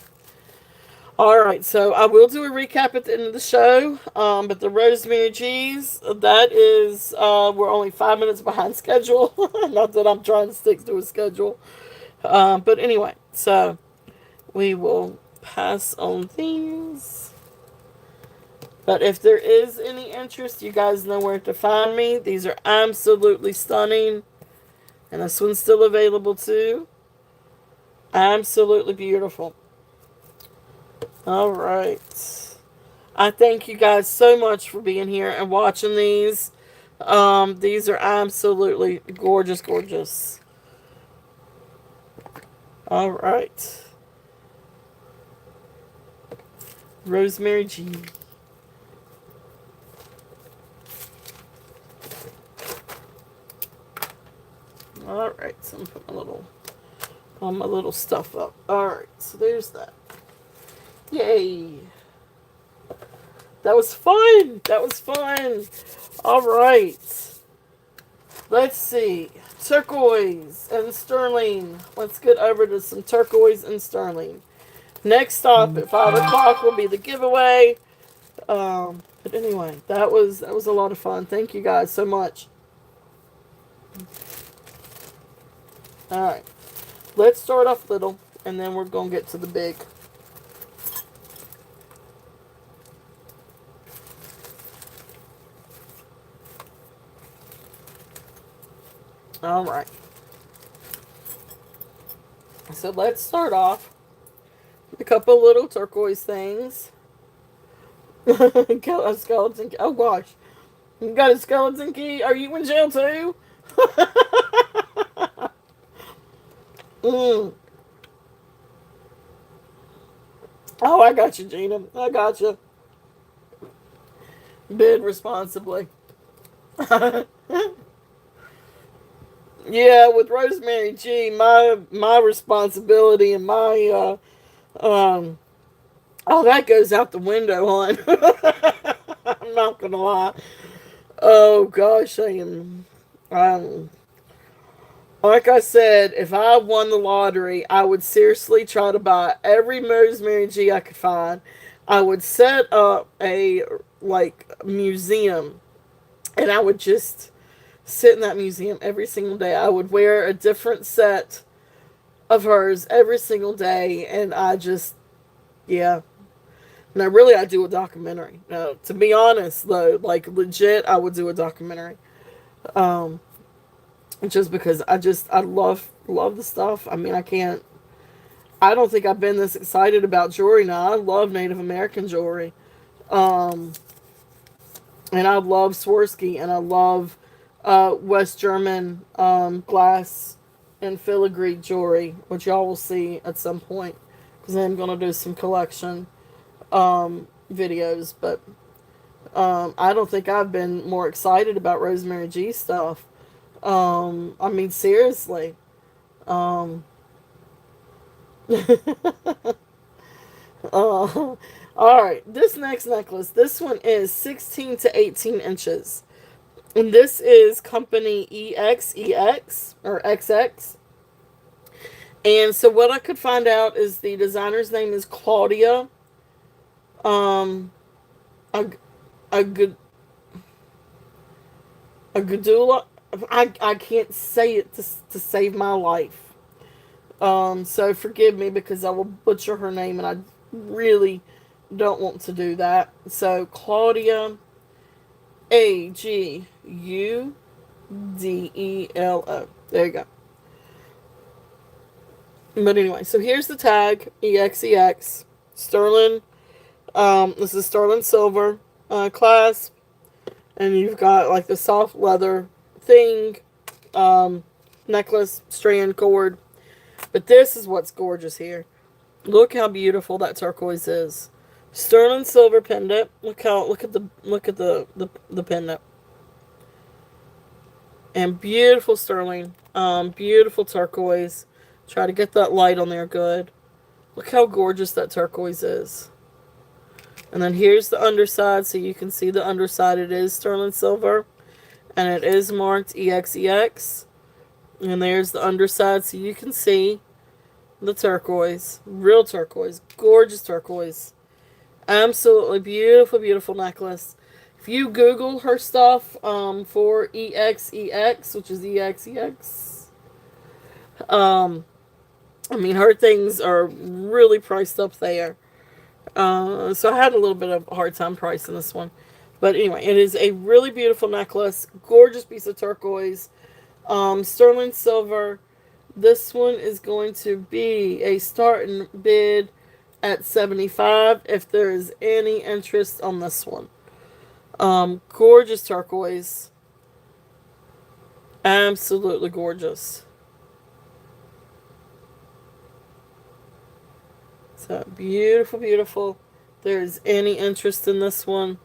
Alright, so I will do a recap at the end of the show. But the Rosemary G's, that is we're only 5 minutes behind schedule. Not that I'm trying to stick to a schedule. But anyway, so we will pass on these. But if there is any interest, you guys know where to find me. These are absolutely stunning. And this one's still available too. Absolutely beautiful. Alright. I thank you guys so much for being here and watching these. These are absolutely gorgeous, gorgeous. Alright. Rosemary G. Alright, so I'm putting my little stuff up. Alright, so there's that. Yay! That was fun! That was fun! Alright. Let's see. Turquoise and sterling. Let's get over to some turquoise and sterling. Next stop at 5 o'clock will be the giveaway. But anyway, that was a lot of fun. Thank you guys so much. Alright. Let's start off little, and then we're going to get to the big. Alright. So let's start off with a couple little turquoise things. A skeleton key. Oh gosh. You got a skeleton key? Are you in jail too? Mm. Oh, I got you, Gina. I got you. Bid responsibly. Yeah, with Rosemary G, my responsibility and my oh, that goes out the window, hon. I'm not gonna lie. Oh gosh, like I said, if I won the lottery, I would seriously try to buy every Rosemary G I could find. I would set up a museum, and I would just sit in that museum every single day. I would wear a different set of hers every single day, and yeah. No, really, I do a documentary. No, to be honest, though, like legit, I would do a documentary. Just because I love the stuff. I mean, I don't think I've been this excited about jewelry now. I love Native American jewelry. And I love Swarovski, and I love West German glass and filigree jewelry, which y'all will see at some point, because I'm going to do some collection videos. But I don't think I've been more excited about Rosemary G stuff. I mean, seriously. Alright, this next necklace, this one is 16 to 18 inches. And this is company EXEX, or XX. And so what I could find out is the designer's name is Claudia. A Gadula. I can't say it to save my life. So forgive me because I will butcher her name and I really don't want to do that. So Claudia Agudelo. There you go. But anyway, so here's the tag EXEX Sterling. This is sterling silver clasp, and you've got like the soft leather thing, necklace, strand, cord. But this is what's gorgeous here. Look how beautiful that turquoise is. Sterling silver pendant. Look at the pendant. And beautiful sterling. Beautiful turquoise. Try to get that light on there good. Look how gorgeous that turquoise is. And then here's the underside, so you can see the underside. It is sterling silver, and it is marked EXEX. And there's the underside, so you can see the turquoise. Real turquoise. Gorgeous turquoise. Absolutely beautiful, beautiful necklace. If you Google her stuff for EXEX, which is EXEX, I mean, her things are really priced up there. So I had a little bit of a hard time pricing this one. But anyway, it is a really beautiful necklace. Gorgeous piece of turquoise. Sterling silver. This one is going to be a starting bid at $75 if there is any interest on this one. Gorgeous turquoise. Absolutely gorgeous. So beautiful, beautiful. There's any interest in this one.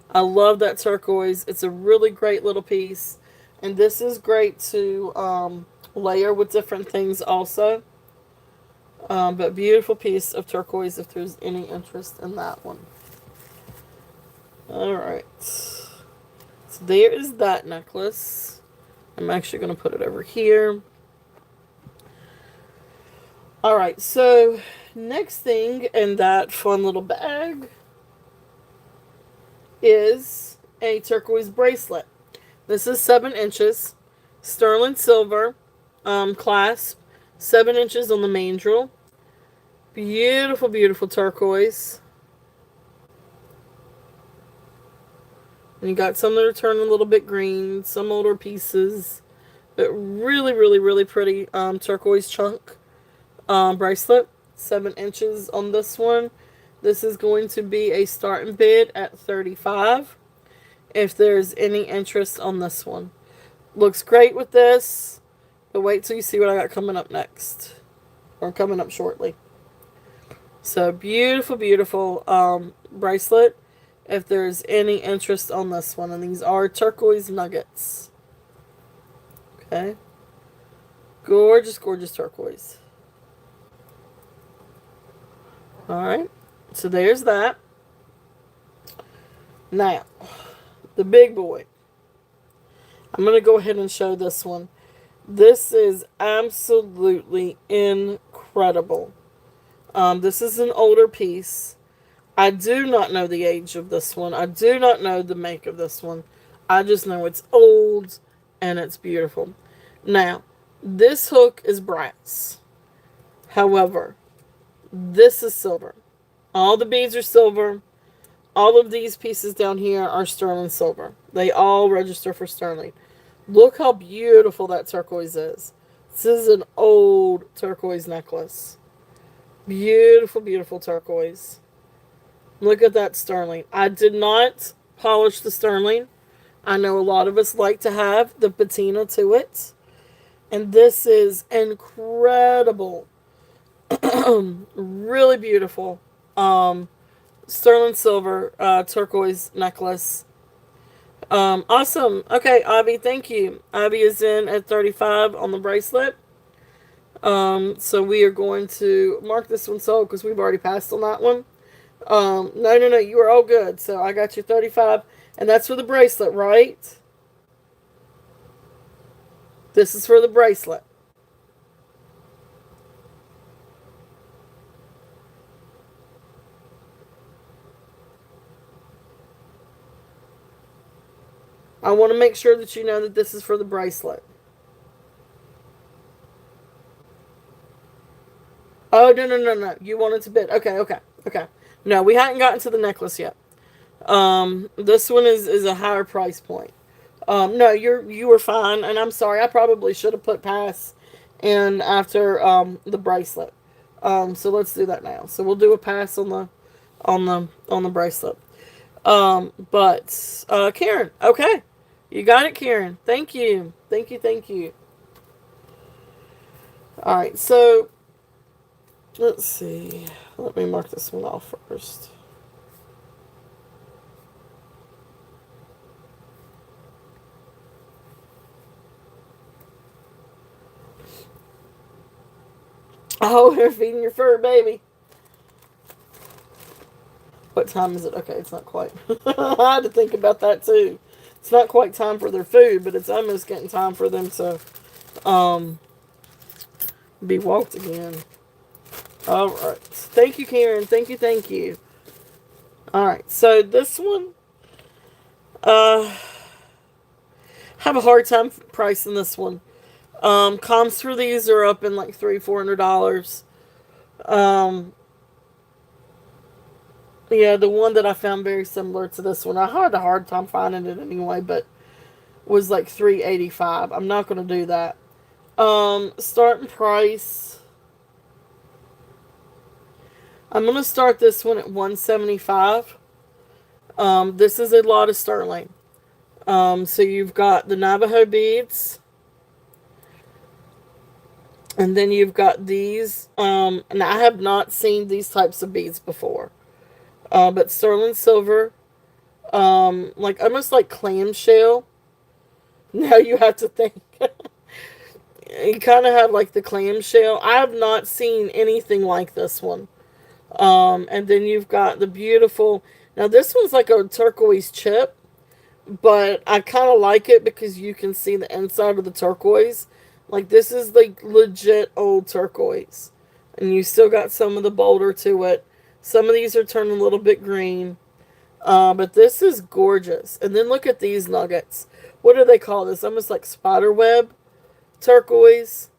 I love that turquoise. It's a really great little piece. And this is great to layer with different things also. But beautiful piece of turquoise if there's any interest in that one. Alright. So there is that necklace. I'm actually going to put it over here. Alright, so next thing in that fun little bag is a turquoise bracelet. This is 7 inches, sterling silver, clasp, 7 inches on the mandrel. Beautiful, beautiful turquoise. And you got some that are turning a little bit green, some older pieces, but really, really, really pretty turquoise chunk bracelet. 7 inches on this one. This is going to be a starting bid at $35 if there's any interest on this one. Looks great with this, but wait till you see what I got coming up next, or coming up shortly. So beautiful, beautiful bracelet if there's any interest on this one. And these are turquoise nuggets. Okay. Gorgeous, gorgeous turquoise. Alright. So there's that. Now, the big boy. I'm going to go ahead and show this one. This is absolutely incredible. This is an older piece. I do not know the age of this one. I do not know the make of this one. I just know it's old and it's beautiful. Now, this hook is brass. However, this is silver. All the beads are silver. All of these pieces down here are sterling silver. They all register for sterling. Look how beautiful that turquoise is. This is an old turquoise necklace. Beautiful, beautiful turquoise. Look at that sterling. I did not polish the sterling. I know a lot of us like to have the patina to it. And this is incredible. Really beautiful. Sterling silver turquoise necklace. Awesome. Okay, Avi, thank you. Avi is in at 35 on the bracelet. So we are going to mark this one sold because we've already passed on that one. No, you are all good. So I got you 35, and that's for the bracelet, right? This is for the bracelet. I want to make sure that you know that this is for the bracelet. Oh, no, no, no, no. You wanted to bid. Okay, okay, okay. No, we hadn't gotten to the necklace yet. This one is a higher price point. No, you were fine, and I'm sorry. I probably should have put pass in after the bracelet. So let's do that now. So we'll do a pass on the bracelet. But Karen, okay, you got it, Karen. Thank you, thank you, thank you. All right, so let's see. Let me mark this one off first. Oh, you're feeding your fur baby. What time is it? Okay, it's not quite. I had to think about that too. It's not quite time for their food, but it's almost getting time for them to um be walked again. All right. Thank you, Karen. Thank you, thank you. All right. So this one, have a hard time pricing this one. Comps for these are up in like $300-$400. Um, yeah, the one that I found very similar to this one. I had a hard time finding it anyway, but was like $385. I'm not gonna do that. Starting price. I'm gonna start this one at $175. This is a lot of sterling. So you've got the Navajo beads, and then you've got these. And I have not seen these types of beads before. But sterling silver, like almost like clamshell. Now you have to think. You kind of have like the clamshell. I have not seen anything like this one. And then you've got the beautiful. Now this one's like a turquoise chip, but I kind of like it because you can see the inside of the turquoise. Like this is like legit old turquoise, and you still got some of the boulder to it. Some of these are turning a little bit green, but this is gorgeous. And then look at these nuggets. What do they call this? Almost like spider web turquoise.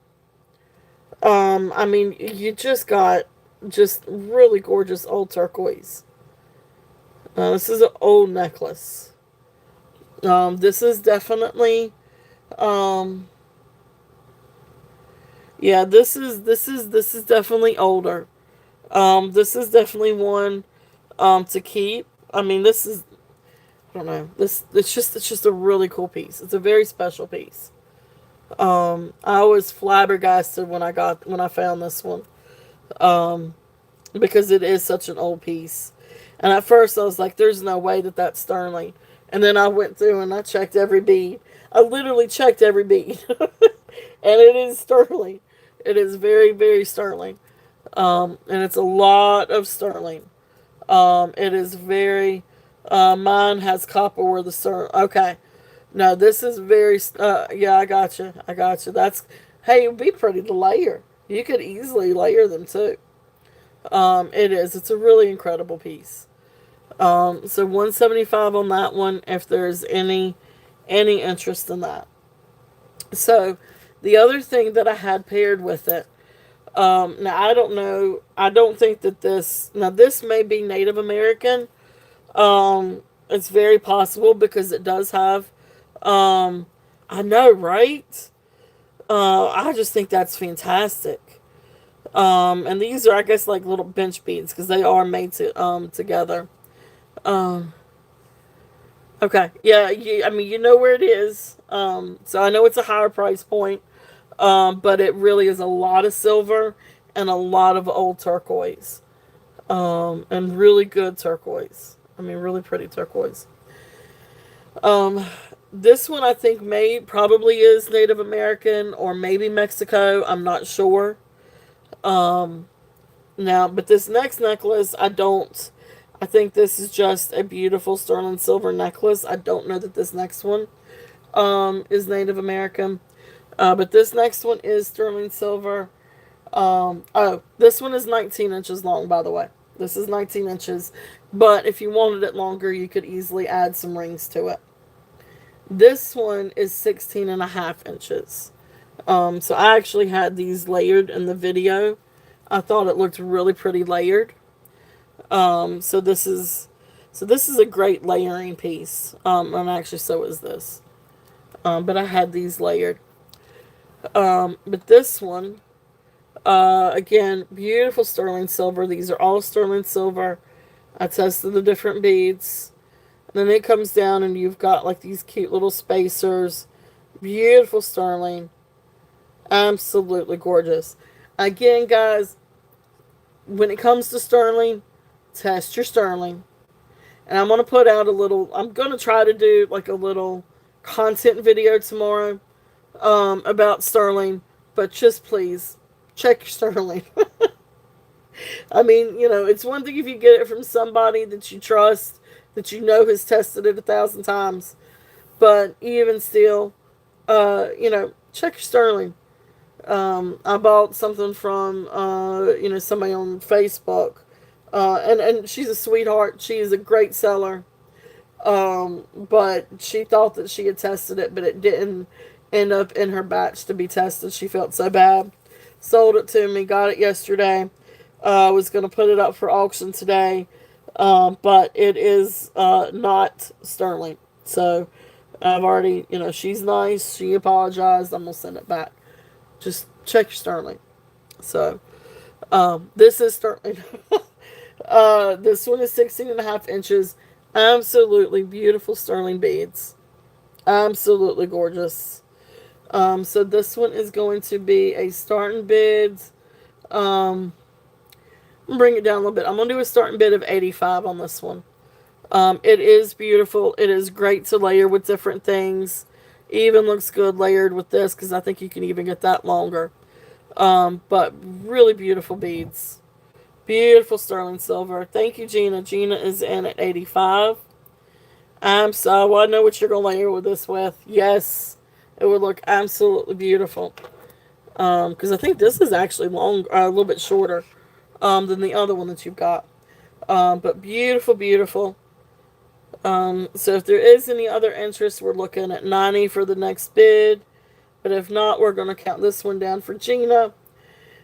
I mean, you just got just really gorgeous old turquoise. This is an old necklace. This is definitely, yeah, this is definitely older. This is definitely one, to keep. I mean, this is, I don't know, it's just a really cool piece. It's a very special piece. I was flabbergasted when I found this one. Because it is such an old piece. And at first I was like, there's no way that that's sterling. And then I went through and I checked every bead. I literally checked every bead. And it is sterling. It is very, very sterling. And it's a lot of sterling. It is very, mine has copper where the sterling, okay. No, this is very, yeah, I got you. I got you. That's, hey, it would be pretty to layer. You could easily layer them too. It is. It's a really incredible piece. So $175 on that one if there's any interest in that. So the other thing that I had paired with it, now I don't know, I don't think that this may be Native American. It's very possible because it does have, I know, right? I just think that's fantastic. And these are, I guess, like little bench beads because they are made together. Okay, yeah, I mean, you know where it is. So I know it's a higher price point, but it really is a lot of silver and a lot of old turquoise, and really good turquoise. I mean, really pretty turquoise. This one I think probably is Native American or maybe Mexico. I'm not sure. Now, but this next necklace, I think this is just a beautiful sterling silver necklace. I don't know that this next one, is Native American. But this next one is sterling silver. Oh, this one is 19 inches long, by the way. This is 19 inches. But if you wanted it longer, you could easily add some rings to it. This one is 16 and a half inches. So I actually had these layered in the video. I thought it looked really pretty layered. So this is a great layering piece. And actually so is this. But I had these layered. But this one, again, beautiful sterling silver. These are all sterling silver. I tested the different beads. And then it comes down and you've got like these cute little spacers. Beautiful sterling. Absolutely gorgeous. Again, guys, when it comes to sterling, test your sterling. And I'm going to put out I'm going to try to do like a little content video tomorrow about sterling. But just please, check your sterling. I mean, it's one thing if you get it from somebody that you trust, that you know has tested it 1,000 times. But even still, check your sterling. I bought something from, somebody on Facebook. And she's a sweetheart. She is a great seller. But she thought that she had tested it, but it didn't end up in her batch to be tested. She felt so bad. Sold it to me. Got it yesterday. Was going to put it up for auction today. But it is not sterling. So I've already, she's nice. She apologized. I'm going to send it back. Just check your sterling. So this is sterling. This one is 16.5 inches. Absolutely beautiful sterling beads. Absolutely gorgeous. So this one is going to be a starting bid. Bring it down a little bit. I'm going to do a starting bid of 85 on this one. It is beautiful. It is great to layer with different things. Even looks good layered with this because I think you can even get that longer. But really beautiful beads. Beautiful sterling silver. Thank you, Gina. Gina is in at 85. So I know what you're going to layer with this with. Yes, it would look absolutely beautiful. Because I think this is actually a little bit shorter than the other one that you've got. But beautiful, beautiful. So if there is any other interest, we're looking at 90 for the next bid. But if not, we're going to count this one down for Gina.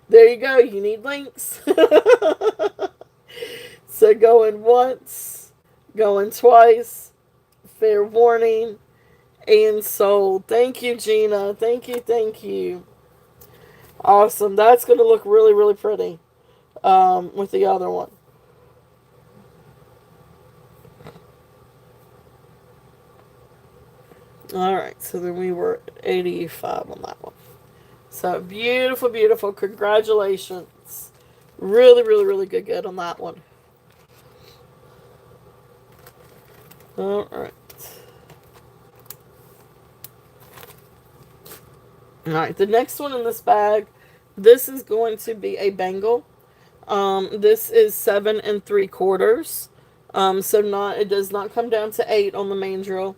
There you go. You need links. So going once, going twice, fair warning, and sold. Thank you, Gina. Thank you, thank you. Awesome. That's going to look really, really pretty with the other one. Alright, so then we were at 85 on that one. So, beautiful, beautiful. Congratulations. Really, really, really good on that one. Alright. Alright, the next one in this bag, this is going to be a bangle. This is 7 3/4. It does not come down to 8 on the main drill.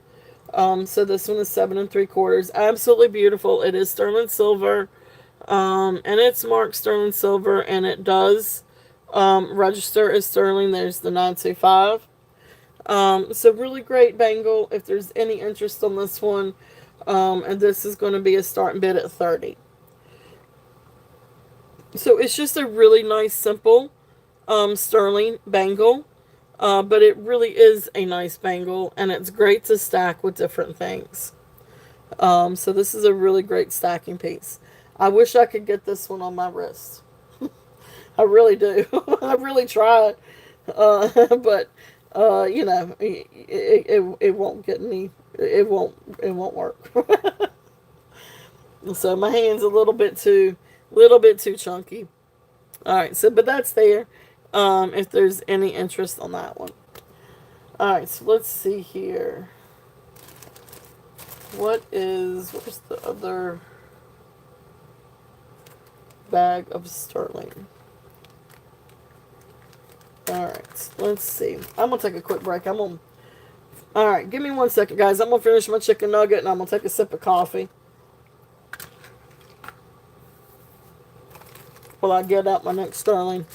So this one is 7 3/4. Absolutely beautiful. It is sterling silver. And it's marked sterling silver, and it does register as sterling. There's the 925. So really great bangle if there's any interest on this one. And this is going to be a starting bid at 30. So it's just a really nice, simple sterling bangle. But it really is a nice bangle, and it's great to stack with different things. So this is a really great stacking piece. I wish I could get this one on my wrist. I really do. I really tried. But, it won't get me. It won't work. So my hand's a little bit too chunky. Alright, but that's there. If there's any interest on that one. Alright, so let's see here. Where's the other bag of sterling? Alright, let's see. I'm going to take a quick break. Alright, give me 1 second, guys. I'm going to finish my chicken nugget, and I'm going to take a sip of coffee while I get out my next sterling.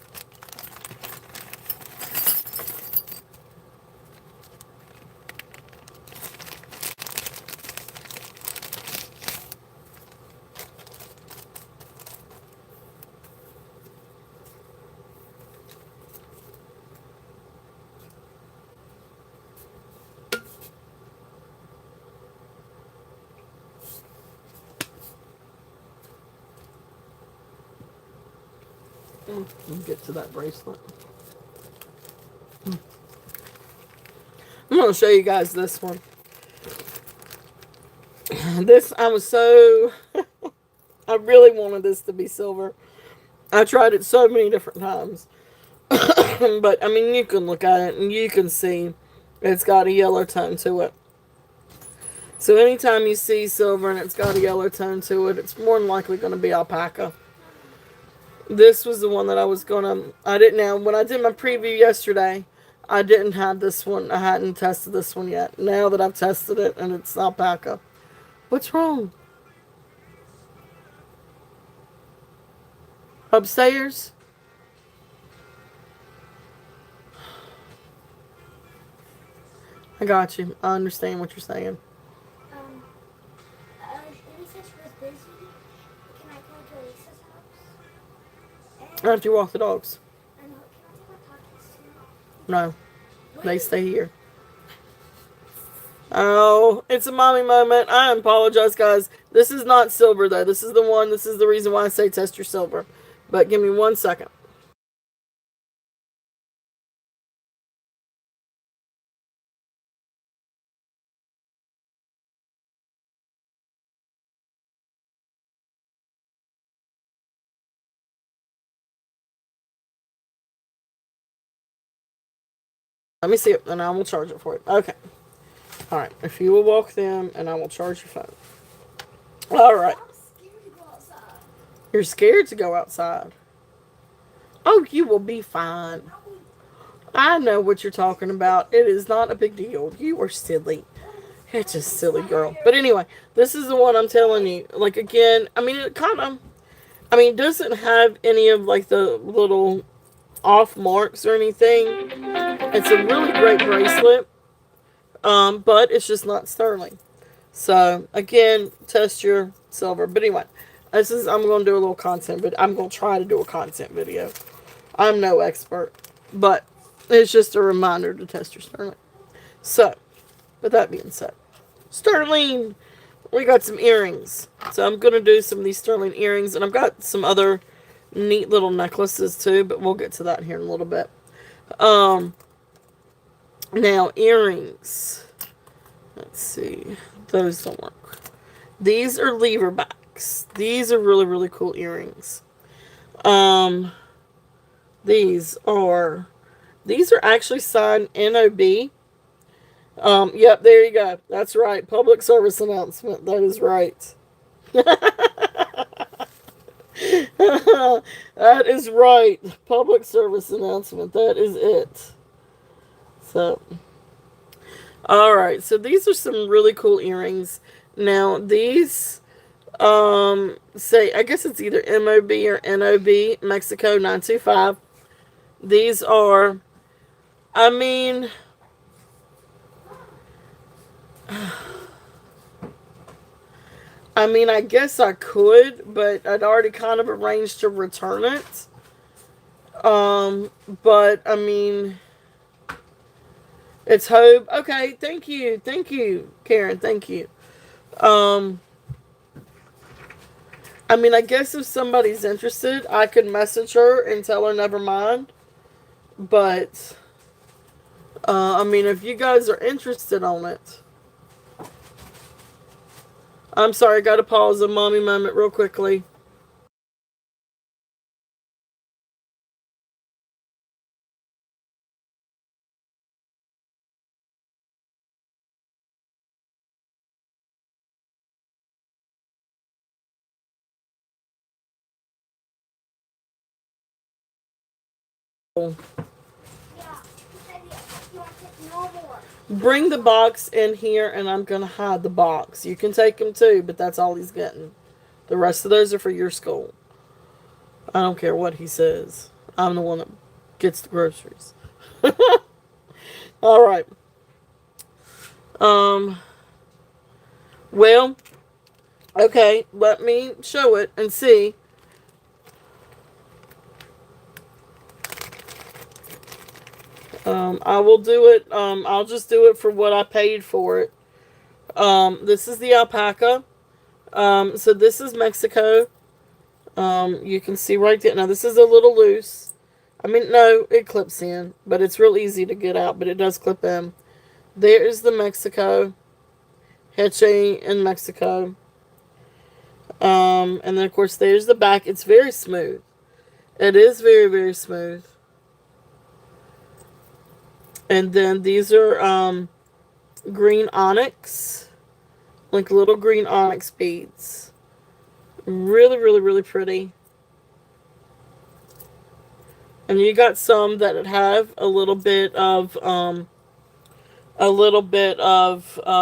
Let me get to that bracelet. I'm going to show you guys this one. This, I was so... I really wanted this to be silver. I tried it so many different times. But, I mean, you can look at it and you can see it's got a yellow tone to it. So anytime you see silver and it's got a yellow tone to it, it's more than likely going to be alpaca. This was the one that I was going to... I didn't know. When I did my preview yesterday, I didn't have this one. I hadn't tested this one yet. Now that I've tested it and it's alpaca. What's wrong? Upstairs? I got you. I understand what you're saying. Lisa was busy. Can I go to Lisa's house? After you walk the dogs. And can I take my pockets too? No. They stay here. Oh, it's a mommy moment. I apologize, guys. This is not silver, though. This is the one. This is the reason why I say test your silver. But give me 1 second. Let me see it, and I will charge it for you. Okay. All right. If you will walk them, and I will charge your phone. All right. I'm scared to go outside. You're scared to go outside. Oh, you will be fine. I know what you're talking about. It is not a big deal. You are silly. It's a silly girl. But anyway, this is the one I'm telling you. Like, again, I mean, it kind of... I mean, it doesn't have any of, like, the little off marks or anything. It's a really great bracelet. But it's just not sterling. So, again, test your silver. But anyway, I'm going to do a little content, but I'm going to try to do a content video. I'm no expert, but it's just a reminder to test your sterling. So, with that being said, sterling, we got some earrings. So I'm going to do some of these sterling earrings, and I've got some other neat little necklaces too, but we'll get to that here in a little bit. Now, earrings. Let's see. Those don't work. These are lever backs. These are really, really cool earrings. These are actually signed NOB. Yep, there you go. That's right. Public service announcement. That is right. That is right. Public service announcement. That is it. So, alright. So, these are some really cool earrings. Now, these, I guess it's either MOB or NOB, Mexico 925. These are, I mean, I guess I could, but I'd already kind of arranged to return it. But, I mean, it's Hope. Okay, thank you, Karen, thank you. I mean, I guess if somebody's interested, I could message her and tell her never mind. But, I mean, if you guys are interested on it. I'm sorry, I gotta pause a mommy moment real quickly. Yeah. You said you want to take no more. Bring the box in here, and I'm going to hide the box. You can take them too, but that's all he's getting. The rest of those are for your school. I don't care what he says. I'm the one that gets the groceries. All right. Well, okay, let me show it and see. I will do it. I'll just do it for what I paid for it. This is the alpaca. So this is Mexico. You can see right there. Now this is a little loose. I mean, no, it clips in, but it's real easy to get out, but it does clip in. There is the Mexico, Heche in Mexico. And then of course there's the back. It's very smooth. It is very, very smooth. And then these are green onyx, like little green onyx beads. Really, really, really pretty. And you got some that have a little bit of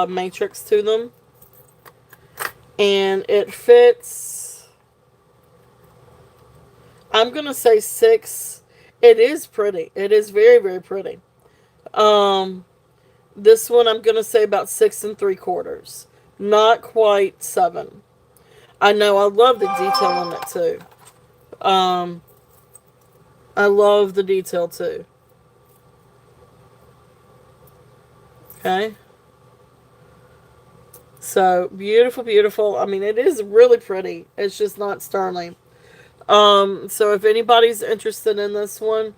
matrix to them, and it fits. I'm gonna say 6. It is pretty. It is very, very pretty. Um, this one I'm gonna say about 6 3/4. Not quite 7. I know. I love the detail on it too. Um, I love the detail too. Okay. So beautiful, beautiful. I mean, it is really pretty. It's just not sterling. So if anybody's interested in this one,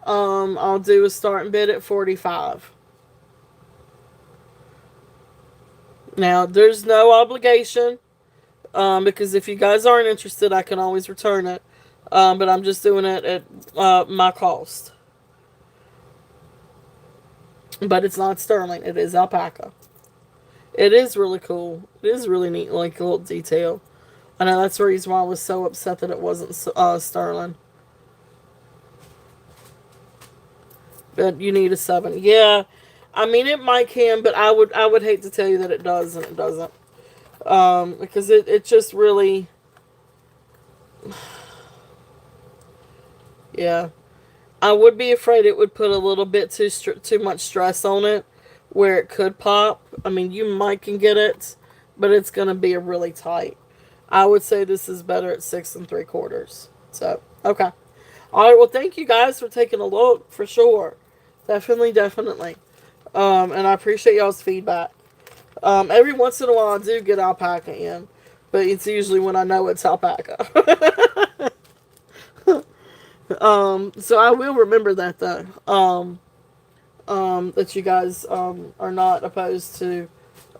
I'll do a starting bid at 45. Now, there's no obligation, because if you guys aren't interested, I can always return it. But I'm just doing it at my cost. But it's not sterling. It is alpaca. It is really cool. It is really neat, like a little detail. I know that's the reason why I was so upset that it wasn't sterling. But you need a 7. Yeah, I mean it might can, but I would hate to tell you that it does and it doesn't. Because it just really, yeah. I would be afraid it would put a little bit too much stress on it, where it could pop. I mean, you might can get it, but it's gonna be a really tight. I would say this is better at 6 3/4. So okay, all right. Well, thank you guys for taking a look for sure. Definitely, definitely. And I appreciate y'all's feedback. Every once in a while I do get alpaca in, but it's usually when I know it's alpaca. So I will remember that though. That you guys are not opposed to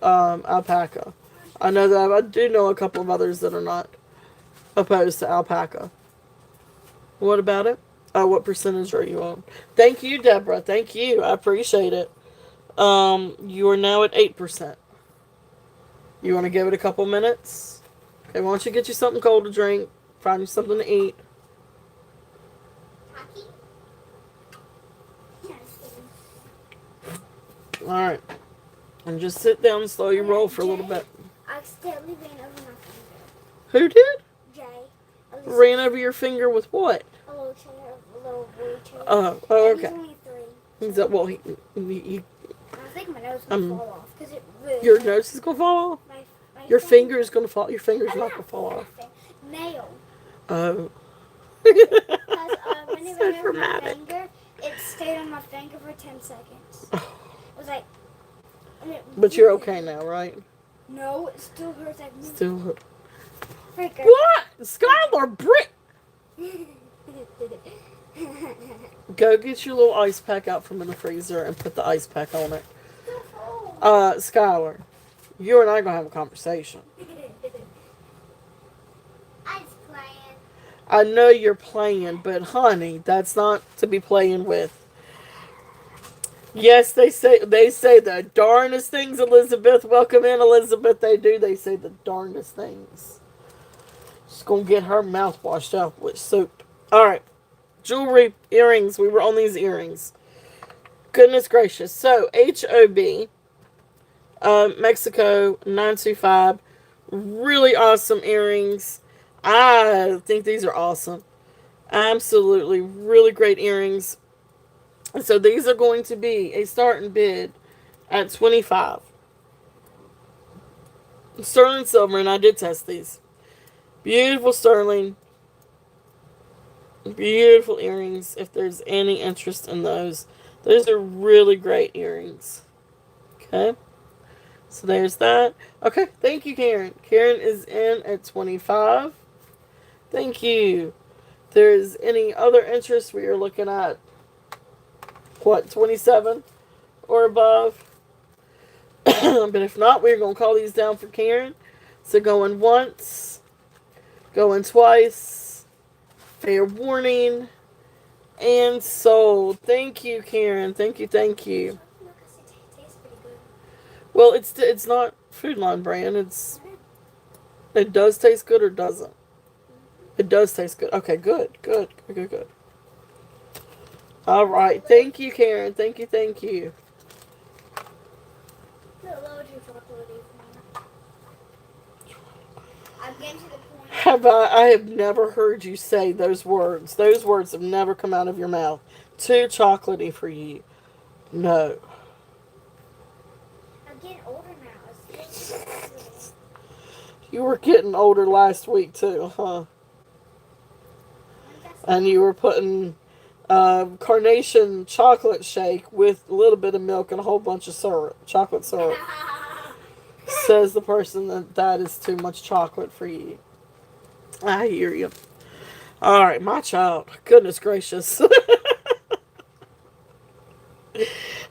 alpaca. I know that I do know a couple of others that are not opposed to alpaca. What about it? What percentage are you on? Thank you, Deborah. Thank you. I appreciate it. You are now at 8%. You want to give it a couple minutes? Okay, why don't you get you something cold to drink? Find you something to eat. Hockey? Alright. And just sit down and slow your roll for a little bit. I accidentally ran over my finger. Who did? Jay. Ran over your finger with what? A little chair, a little blue chair. Oh, And okay. He's only 3. He's well, he I think my nose is going to fall off. Cause it really your nose is going to fall off? my Your finger is going to fall. Your finger's not going to fall off. Nail. Oh. Because when it So ran over my dramatic. finger, it stayed on my finger for 10 seconds. It was like... But you're okay now, right? No, it still hurts like... Still. Freaker. What? Skylar Brick! Go get your little ice pack out from in the freezer and put the ice pack on it. Skylar, you and I are going to have a conversation. I was playing. I know you're playing, but honey, that's not to be playing with. Yes, they say the darndest things, Elizabeth. Welcome in, Elizabeth. They do. They say the darndest things. She's going to get her mouth washed out with soap. All right. Jewelry, earrings. We were on these earrings. Goodness gracious. So, HOB, Mexico, 925. Really awesome earrings. I think these are awesome. Absolutely. Really great earrings. So, these are going to be a starting bid at 25. Sterling silver, and I did test these. Beautiful sterling. Beautiful earrings, if there's any interest in those. Those are really great earrings. Okay. So there's that. Okay, thank you, Karen. Karen is in at 25. Thank you. If there's any other interest, we are looking at what, 27 or above. But if not, we're going to call these down for Karen. So going once, going twice, fair warning, and sold. Thank you, Karen. Thank you, thank you. Look, it tastes pretty good. Well, it's not Food Line brand. It does taste good or doesn't. It does taste good. Okay, good, good, good, good, good. All right. Thank you, Karen. Thank you, thank you. A little too chocolatey for me. I'm getting to the point. I have never heard you say those words. Those words have never come out of your mouth. Too chocolatey for you. No. I'm getting older now. It's still chocolatey. You were getting older last week too, huh? And you were putting carnation chocolate shake with a little bit of milk and a whole bunch of syrup, chocolate syrup. Says the person that is too much chocolate for you. I hear you. All right, my child. Goodness gracious.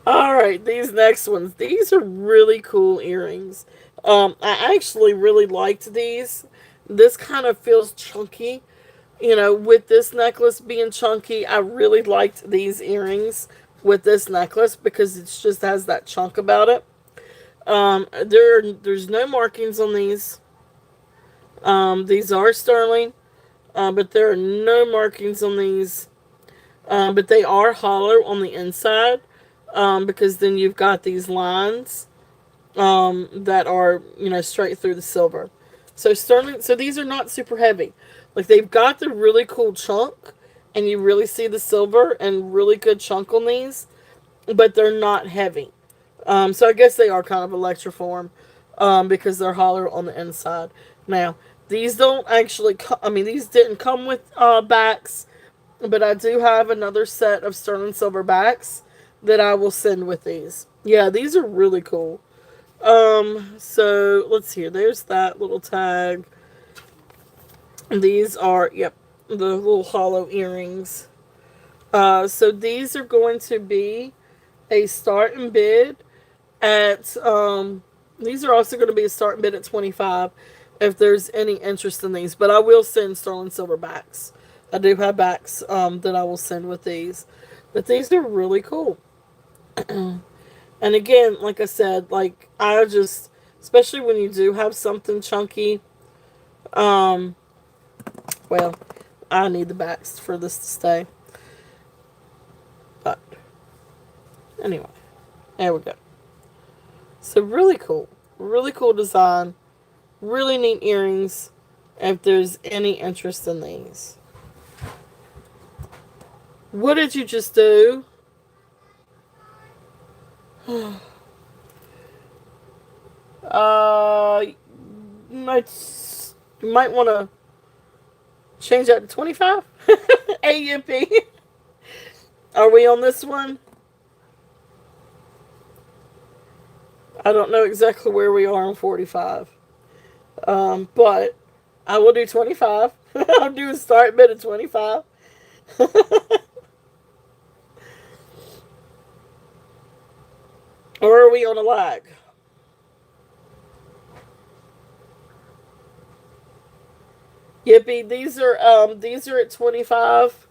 All right, these next ones. These are really cool earrings. I actually really liked these. This kind of feels chunky. You know, with this necklace being chunky, I really liked these earrings with this necklace because it just has that chunk about it. There's no markings on these. These are sterling, but there are no markings on these. But they are hollow on the inside, because then you've got these lines that are, straight through the silver. So sterling. So these are not super heavy. Like they've got the really cool chunk, and you really see the silver and really good chunk on these, but they're not heavy. So I guess they are kind of electroform, because they're hollow on the inside. Now these don't actually. These didn't come with backs, but I do have another set of sterling silver backs that I will send with these. Yeah, these are really cool. So let's see. There's that little tag. These are, yep, the little hollow earrings. So these are going to be a start and bid at, these are also going to be a start and bid at 25 if there's any interest in these. But I will send sterling silver backs. I do have backs that I will send with these. But these are really cool. And again, like I said, especially when you do have something chunky, well, I need the backs for this to stay. But anyway, there we go. So really cool. Really cool design. Really neat earrings. If there's any interest in these. What did you just do? You might want to change that to 25. AUP. Are we on this one? I don't know exactly where we are on 45. But I will do 25. I'll do a start bid of 25. Or are we on a lag? Yippee, these are at 25.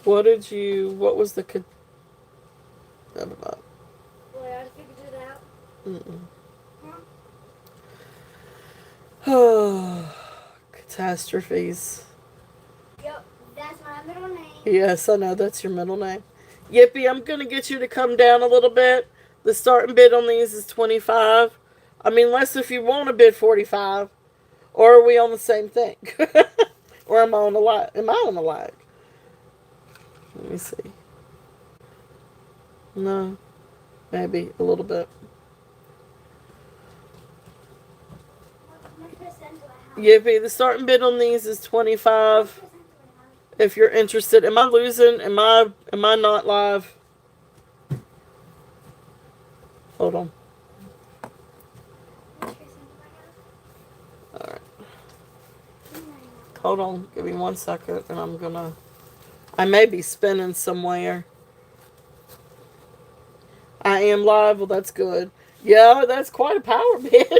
What was the never mind. Boy, I figured it out. Mm-mm. Huh? Catastrophes. Yep, that's my middle name. Yes, I know that's your middle name. Yippee, I'm going to get you to come down a little bit. The starting bid on these is 25. Less if you want to bid 45. Or are we on the same thing? Or am I on the lag? Am I on the lag? Let me see. No. Maybe a little bit. Yippee, the starting bid on these is 25. If you're interested. Am I losing? Am I not live? Hold on. What's your thing about All right. her? Hold on. Give me 1 second, and I'm gonna. I may be spinning somewhere. I am live. Well, that's good. Yeah, that's quite a power bid.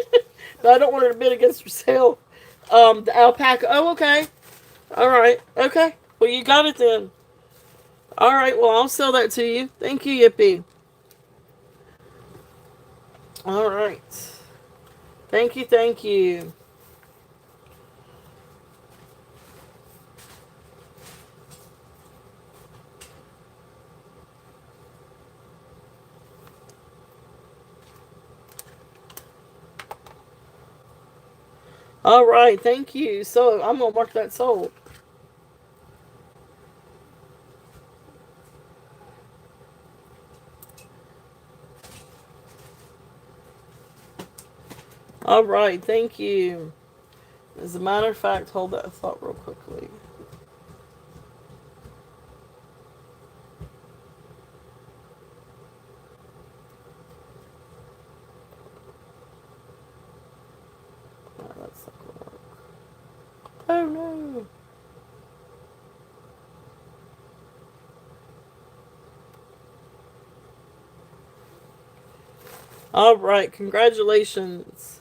But I don't want her to bid against herself. The alpaca. Oh, okay. All right. Okay. Well, you got it then. All right. Well, I'll sell that to you. Thank you, Yippee. All right. Thank you. Thank you. All right. Thank you. So I'm gonna mark that sold. All right. Thank you. As a matter of fact, hold that thought real quickly. Oh, that's not gonna work. Oh no. All right. Congratulations.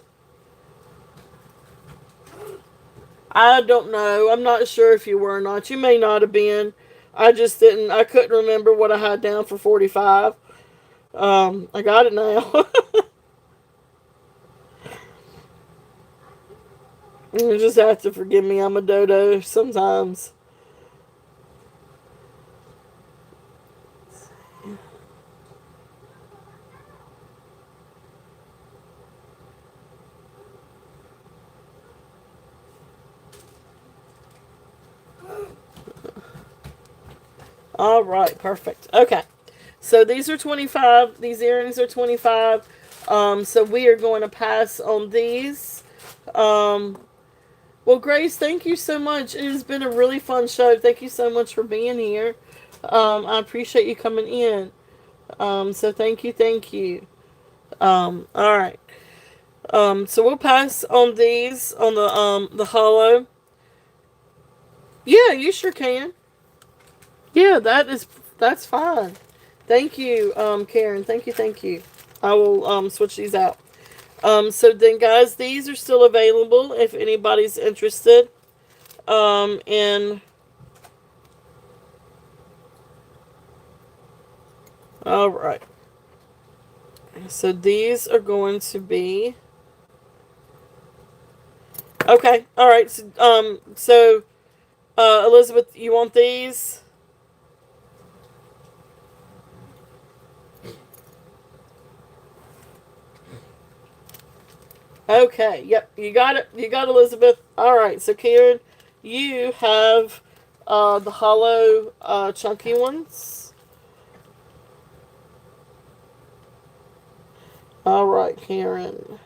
I don't know. I'm not sure if you were or not. You may not have been. I just didn't. I couldn't remember what I had down for 45. I got it now. You just have to forgive me. I'm a dodo sometimes. All right, perfect. Okay, so these are 25. These earrings are 25. So we are going to pass on these. Um, well, Grace, thank you so much. It has been a really fun show. Thank you so much for being here. I appreciate you coming in. So thank you, thank you. All right. So we'll pass on these on the hollow. Yeah, you sure can. Yeah, that's fine. Thank you, Karen. Thank you, thank you. I will switch these out. So then, guys, these are still available if anybody's interested. In all right. So these are going to be okay. All right. So Elizabeth, you want these? Okay. Yep. You got it. You got Elizabeth. All right. So Karen, you have the hollow chunky ones. All right, Karen.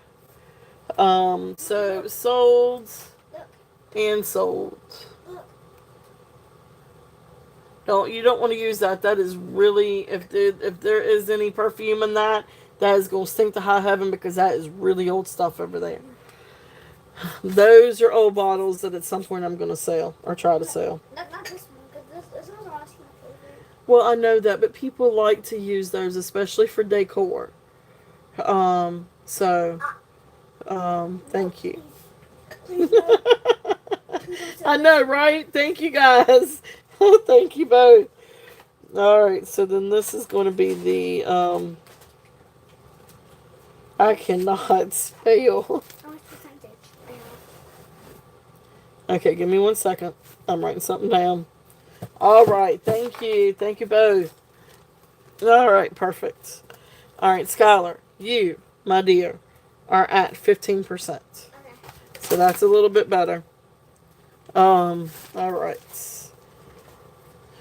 So sold Look, and sold. look. You don't want to use that. That is really if there is any perfume in that, that is gonna stink to high heaven because that is really old stuff over there. Those are old bottles that at some point I'm gonna sell or try to sell. Not this one, because this one's honestly my favorite. Well, I know that, but people like to use those, especially for decor. So, No, thank you. please. Please no. Please don't say I this. know, right? Thank you, guys. Thank you both. All right, so then this is going to be the I cannot spell. How much percentage? Okay, give me 1 second. I'm writing something down. All right, thank you both. All right, perfect. All right, Skylar, you, my dear, are at 15%. Okay. So that's a little bit better. All right.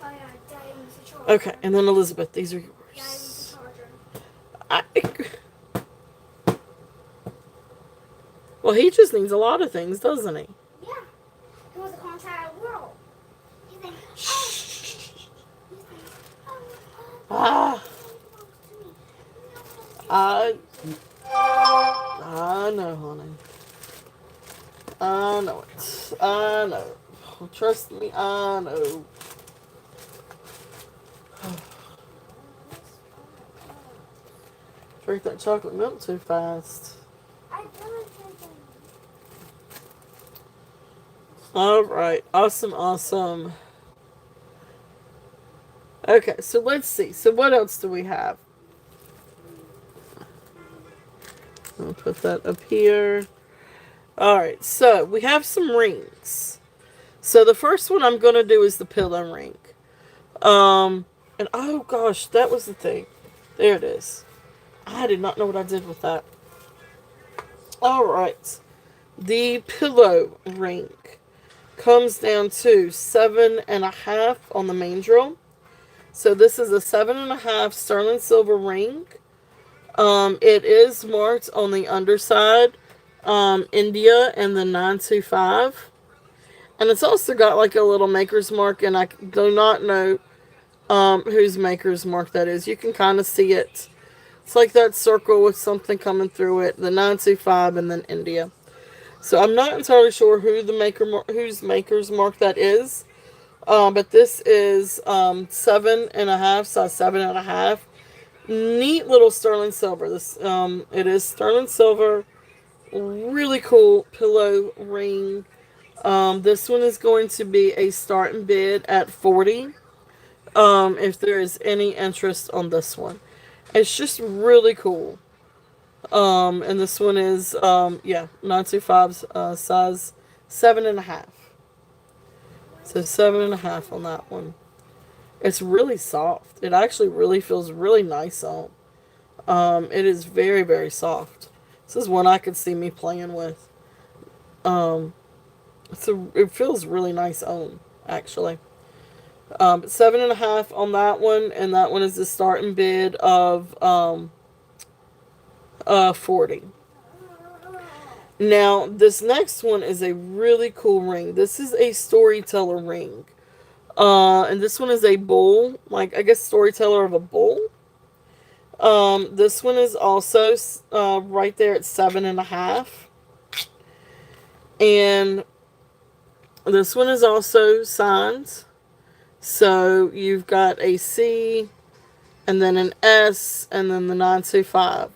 Oh yeah, Daddy needs a charger. Okay, and then Elizabeth, these are Daddy needs yours. a charger. I, well, he just needs a lot of things, doesn't he? Yeah. He wants to conquer the world. You think, oh, Shh. you think, oh, Ah. he belongs to me. No, I know, honey. I know it. I know. Trust me, I know. Drink that chocolate milk too fast. I don't think Alright. Awesome, awesome. Okay, so let's see. So what else do we have? I'll put that up here. Alright, so we have some rings. So the first one I'm going to do is the pillow ring. And oh gosh, that was the thing. There it is. I did not know what I did with that. Alright. The pillow ring comes down to 7.5 on the main drill. So this is a 7.5 sterling silver ring. It is marked on the underside, India and the 925. And it's also got like a little maker's mark, and I do not know whose maker's mark that is. You can kind of see it. It's like that circle with something coming through it, the 925 and then India. So I'm not entirely sure whose maker's mark that is. But this is 7.5, size 7.5. Neat little sterling silver. This it is sterling silver. Really cool pillow ring. This one is going to be a starting bid at 40. If there is any interest on this one, it's just really cool. And this one is 925's size 7.5. So 7.5 on that one. It's really soft. It actually really feels really nice on. It is very, very soft. This is one I could see me playing with. It feels really nice on, actually. But 7.5 on that one, and that one is the starting bid of 40. Now, this next one is a really cool ring. This is a storyteller ring. And this one is a bull, like, I guess, storyteller of a bull. This one is also right there at 7.5. And this one is also signed. So you've got a C, and then an S, and then the 925.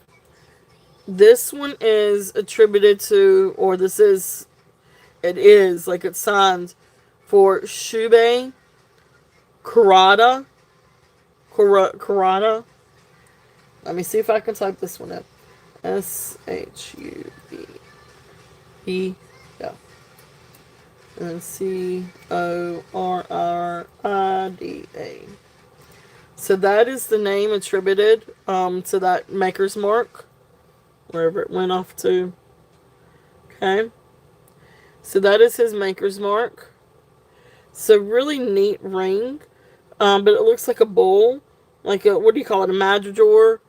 This one is attributed to, or it is, like it's signed for Shubei Kurata. Kurata. Let me see if I can type this one up. S-H-U-B-E. Yeah. And then C-O-R-R-I-D-A. So that is the name attributed to that maker's mark, wherever it went off to. Okay. So that is his maker's mark. So really neat ring. But it looks like a bull. Like a, what do you call it? A matador.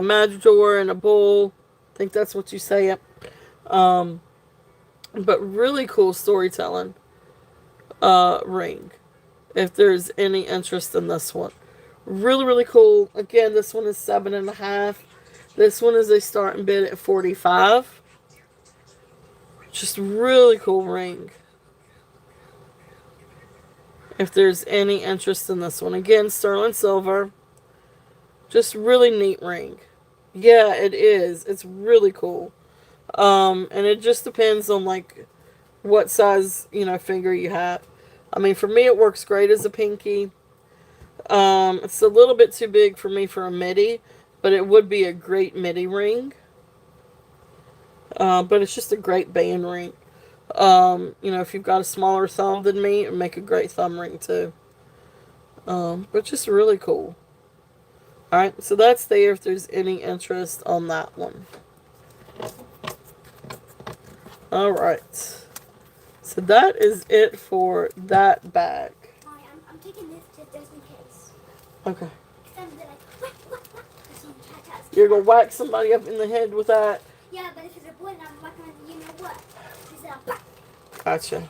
Matador and a bull. I think that's what you say it. But really cool storytelling ring. If there's any interest in this one. Really, really cool. Again, this one is 7.5. This one is a starting bid at 45. Just really cool ring. If there's any interest in this one. Again, sterling silver. Just really neat ring. Yeah, it is. It's really cool. And it just depends on, like, what size, finger you have. I mean, for me, it works great as a pinky. It's a little bit too big for me for a midi, but it would be a great midi ring. But it's just a great band ring. If you've got a smaller thumb than me, it would make a great thumb ring too. But just really cool. Alright, so that's there if there's any interest on that one. Alright. So that is it for that bag. Mommy, I'm taking this just in case. Okay. Because I'm like, what? You're going to whack somebody up in the head with that? Yeah, but if it's a boy, then I'm whacking you know what? Because then I'm Gotcha.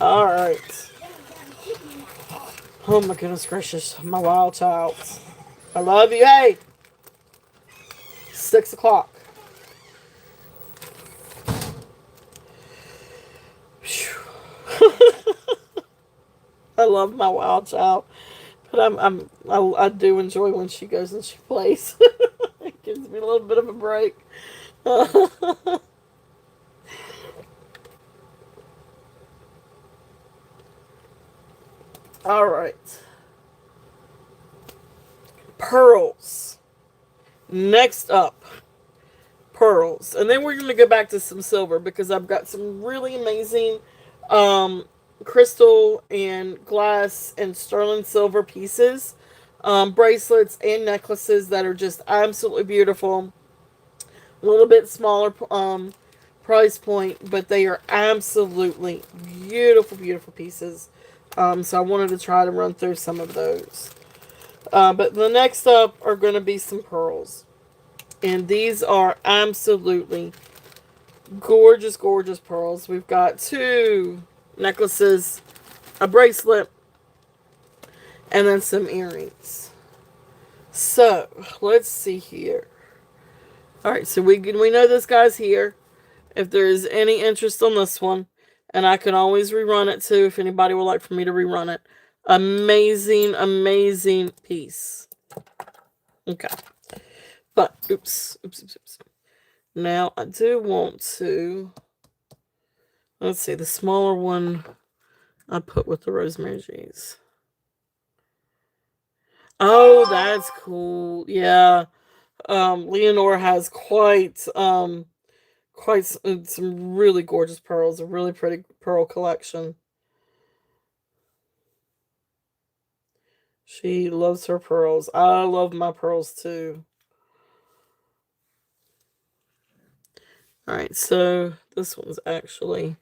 Alright. Oh my goodness gracious. My wild child. I love you. Hey! 6 o'clock. I love my wild child, but I do enjoy when she goes and she plays. It gives me a little bit of a break. All right, pearls. Next up, pearls, and then we're going to go back to some silver because I've got some really amazing um, crystal and glass and sterling silver pieces, bracelets and necklaces that are just absolutely beautiful. A little bit smaller price point, but they are absolutely beautiful, beautiful pieces. So I wanted to try to run through some of those. But the next up are going to be some pearls. And these are absolutely gorgeous, gorgeous pearls. We've got 2 necklaces, a bracelet, and then some earrings. So, let's see here. Alright, so we know this guy's here. If there is any interest on this one, and I can always rerun it too if anybody would like for me to rerun it. Amazing, amazing piece. Okay. But, oops. Now, I do want to, let's see, the smaller one I put with the Rosemary G's. Oh, that's cool. Yeah. Leonore has quite some really gorgeous pearls, a really pretty pearl collection. She loves her pearls. I love my pearls too. Alright, so this one's actually,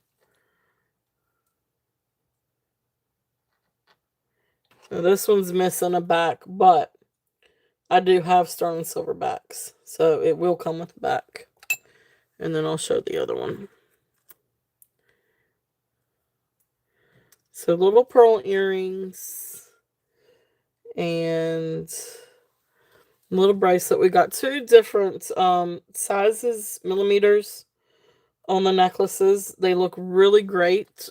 now this one's missing a back, but I do have sterling silver backs, so it will come with a back. And then I'll show the other one. So little pearl earrings and little bracelet. We got 2 different sizes, millimeters on the necklaces. They look really great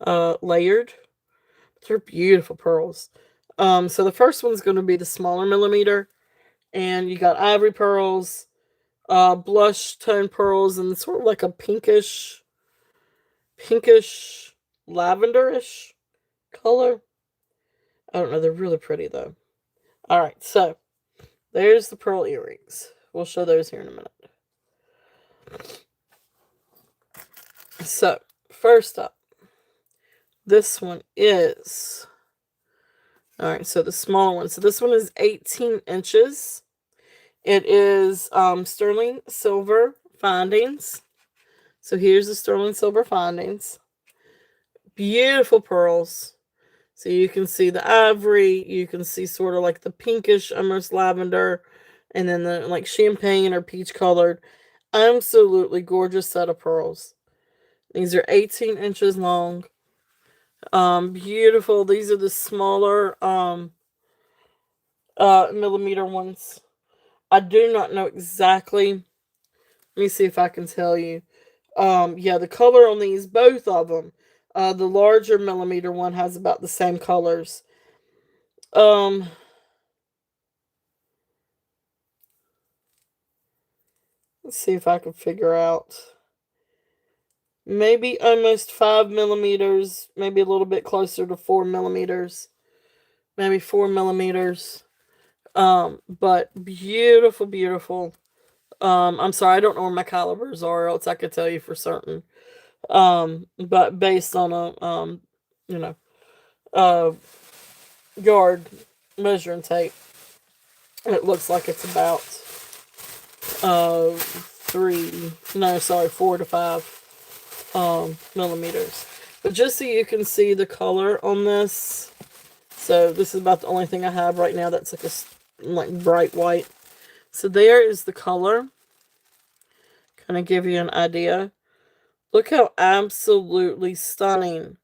layered. They're beautiful pearls. So the first one's going to be the smaller millimeter, and you got ivory pearls, blush tone pearls, and sort of like a pinkish lavenderish color. I don't know, they're really pretty though. Alright, so there's the pearl earrings. We'll show those here in a minute. So, first up, this one is, alright, so the smaller one. So this one is 18 inches. It is sterling silver findings. So here's the sterling silver findings. Beautiful pearls. So you can see the ivory, you can see sort of like the pinkish, almost lavender, and then the like champagne or peach colored. Absolutely gorgeous set of pearls. These are 18 inches long. Beautiful. These are the smaller millimeter ones. I do not know exactly. Let me see if I can tell you. Yeah, the color on these, both of them. The larger millimeter one has about the same colors. Let's see if I can figure out. Maybe almost 5 millimeters, maybe a little bit closer to 4 millimeters. Maybe 4 millimeters. But beautiful, beautiful. I'm sorry, I don't know where my calibers are, else I could tell you for certain. But based on a, you know, yard measuring tape, it looks like it's about 4 to 5 millimeters. But just so you can see the color on this, so this is about the only thing I have right now that's like bright white. So there is the color. Kind of give you an idea. Look how absolutely stunning.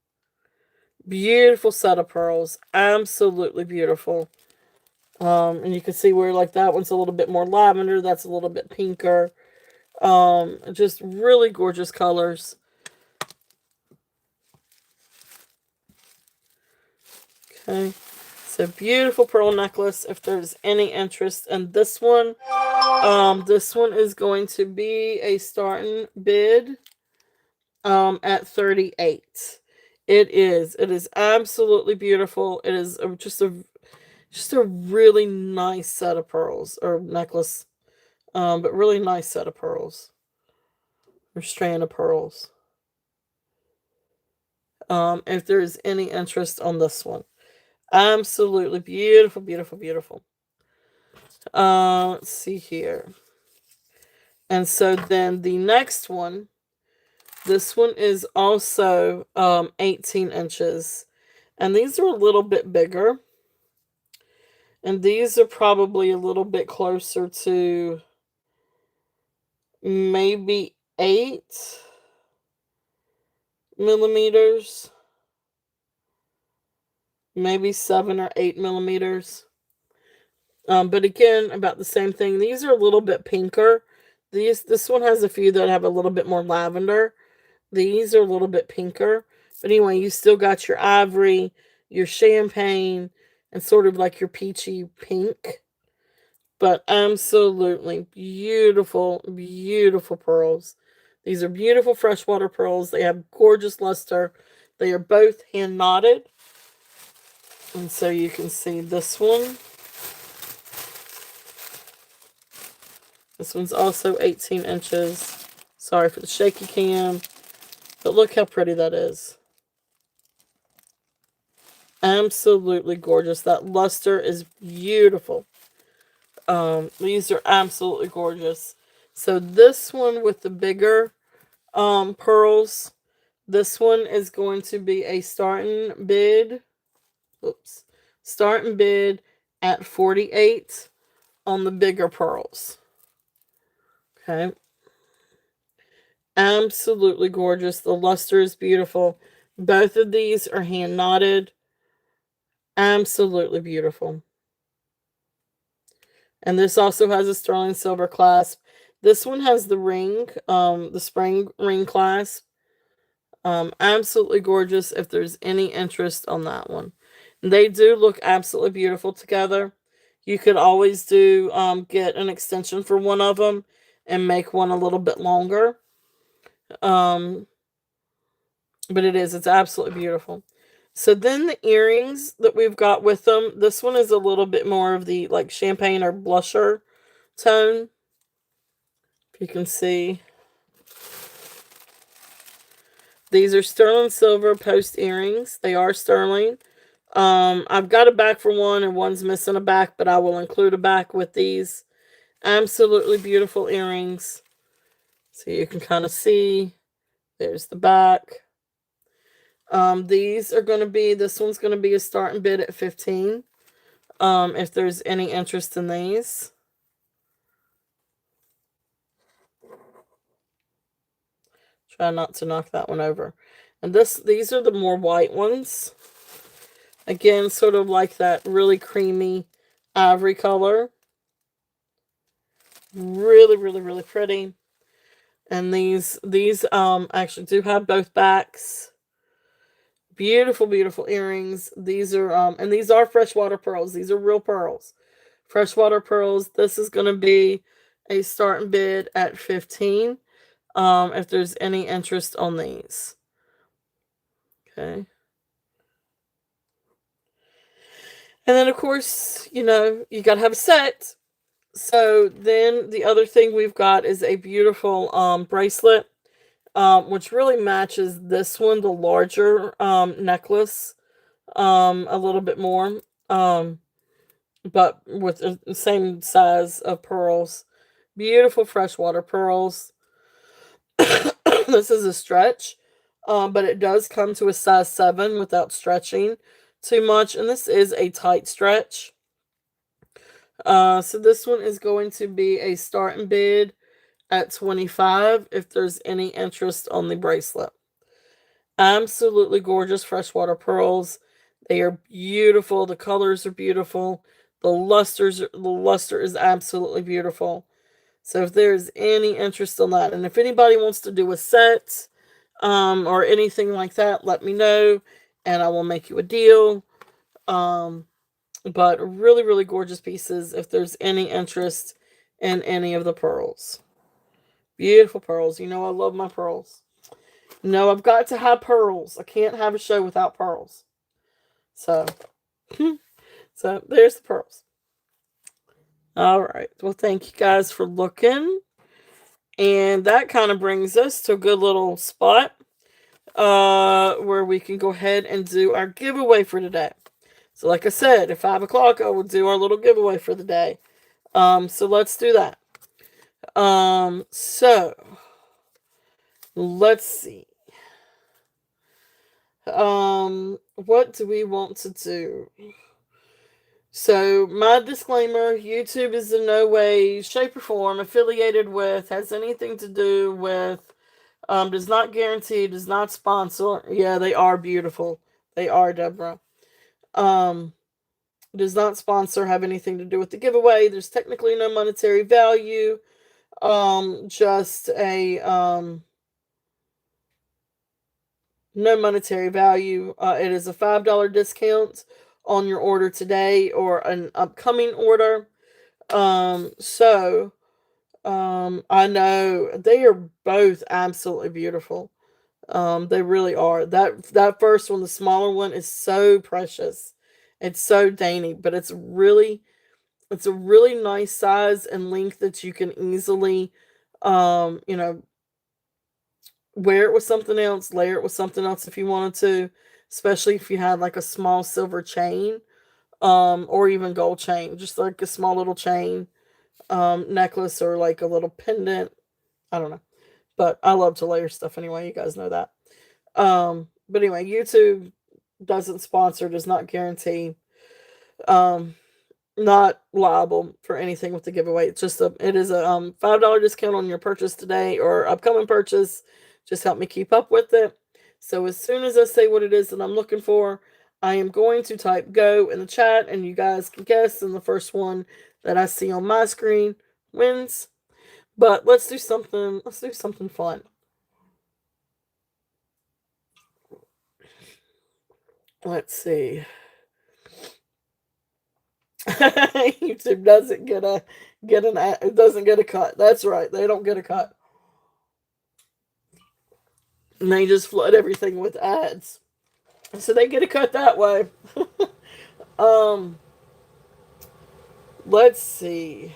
Beautiful set of pearls. Absolutely beautiful. And you can see where like that one's a little bit more lavender, that's a little bit pinker. Just really gorgeous colors. Okay, so beautiful pearl necklace. If there's any interest in this one is going to be a starting bid at 38. It is absolutely beautiful. It is just a really nice set of pearls or necklace, but really nice set of pearls or strand of pearls. If there's any interest on this one, absolutely beautiful, beautiful, beautiful. Let's see here. And so then the next one, this one is also 18 inches. And these are a little bit bigger. And these are probably a little bit closer to maybe 8 millimeters. Maybe 7 or 8 millimeters. But again, about the same thing. These are a little bit pinker. This one has a few that have a little bit more lavender. These are a little bit pinker. But anyway, you still got your ivory, your champagne, and sort of like your peachy pink. But absolutely beautiful, beautiful pearls. These are beautiful freshwater pearls. They have gorgeous luster. They are both hand knotted. And so you can see this one. This one's also 18 inches. Sorry for the shaky cam. But look how pretty that is. Absolutely gorgeous. That luster is beautiful. These are absolutely gorgeous. So this one with the bigger pearls, this one is going to be a starting bid. Oops. Starting bid at 48 on the bigger pearls. Okay. Absolutely gorgeous. The luster is beautiful. Both of these are hand knotted. Absolutely beautiful. And this also has a sterling silver clasp. This one has the ring, the spring ring clasp. Absolutely gorgeous if there's any interest on that one. They do look absolutely beautiful together. You could always do get an extension for one of them and make one a little bit longer. But it's absolutely beautiful. So then the earrings that we've got with them, this one is a little bit more of the like champagne or blusher tone. If you can see. These are sterling silver post earrings. They are sterling. I've got a back for one and one's missing a back, but I will include a back with these. Absolutely beautiful earrings. So you can kind of see. There's the back. These are going to be, this one's going to be a starting bid at 15. If there's any interest in these. Try not to knock that one over. And these are the more white ones. Again, sort of like that really creamy ivory color. Really, really, really pretty. And these actually do have both backs. Beautiful, beautiful earrings. These are and these are freshwater pearls. These are real pearls. Freshwater pearls. This is going to be a starting bid at 15. If there's any interest on these. Okay. And then of course, you got to have a set. So then the other thing we've got is a beautiful bracelet, which really matches this one, the larger necklace, a little bit more, but with the same size of pearls. Beautiful freshwater pearls. This is a stretch, but it does come to a size 7 without stretching too much, and this is a tight stretch. So this one is going to be a starting bid at 25 if there's any interest on the bracelet. Absolutely gorgeous freshwater pearls. They are beautiful. The colors are beautiful. The luster is absolutely beautiful. So if there's any interest in that, and if anybody wants to do a set, or anything like that, let me know, and I will make you a deal. Um, but really, really gorgeous pieces. If there's any interest in any of the pearls, beautiful pearls. You know I love my pearls. No, I've got to have pearls. I can't have a show without pearls. So, so there's the pearls. All right. Well, thank you guys for looking. And that kind of brings us to a good little spot where we can go ahead and do our giveaway for today. So like I said, at 5 o'clock, I will do our little giveaway for the day. So let's do that. So let's see. What do we want to do? So, my disclaimer, YouTube is in no way, shape, or form affiliated with, has anything to do with, does not guarantee, does not sponsor. Yeah, they are beautiful. They are, Deborah. Does not sponsor, have anything to do with the giveaway. There's technically no monetary value. Just a, no monetary value. It is a $5 discount on your order today or an upcoming order. I know they are both absolutely beautiful. They really are. That first one, the smaller one, is so precious. It's so dainty, but it's a really nice size and length that you can easily, you know, wear it with something else, layer it with something else if you wanted to, especially if you had like a small silver chain, or even gold chain, just like a small little chain, necklace, or like a little pendant. I don't know, but I love to layer stuff anyway. You guys know that. But anyway, YouTube doesn't sponsor, does not guarantee, um, not liable for anything with the giveaway. It is a $5 discount on your purchase today or upcoming purchase. Just help me keep up with it. So as soon as I say what it is that I'm looking for, I am going to type go in the chat, and you guys can guess, and the first one that I see on my screen wins. But let's do something fun. Let's see. YouTube doesn't get a cut. That's right. They don't get a cut. And they just flood everything with ads. So they get a cut that way. Let's see.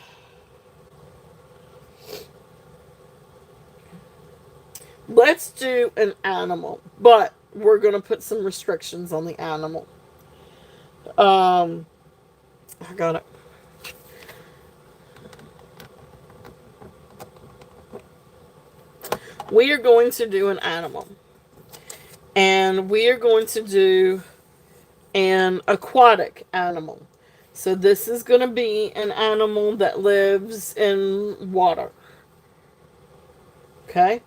Let's do an animal, but we're going to put some restrictions on the animal. I got it. We are going to do an animal. And we are going to do an aquatic animal. So this is going to be an animal that lives in water. Okay?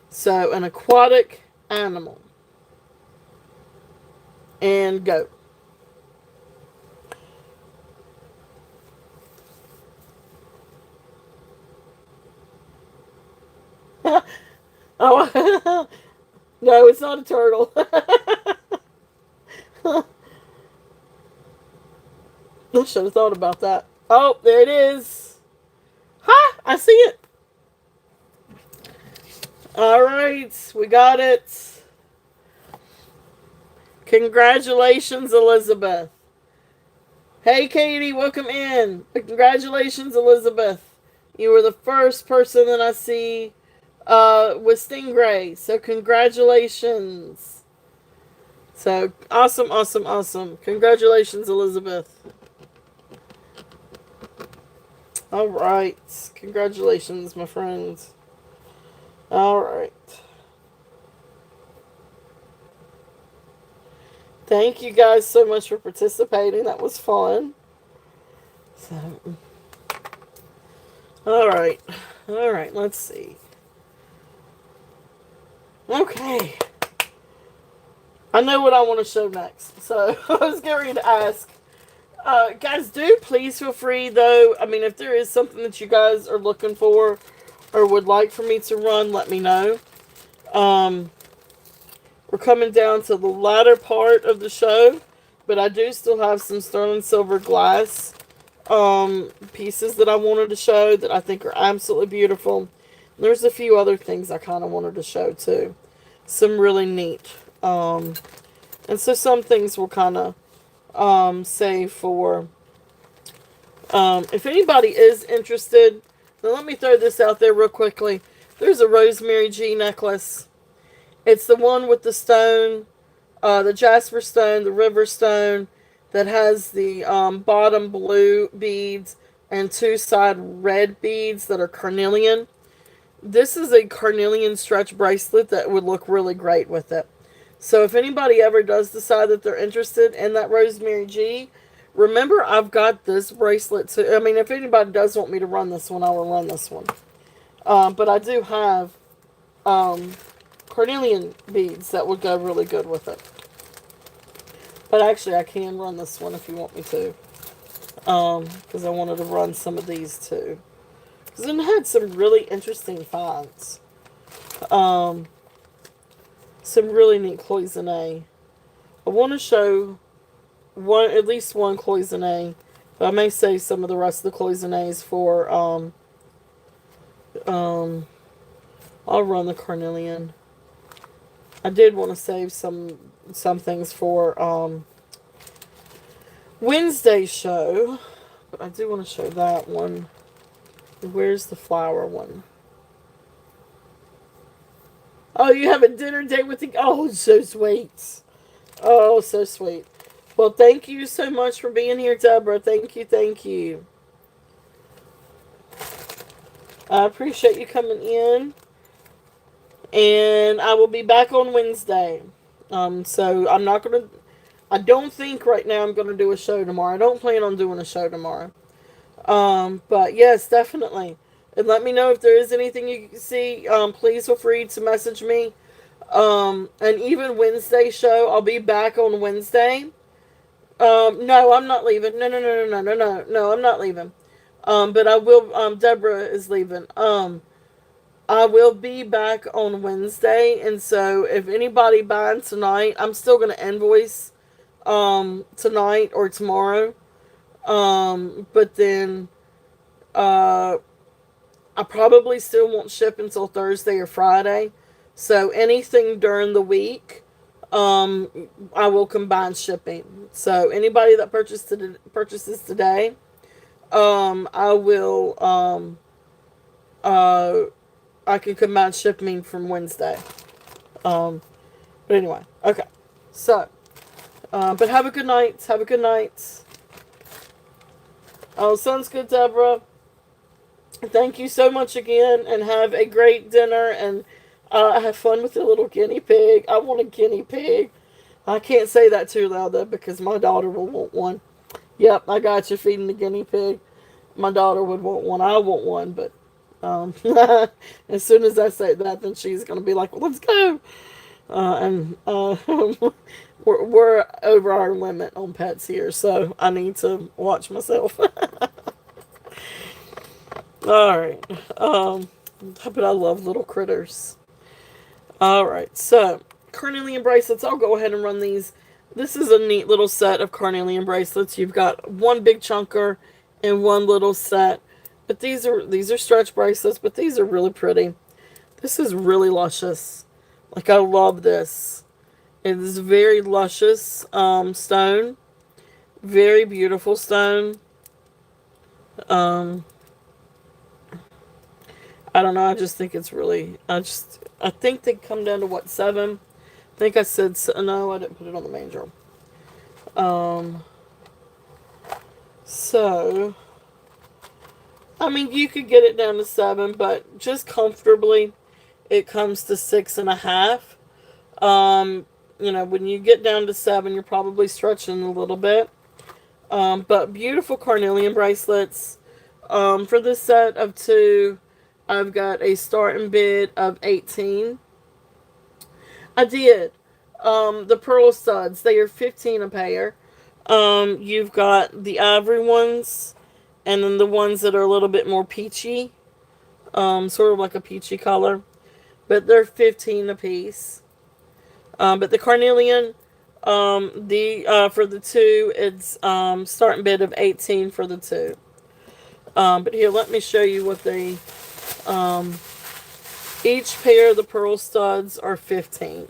So an aquatic animal. And go. Oh, no, it's not a turtle. I should have thought about that. Oh, there it is. Ha! I see it. All right, we got it. Congratulations, Elizabeth. Hey, Katie, welcome in. Congratulations, Elizabeth. You were the first person that I see with Stingray. So congratulations. So awesome, awesome, awesome. Congratulations, Elizabeth. All right. Congratulations, my friends. All right. Thank you guys so much for participating. That was fun. So, all right. All right. Let's see. Okay. I know what I want to show next. So I was getting ready to ask. Guys, do please feel free, though. I mean, if there is something that you guys are looking for or would like for me to run, let me know. Um, we're coming down to the latter part of the show, but I do still have some sterling silver glass pieces that I wanted to show that I think are absolutely beautiful. There's a few other things I kind of wanted to show too. Some really neat. And so some things will kind of save for. If anybody is interested, then let me throw this out there real quickly. There's a Rosemary G necklace. It's the one with the stone, the jasper stone, the river stone, that has the bottom blue beads and two side red beads that are carnelian. This is a carnelian stretch bracelet that would look really great with it. So if anybody ever does decide that they're interested in that Rosemary G, remember I've got this bracelet too. I mean, if anybody does want me to run this one, I will run this one. But I do have carnelian beads that would go really good with it. But actually, I can run this one if you want me to. Because I wanted to run some of these too. Because it had some really interesting finds. Some really neat cloisonne. I want to show at least one cloisonne. But I may save some of the rest of the cloisonnes for, I'll run the carnelian. I did want to save some things for, Wednesday's show. But I do want to show that one. Where's the flower one? Oh, you have a dinner date with the... Oh, so sweet. Oh, so sweet. Well, thank you so much for being here, Deborah. Thank you, thank you. I appreciate you coming in. And I will be back on Wednesday. So I'm not going to... I don't think right now I'm going to do a show tomorrow. I don't plan on doing a show tomorrow. But yes, definitely. And let me know if there is anything you see. Please feel free to message me. And even Wednesday show, I'll be back on Wednesday. No, I'm not leaving. No, I'm not leaving. But I will, Deborah is leaving. I will be back on Wednesday, and so if anybody buying tonight, I'm still going to invoice, tonight or tomorrow. But then, I probably still won't ship until Thursday or Friday. So anything during the week, I will combine shipping. So anybody that purchases today, I will, I can combine shipping from Wednesday. But anyway, okay. So, but have a good night. Have a good night. Oh, sounds good, Deborah. Thank you so much again, and have a great dinner, and have fun with the little guinea pig. I want a guinea pig. I can't say that too loud, though, because my daughter will want one. Yep, I got you feeding the guinea pig. My daughter would want one. I want one, but as soon as I say that, then she's going to be like, well, let's go. And we're over our limit on pets here, so I need to watch myself. Alright. But I love little critters. Alright, so carnelian bracelets. I'll go ahead and run these. This is a neat little set of carnelian bracelets. You've got one big chunker and one little set. But these are stretch bracelets, but these are really pretty. This is really luscious. Like, I love this. It is very luscious stone. Very beautiful stone. I don't know. I just think it's really... I think they come down to, what, 7? I think I said... No, I didn't put it on the manger. So... I mean, you could get it down to 7, but just comfortably, it comes to 6.5. You know, when you get down to 7, you're probably stretching a little bit. But beautiful carnelian bracelets. For this set of 2... I've got a starting bid of 18. I did. The pearl studs, they are 15 a pair. You've got the ivory ones, and then the ones that are a little bit more peachy, sort of like a peachy color, but they're 15 a piece. But the carnelian, the for the two, it's starting bid of 18 for the two. But here, let me show you what they. Um, each pair of the pearl studs are 15.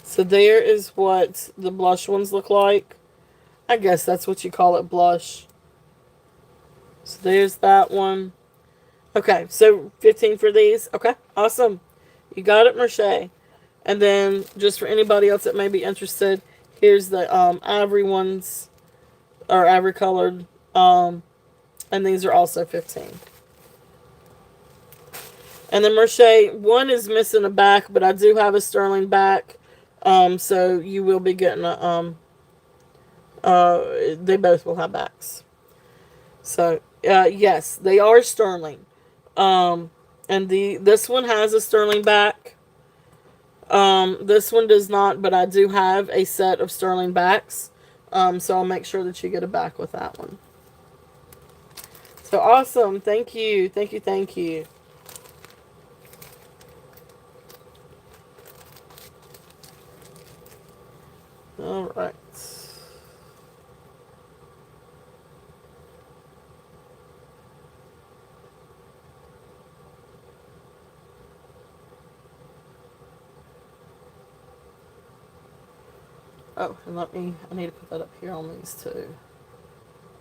So there is what the blush ones look like. I guess that's what you call it, blush. So there's that one. Okay, so 15 for these. Okay, awesome. You got it, Merche. And then, just for anybody else that may be interested, here's the ivory ones, or ivory colored. And these are also 15. And then Merche, one is missing a back, but I do have a sterling back. So you will be getting a, they both will have backs. So, yes, they are sterling. And this one has a sterling back. This one does not, but I do have a set of sterling backs. So I'll make sure that you get a back with that one. So awesome. Thank you. Thank you. Thank you. All right. Oh, and I need to put that up here on these two.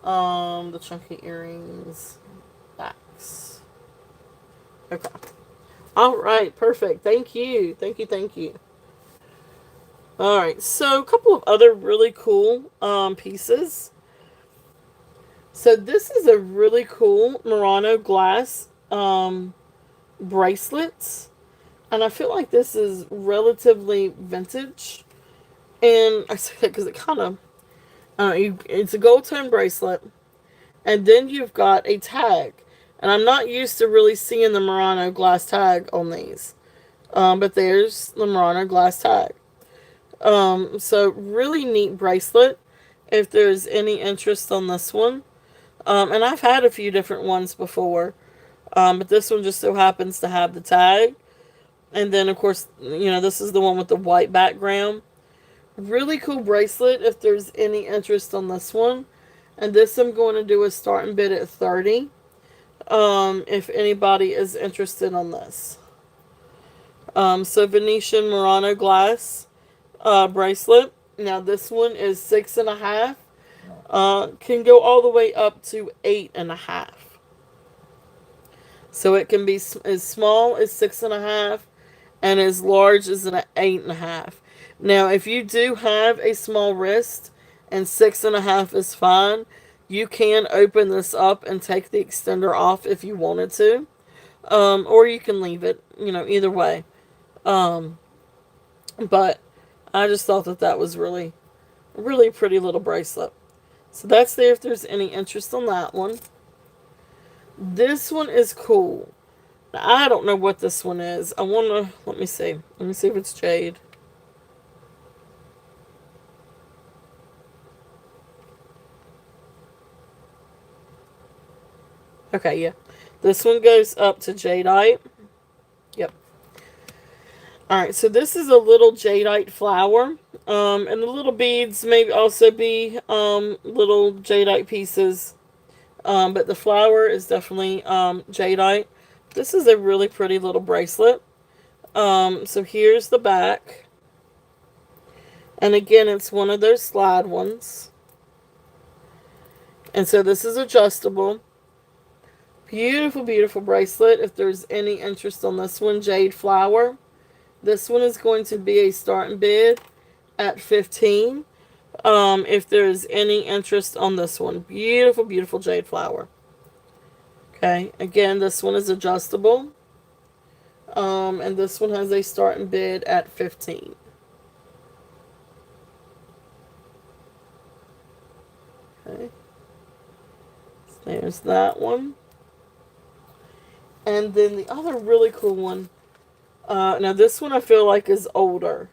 The chunky earrings, backs. Okay. All right, perfect. Thank you. Thank you. Thank you. All right, so a couple of other really cool pieces. So this is a really cool Murano glass bracelet, and I feel like this is relatively vintage. And I say that because it kind of, it's a gold tone bracelet, and then you've got a tag. And I'm not used to really seeing the Murano glass tag on these, but there's the Murano glass tag. So really neat bracelet. If there's any interest on this one, and I've had a few different ones before, but this one just so happens to have the tag. And then of course, this is the one with the white background. Really cool bracelet if there's any interest on this one. And this I'm going to do a starting bid at 30. If anybody is interested on this. So Venetian Murano glass bracelet. Now this one is 6.5. Can go all the way up to 8.5. So it can be as small as 6.5 and as large as an 8.5. Now, if you do have a small wrist and 6.5 is fine, you can open this up and take the extender off if you wanted to. Or you can leave it, either way. But I just thought that was really, really pretty little bracelet. So that's there if there's any interest on that one. This one is cool. Now, I don't know what this one is. Let me see. Let me see if it's jade. Okay, yeah. This one goes up to jadeite. Yep. Alright, so this is a little jadeite flower. And the little beads may also be little jadeite pieces. But the flower is definitely jadeite. This is a really pretty little bracelet. So here's the back. And again, it's one of those slide ones. And so this is adjustable. Beautiful, beautiful bracelet. If there's any interest on this one, jade flower. This one is going to be a starting bid at 15. If there's any interest on this one. Beautiful, beautiful jade flower. Okay, again, this one is adjustable. And this one has a starting bid at 15. Okay. So there's that one. And then the other really cool one. Now this one I feel like is older.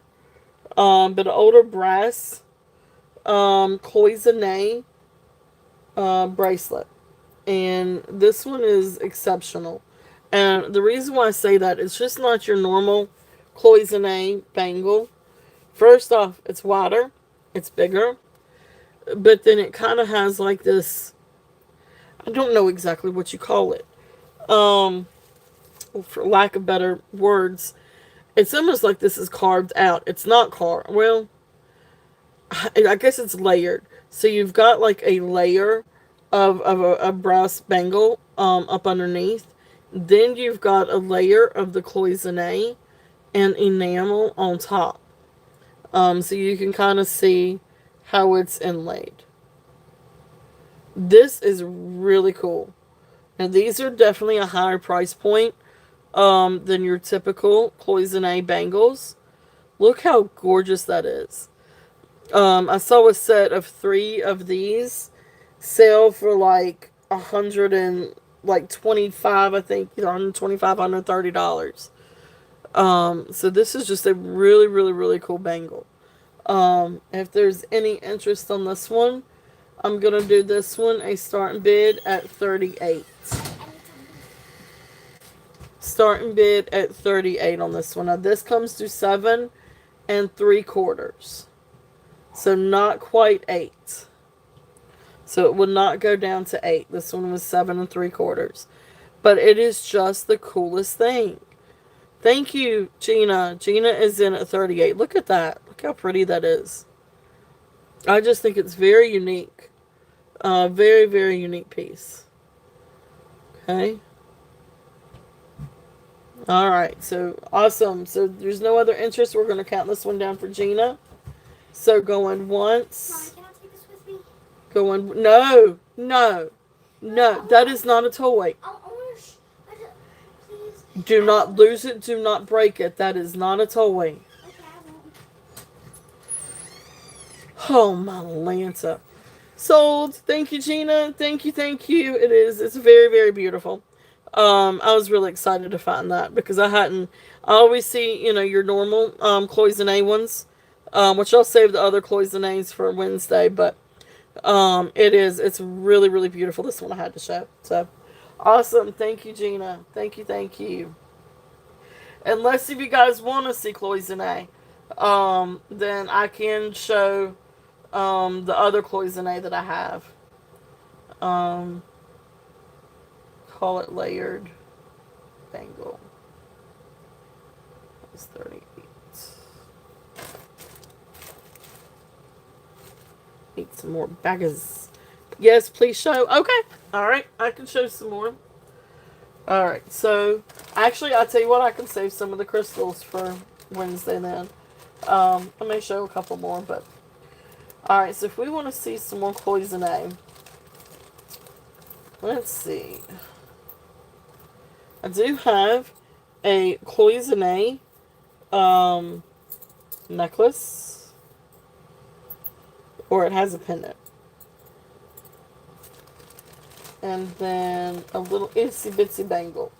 But an older brass cloisonne bracelet. And this one is exceptional. And the reason why I say that, it's just not your normal cloisonne bangle. First off, it's wider, it's bigger, but then it kind of has like this, I don't know exactly what you call it. Um, for lack of better words, it's almost like this is carved out. It's not carved. Well, I guess it's layered. So you've got like a layer of a brass bangle up underneath. Then you've got a layer of the cloisonne and enamel on top. So you can kind of see how it's inlaid. This is really cool. And these are definitely a higher price point than your typical cloisonne bangles. Look how gorgeous that is. I saw a set of 3 of these sell for like 125, I think, either 125, $130. So this is just a really, really, really cool bangle. If there's any interest on this one, I'm gonna do this one a starting bid at 38. Starting bid at 38 on this one. Now this comes to 7 3/4. So not quite 8. So it would not go down to 8. This one was 7 3/4. But it is just the coolest thing. Thank you, Gina. Gina is in at 38. Look at that. Look how pretty that is. I just think it's very unique. Very, very unique piece. Okay. Alright, so awesome. So there's no other interest. We're going to count this one down for Gina. So going once. Mom, can I take this with me? Going, no, no, no. That is not a toy. Please. Do not lose it. Do not break it. That is not a toy. Okay, I won't. Oh, my Lanta. Sold. Thank you, Gina. Thank you, thank you. It is. It's very, very beautiful. I was really excited to find that because I always see, your normal cloisonne ones, which I'll save the other cloisonnes for Wednesday, but it's really, really beautiful. This one I had to show. So awesome. Thank you, Gina. Thank you, thank you. Unless if you guys want to see cloisonne, then I can show the other cloisonne that I have. Call it layered bangle. It's 38. Need some more baggers. Yes, please show. Okay. Alright. I can show some more. Alright. So, actually, I'll tell you what. I can save some of the crystals for Wednesday then. I may show a couple more, but... Alright. So, if we want to see some more cloisonne... Let's see. I do have a cloisonne necklace, or it has a pendant, and then a little itsy bitsy bangle.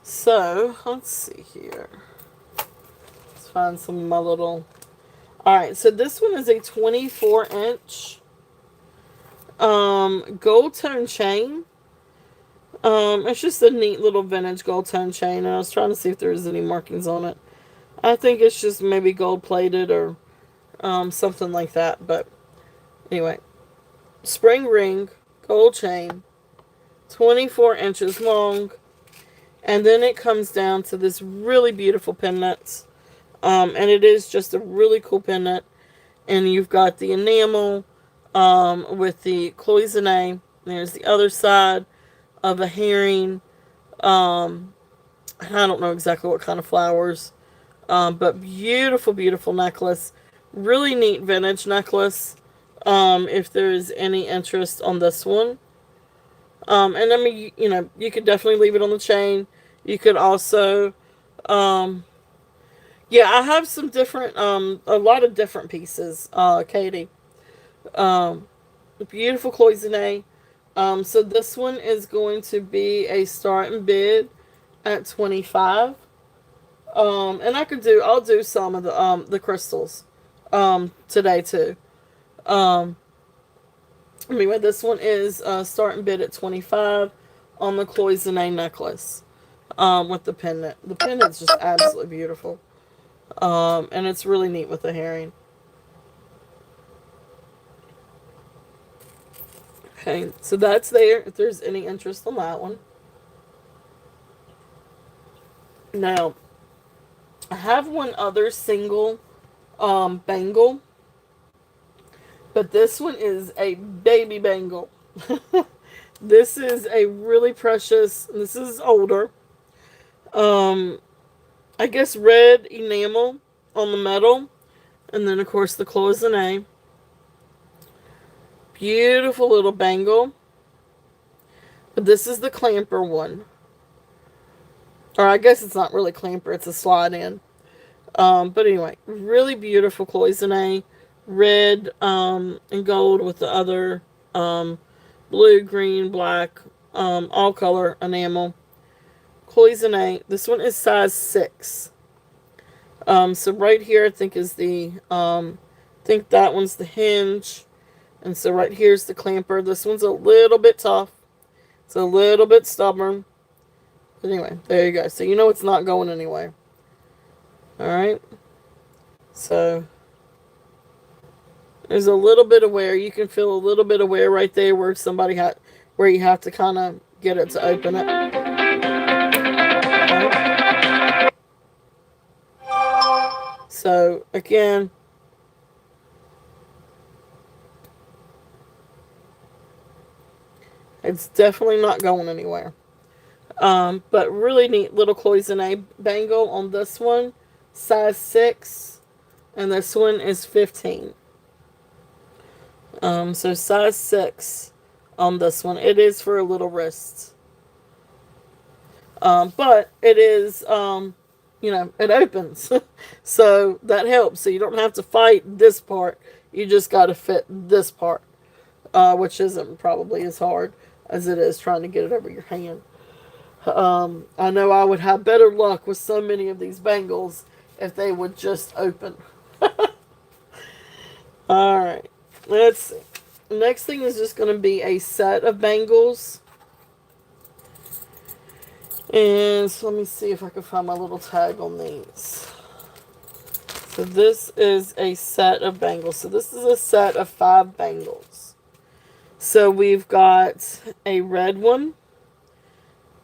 So let's see here. Let's find some of my little. All right, so this one is a 24-inch gold tone chain. It's just a neat little vintage gold tone chain, and I was trying to see if there's any markings on it. I think it's just maybe gold plated or something like that, but anyway. Spring ring, gold chain, 24 inches long, and then it comes down to this really beautiful pendant, and it is just a really cool pendant, and you've got the enamel with the cloisonne. There's the other side of a herring. I don't know exactly what kind of flowers. But beautiful, beautiful necklace. Really neat vintage necklace. If there's any interest on this one. And I mean, you could definitely leave it on the chain. You could also, yeah, I have some different, a lot of different pieces, Katie. Beautiful cloisonne. So this one is going to be a starting bid at 25. And I'll do some of the crystals, today too. Um, anyway, this one is starting bid at 25 on the cloisonne necklace with the pendant. The pendant's just absolutely beautiful. And it's really neat with the herring. Okay, so that's there if there's any interest on that one. Now, I have one other single bangle, but this one is a baby bangle. This is a really precious, this is older. Um, I guess red enamel on the metal, and then of course the cloisonne. Beautiful little bangle. But this is the clamper one. Or I guess it's not really clamper, it's a slide in. But anyway, really beautiful cloisonne. Red and gold with the other blue, green, black, all color enamel. Cloisonne. This one is size 6. So right here I think is the, I think that one's the hinge. And so right here's the clamper. This one's a little bit tough. It's a little bit stubborn. But anyway, there you go. So you know it's not going anywhere. Alright. So there's a little bit of wear. You can feel a little bit of wear right there where somebody had, where you have to kind of get it to open it. Okay. So again, it's definitely not going anywhere. But really neat little cloisonne bangle on this one. Size 6. And this one is 15. So size 6 on this one. It is for a little wrist. But it is, you know, it opens. So that helps. So you don't have to fight this part. You just got to fit this part. Which isn't probably as hard as it is trying to get it over your hand. I know I would have better luck with so many of these bangles if they would just open. Alright, let's see. Next thing is just going to be a set of bangles. And so let me see if I can find my little tag on these. So this is a set of bangles. So this is a set of 5 bangles. So we've got a red one,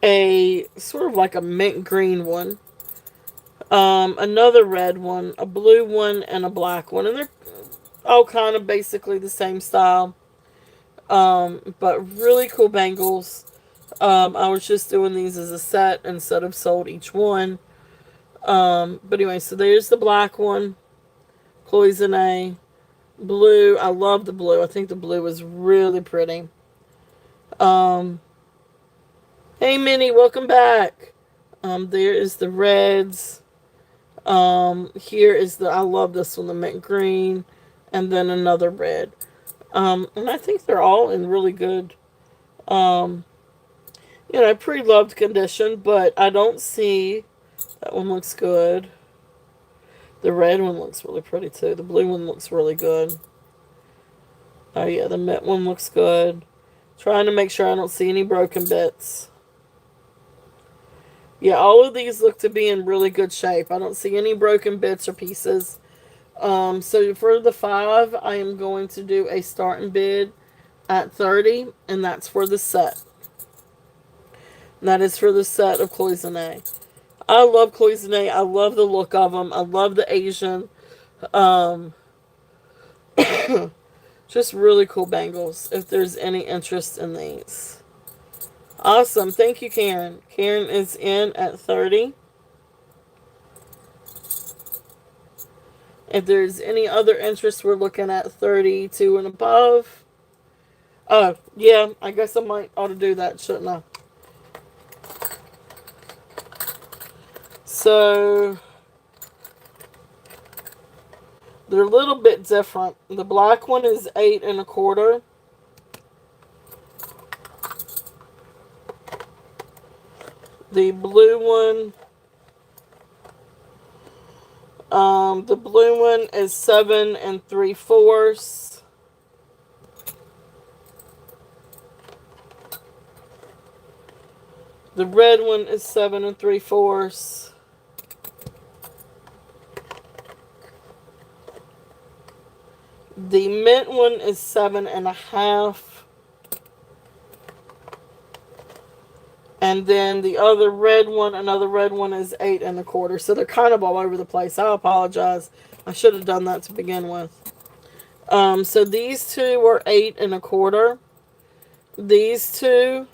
a sort of like a mint green one, another red one, a blue one, and a black one. And they're all kind of basically the same style. But really cool bangles. I was just doing these as a set instead of sold each one. But anyway, so there's the black one, cloisonne. Blue, I love the blue. I think the blue is really pretty. Hey Minnie, welcome back. There is the reds. Here is the, I love this one, the mint green, and then another red. And I think they're all in really good, you know, pretty loved condition, but I don't see, that one looks good. The red one looks really pretty too. The blue one looks really good. Oh yeah, the mint one looks good. Trying to make sure I don't see any broken bits. Yeah, all of these look to be in really good shape. I don't see any broken bits or pieces. So for the 5, I am going to do a starting bid at 30, and that's for the set. And that is for the set of cloisonne. I love cloisonne. I love the look of them. I love the Asian. Just really cool bangles, if there's any interest in these. Awesome. Thank you, Karen. Karen is in at 30. If there's any other interest, we're looking at 32 and above. Oh, yeah, I guess I might ought to do that, shouldn't I? So they're a little bit different. The black one is 8 1/4. The blue one, the blue one is 7 3/4. The red one is 7 3/4. The mint one is 7 1/2. And then the other red one, another red one is 8 1/4. So they're kind of all over the place. I apologize. I should have done that to begin with. So these two were 8 1/4. These two,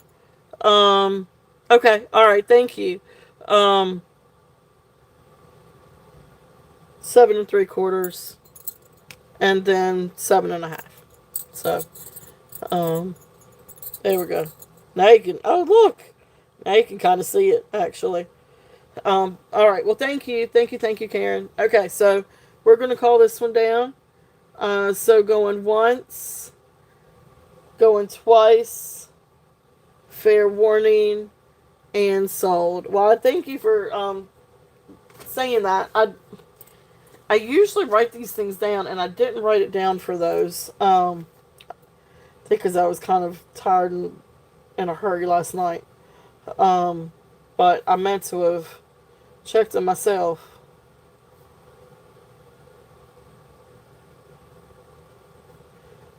okay, all right, thank you. 7 3/4, and then 7 1/2. So, there we go. Now you can. Oh, look. Now you can kind of see it actually. All right. Well, thank you, Karen. Okay, so we're gonna call this one down. So going once, going twice, fair warning, and sold. Well, I thank you for saying that. I usually write these things down, and I didn't write it down for those. Because I was kind of tired and in a hurry last night. But I meant to have checked them myself.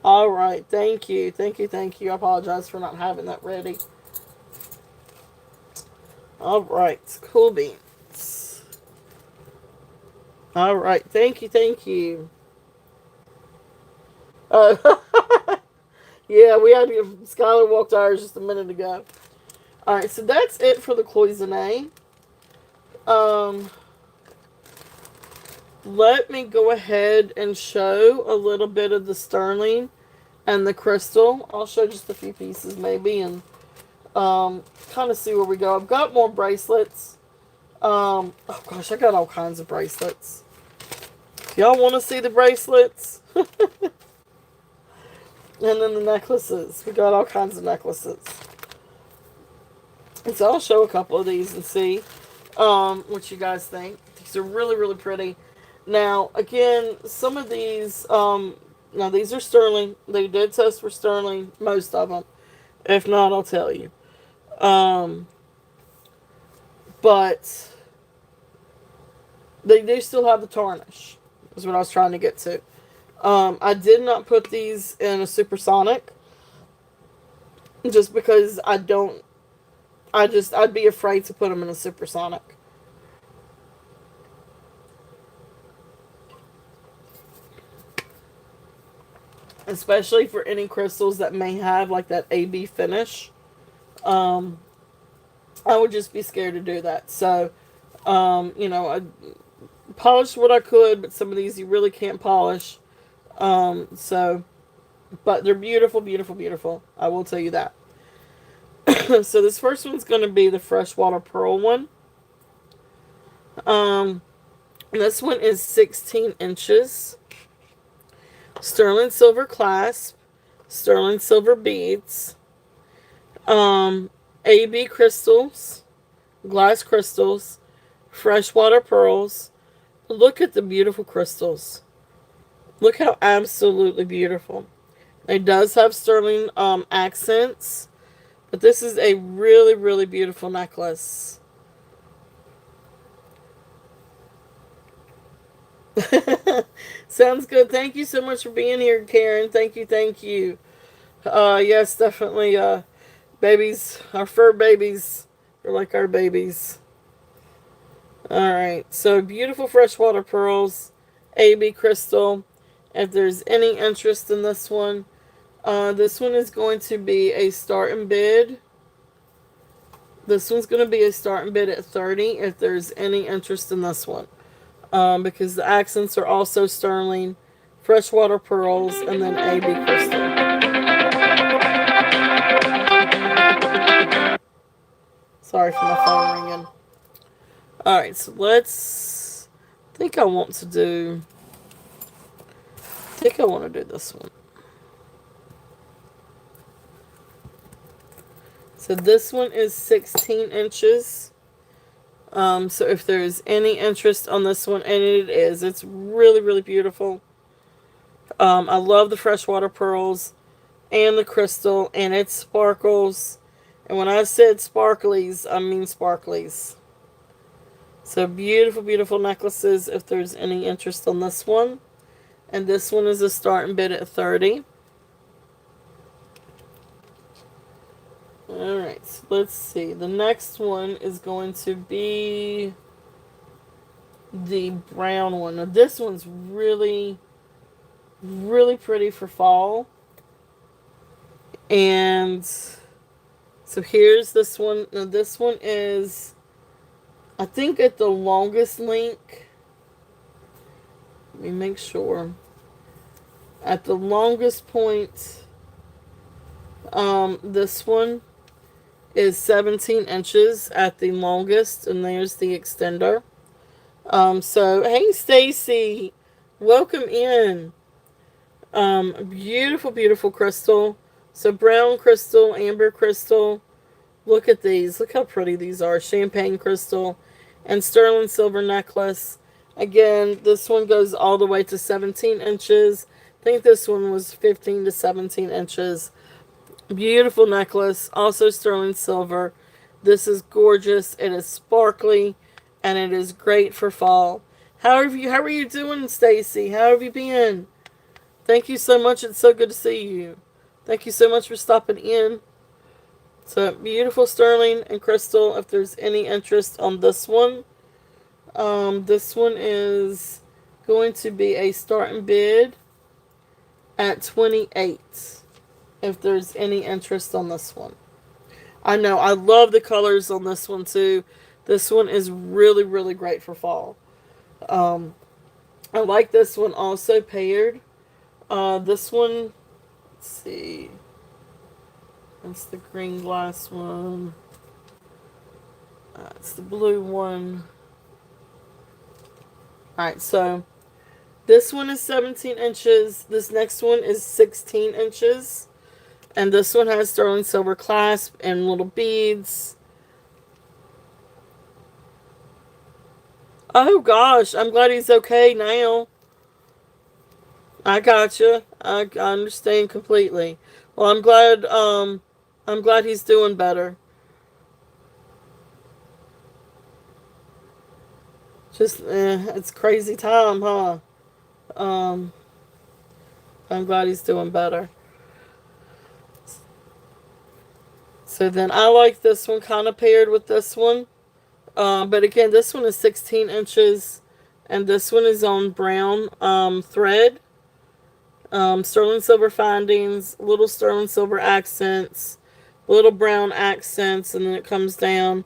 All right, thank you. I apologize for not having that ready. All right, cool beans. All right, thank you. Uh, yeah, we had Skylar walked ours just a minute ago. All right, so that's it for the cloisonne. Let me go ahead and show a little bit of the sterling and the crystal. I'll show just a few pieces maybe, and kind of see where we go. I've got more bracelets. Oh gosh, I got all kinds of bracelets. Y'all want to see the bracelets? And then the necklaces. We got all kinds of necklaces. And so I'll show a couple of these and see what you guys think. These are really, really pretty. Now, again, some of these, now these are sterling. They did test for sterling, most of them. If not, I'll tell you. But they do still have the tarnish, is what I was trying to get to. I did not put these in a supersonic, just because I'd be afraid to put them in a supersonic. Especially for any crystals that may have like that AB finish. I would just be scared to do that. So, I polished what I could, but some of these you really can't polish. But they're beautiful, beautiful, beautiful. I will tell you that. So this first one's going to be the freshwater pearl one. This one is 16 inches. Sterling silver clasp. Sterling silver beads. AB crystals. Glass crystals. Freshwater pearls. Look at the beautiful crystals. Look how absolutely beautiful. It does have sterling accents. But this is a really, really beautiful necklace. Sounds good. Thank you so much for being here, Karen. Thank you. Yes, definitely. Babies, our fur babies are like our babies. Alright, so beautiful freshwater pearls, AB crystal. If there's any interest in this one is going to be a start and bid. This one's going to be a start and bid at 30 if there's any interest in this one. Because the accents are also sterling, freshwater pearls, and then AB crystal. Sorry for my phone ringing. Alright, so I think I want to do this one. So this one is 16 inches. So if there's any interest on this one, and it is, it's really, really beautiful. I love the freshwater pearls and the crystal, and it sparkles. And when I said sparklies, I mean sparklies. So beautiful, beautiful necklaces if there's any interest on this one. And this one is a starting bid at 30. Alright, so let's see. The next one is going to be the brown one. Now this one's really, really pretty for fall. And so here's this one. Now this one is, I think, at the longest link. Let me make sure. At the longest point, this one is 17 inches at the longest, and there's the extender. So hey Stacy, welcome in. Beautiful, beautiful crystal. So brown crystal, amber crystal. Look at these. Look how pretty these are. Champagne crystal and sterling silver necklace. Again, this one goes all the way to 17 inches. I think this one was 15 to 17 inches. Beautiful necklace. Also sterling silver. This is gorgeous. It is sparkly. And it is great for fall. How are you doing, Stacy? How have you been? Thank you so much. It's so good to see you. Thank you so much for stopping in. So beautiful sterling and crystal. If there's any interest on this one, this one is going to be a starting bid at 28. If there's any interest on this one, I know I love the colors on this one too. This one is really, really great for fall. I like this one also paired. This one, let's see. That's the green glass one. It's the blue one. Alright, so this one is 17 inches. This next one is 16 inches. And this one has sterling silver clasp and little beads. Oh gosh, I'm glad he's okay now. I gotcha. I understand completely. Well, I'm glad he's doing better. Just, it's crazy time, huh? Um, I'm glad he's doing better. So then I like this one kind of paired with this one. But again, this one is 16 inches. And this one is on brown thread. Sterling silver findings, little sterling silver accents, little brown accents, and then it comes down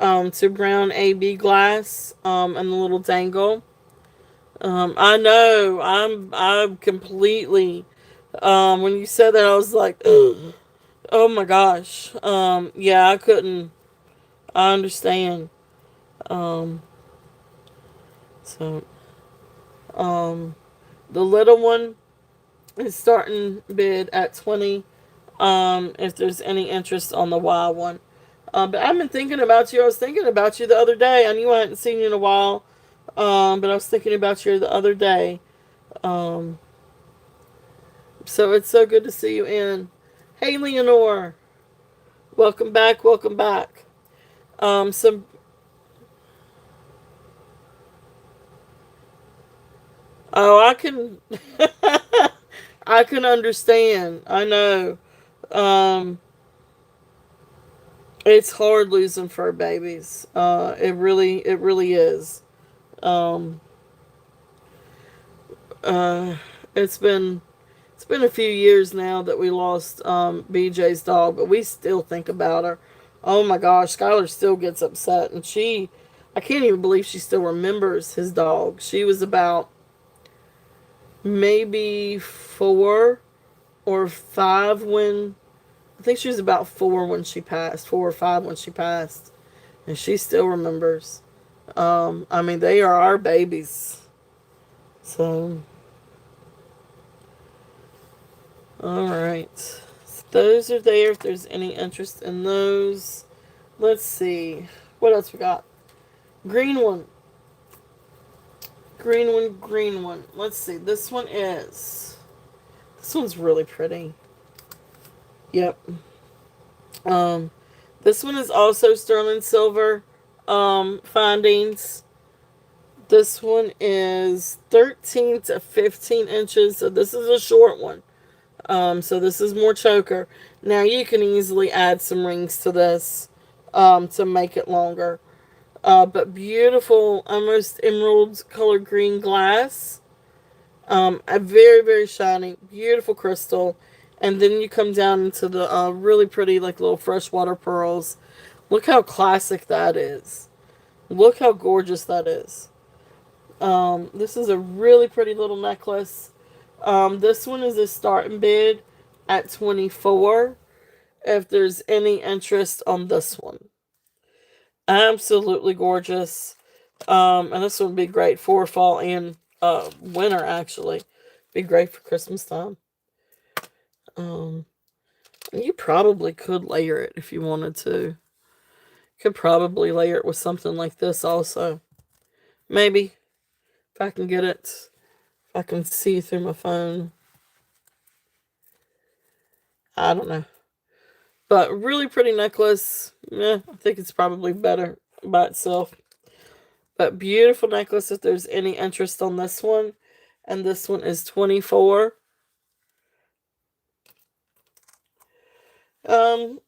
to brown AB glass and the little dangle. I know, I'm completely, when you said that, I was like, ugh, oh my gosh. Yeah, I couldn't, I understand. Um, so, the little one is starting bid at 20. If there's any interest on the Y one. But I've been thinking about you. I was thinking about you the other day. I knew I hadn't seen you in a while. But I was thinking about you the other day. Um, so it's so good to see you in. Hey, Leonore. Welcome back. Welcome back. Some. Oh, I can. I can understand. I know. Um, it's hard losing fur babies. It really is. Um, uh, it's been a few years now that we lost BJ's dog, but we still think about her. Oh my gosh, Skylar still gets upset, and I can't even believe she still remembers his dog. She was about maybe 4 or 5 when, I think she was about 4 or 5 when she passed, and she still remembers. I mean, they are our babies. So, alright. So those are there if there's any interest in those. Let's see. What else we got? Green one. Green one, green one. Let's see. This one's really pretty. Yep. This one is also sterling silver findings. This one is 13 to 15 inches, so this is a short one. So this is more choker. Now you can easily add some rings to this to make it longer. But beautiful, almost emerald color green glass. A very, very shiny, beautiful crystal. And then you come down into the really pretty, like little freshwater pearls. Look how classic that is. Look how gorgeous that is. This is a really pretty little necklace. This one is a starting bid at 24. If there's any interest on this one, absolutely gorgeous. And this would be great for fall and winter. Actually, be great for Christmas time. You probably could layer it if you wanted to. Could probably layer it with something like this also. Maybe if I can get it. I can see through my phone. I don't know. But really pretty necklace. Yeah, I think it's probably better by itself. But beautiful necklace if there's any interest on this one. And this one is 24.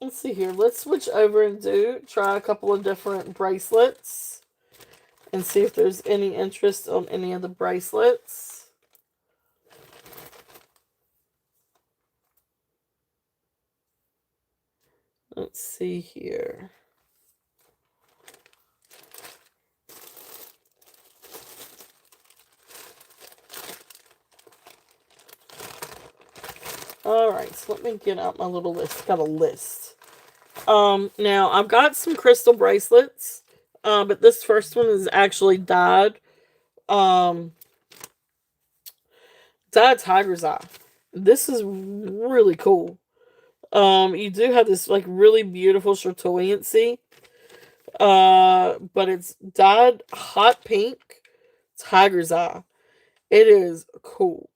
Let's see here. Let's switch over and try a couple of different bracelets. And see if there's any interest on any of the bracelets. Let's see here. Alright, so let me get out my little list. Got a list. Now I've got some crystal bracelets. But this first one is actually dyed. Dyed tiger's eye. This is really cool. You do have this like really beautiful chatoyancy. But it's dyed hot pink tiger's eye. It is cool.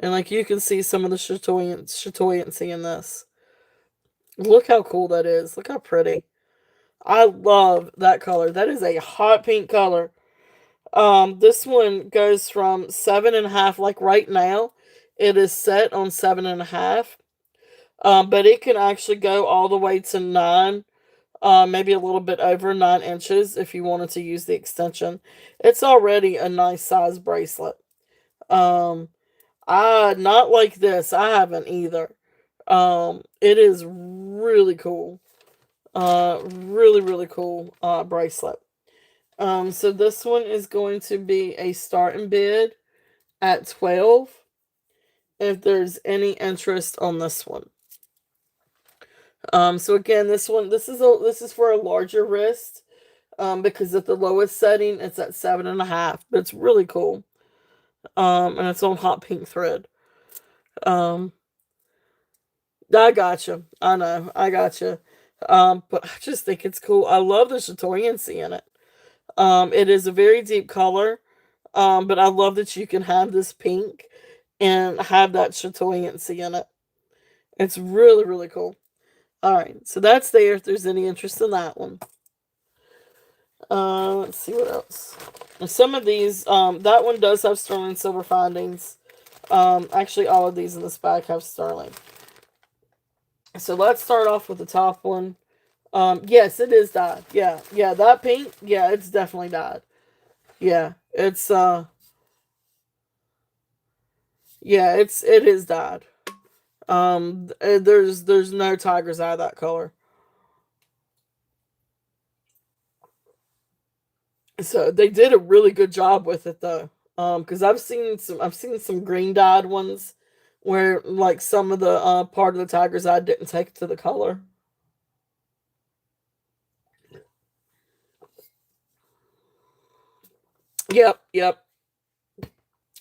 And like you can see some of the chatoyancy in this. Look how cool that is. Look how pretty. I love that color. That is a hot pink color. This one goes from 7.5, like right now. It is set on 7.5. But it can actually go all the way to 9. Maybe a little bit over 9 inches if you wanted to use the extension. It's already a nice size bracelet. Not like this. I haven't either. It is really cool. Really, really cool bracelet. So this one is going to be a starting bid at 12. If there's any interest on this one. So again, this is for a larger wrist. Because at the lowest setting, it's at 7.5. But it's really cool. And it's on hot pink thread. I gotcha. I know. I gotcha. But I just think it's cool. I love the chatoyancy in it. It is a very deep color. But I love that you can have this pink and have that chatoyancy in it. It's really, really cool. Alright, so that's there if there's any interest in that one. Let's see what else. Some of these, that one does have sterling silver findings. Actually, all of these in this bag have sterling. So let's start off with the top one. Yes, it is dyed. Yeah, that pink, yeah, it's definitely dyed. Yeah, it is dyed. There's no tiger's eye that color. So they did a really good job with it though. Because I've seen some green dyed ones where like some of the part of the tiger's eye didn't take it to the color. Yep.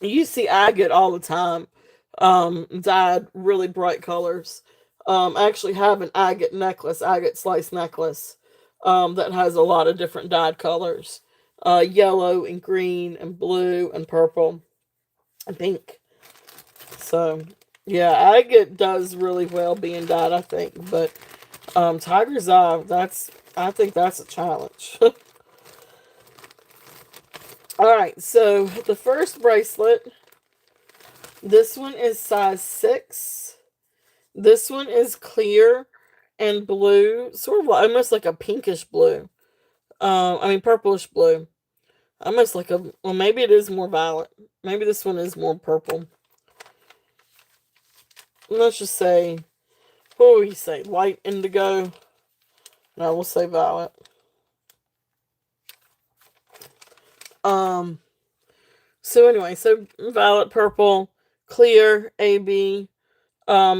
You see agate all the time. Dyed really bright colors. I actually have an agate slice necklace, that has a lot of different dyed colors. Yellow and green and blue and purple and pink. So, yeah, agate does really well being dyed, I think. But Tiger's Eye, I think that's a challenge. Alright, so the first bracelet, this one is size 6. This one is clear and blue, sort of almost like a pinkish blue. Purplish blue. Almost like well, maybe it is more violet. Maybe this one is more purple. Let's just say, what would we say? Light indigo? No, we'll say violet. So anyway, so violet, purple, clear, AB,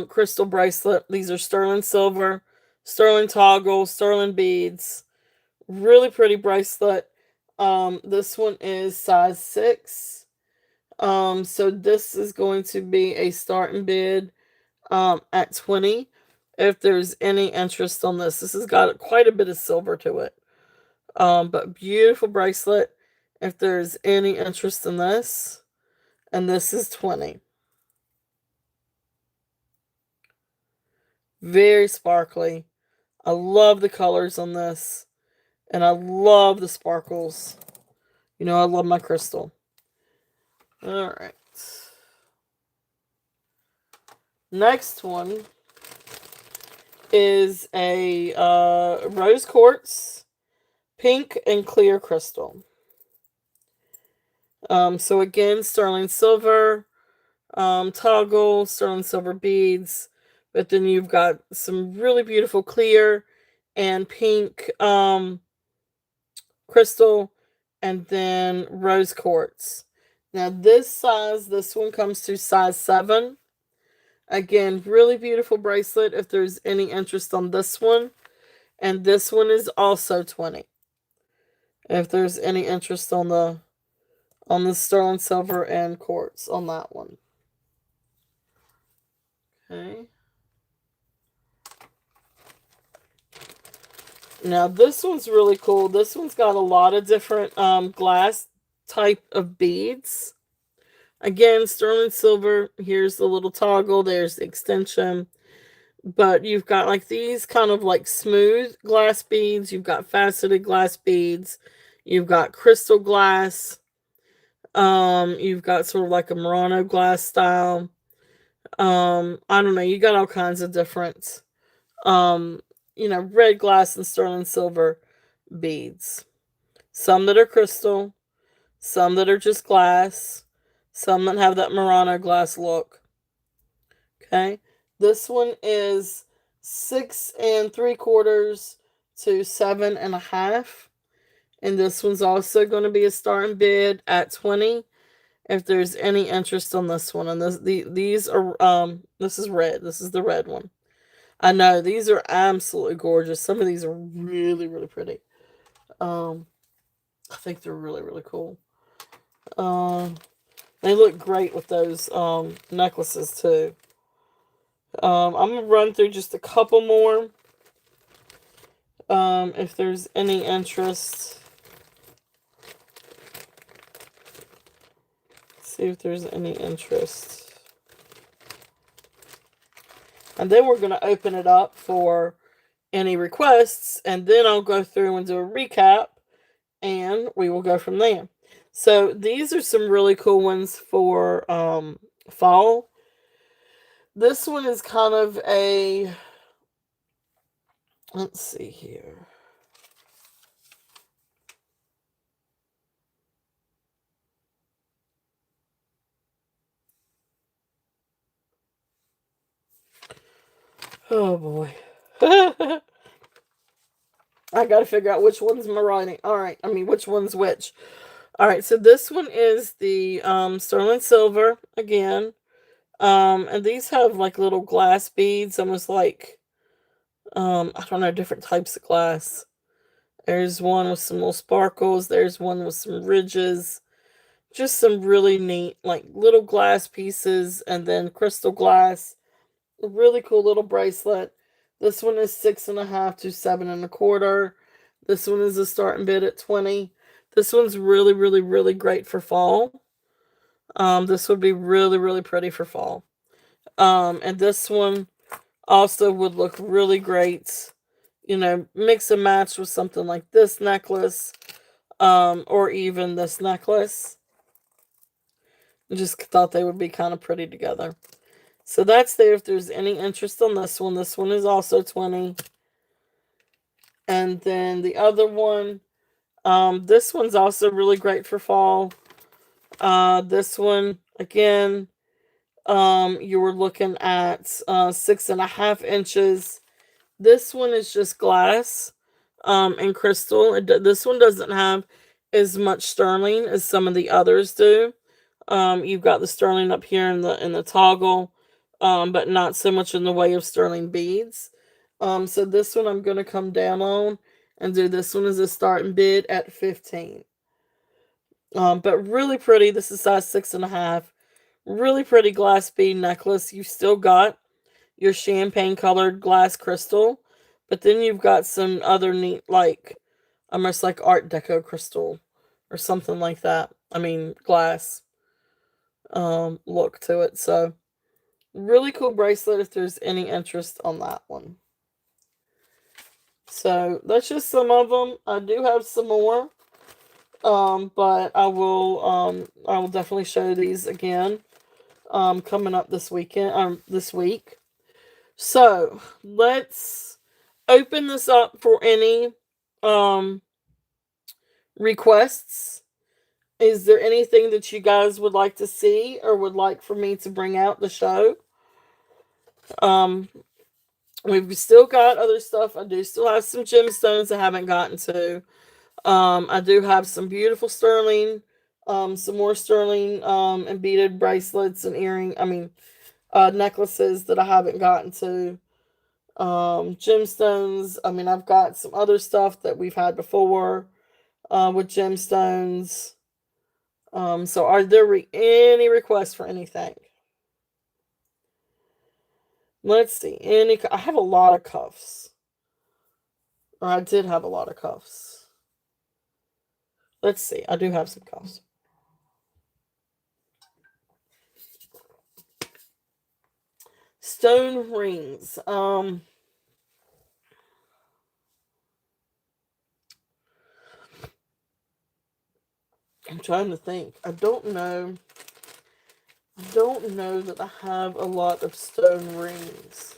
crystal bracelet. These are sterling silver, sterling toggle, sterling beads. Really pretty bracelet. This one is size 6. So this is going to be a starting bid at 20. If there's any interest on this has got quite a bit of silver to it. But beautiful bracelet. If there's any interest in this, and this is 20. Very sparkly. I love the colors on this, and I love the sparkles. You know, I love my crystal. All right. Next one is a rose quartz, pink and clear crystal. So again, sterling silver, toggle, sterling silver beads, but then you've got some really beautiful clear and pink crystal, and then rose quartz. Now this one comes to size 7. Again, really beautiful bracelet if there's any interest on this one. And this one is also 20. If there's any interest on the sterling silver and quartz on that one. Okay. Now this one's really cool. This one's got a lot of different glass type of beads. Again, sterling silver. Here's the little toggle. There's the extension. But you've got like these kind of like smooth glass beads. You've got faceted glass beads. You've got crystal glass. You've got sort of like a Murano glass style. I don't know. You got all kinds of different, red glass and sterling silver beads. Some that are crystal. Some that are just glass. Some that have that Murano glass look. Okay. This one is 6 3/4 to 7.5. And this one's also going to be a starting bid at 20. If there's any interest on this one. And these are, this is red. This is the red one. I know, these are absolutely gorgeous. Some of these are really, really pretty. I think they're really, really cool. They look great with those necklaces too. I'm going to run through just a couple more. If there's any interest. See if there's any interest. And then we're going to open it up for any requests. And then I'll go through and do a recap. And we will go from there. So these are some really cool ones for fall. This one is kind of a... Let's see here. Oh boy. I gotta figure out which one's my writing. Alright, which one's which. Alright, so this one is the sterling silver again. And these have like little glass beads, almost like I don't know, different types of glass. There's one with some little sparkles, there's one with some ridges. Just some really neat, like little glass pieces, and then crystal glass. A really cool little bracelet. This one is 6.5 to 7.25. This one is a starting bid at 20. This one's really, really, really great for fall. This would be really, really pretty for fall. And this one also would look really great mix and match with something like this necklace, or even this necklace. I just thought they would be kind of pretty together. So that's there if there's any interest on this one. This one is also 20. And then the other one, this one's also really great for fall. This one, again, you were looking at 6.5 inches. This one is just glass and crystal. This one doesn't have as much sterling as some of the others do. You've got the sterling up here in the toggle, but not so much in the way of sterling beads. So this one I'm going to come down on and do this one as a starting bid at 15. But really pretty. This is size 6.5. Really pretty glass bead necklace. You've still got your champagne colored glass crystal, but then you've got some other neat, like almost like Art Deco crystal or something like that. I mean, glass look to it. So really cool bracelet if there's any interest on that one. So that's just some of them. I do have some more, but I will definitely show these again coming up this week. So let's open this up for any requests. Is there anything that you guys would like to see or would like for me to bring out the show? We've still got other stuff. I do still have some gemstones I haven't gotten to. I do have some beautiful sterling, some more sterling and beaded bracelets and necklaces that I haven't gotten to. Gemstones. I mean, I've got some other stuff that we've had before with gemstones. So are there any requests for anything? Let's see. I have a lot of cuffs. Or I did have a lot of cuffs. Let's see. I do have some cuffs. Stone rings. I'm trying to think. I don't know that I have a lot of stone rings.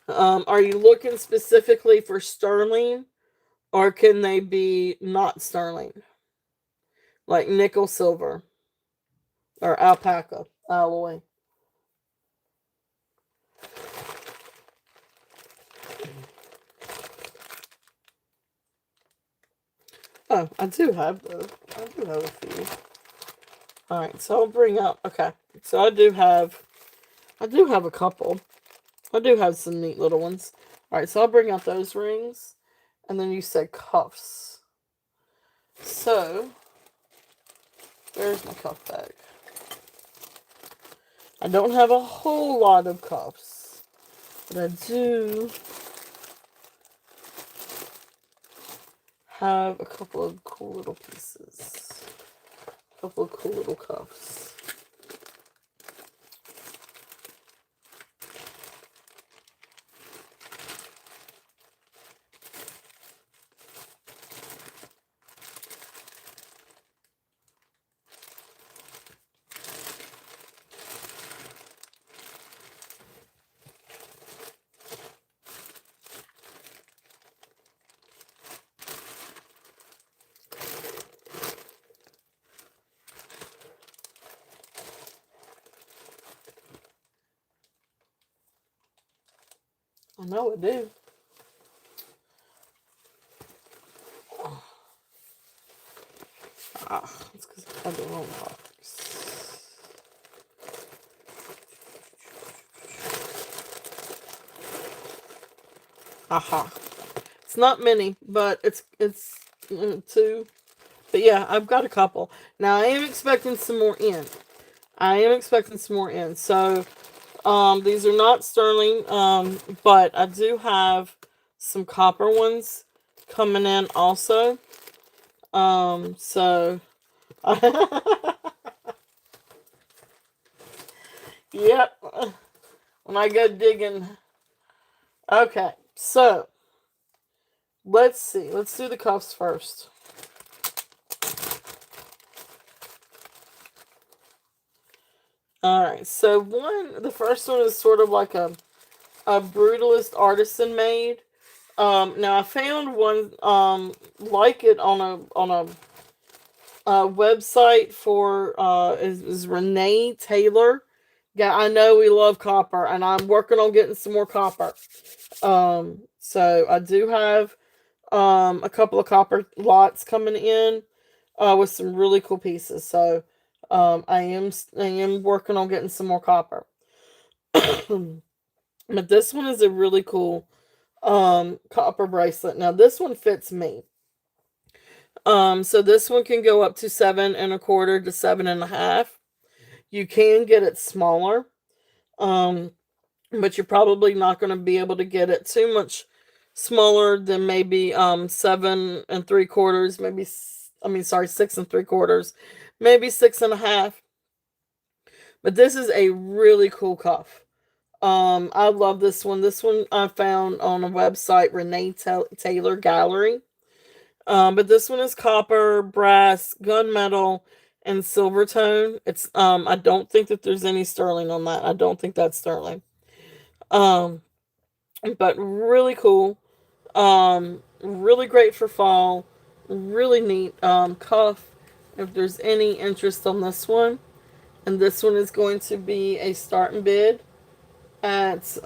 Are you looking specifically for sterling, or can they be not sterling? Like nickel silver or alpaca alloy? Oh, I do have those. I do have a few. Alright, so I'll bring up, okay. So I do have a couple. I do have some neat little ones. Alright, so I'll bring out those rings. And then you said cuffs. So, there's my cuff bag. I don't have a whole lot of cuffs. But I do have a couple of cool little pieces. A couple of cool little cuffs. I know I do. It's because I have the wrong box. Aha. It's not many, but it's two. But yeah, I've got a couple. Now I am expecting some more in. So these are not sterling, but I do have some copper ones coming in also. So yep. when I go digging. Okay, so let's see. Let's do the cuffs first. Alright, so the first one is sort of like a brutalist artisan made. Now I found one like it on a website for is Renee Taylor. Yeah, I know we love copper, and I'm working on getting some more copper. So I do have a couple of copper lots coming in with some really cool pieces. So I am working on getting some more copper. But this one is a really cool copper bracelet. Now this one fits me. So this one can go up to 7 1/4 to 7 1/2. You can get it smaller. But you're probably not going to be able to get it too much smaller than maybe 7 3/4, maybe 6 3/4, maybe 6 1/2. But this is a really cool cuff. I love this one. This one I found on a website, Renee Taylor Gallery. But this one is copper, brass, gunmetal, and silver tone. It's I don't think that there's any sterling on that. I don't think that's sterling. Um, but really cool. Really great for fall. Really neat cuff. If there's any interest on this one, and this one is going to be a starting bid at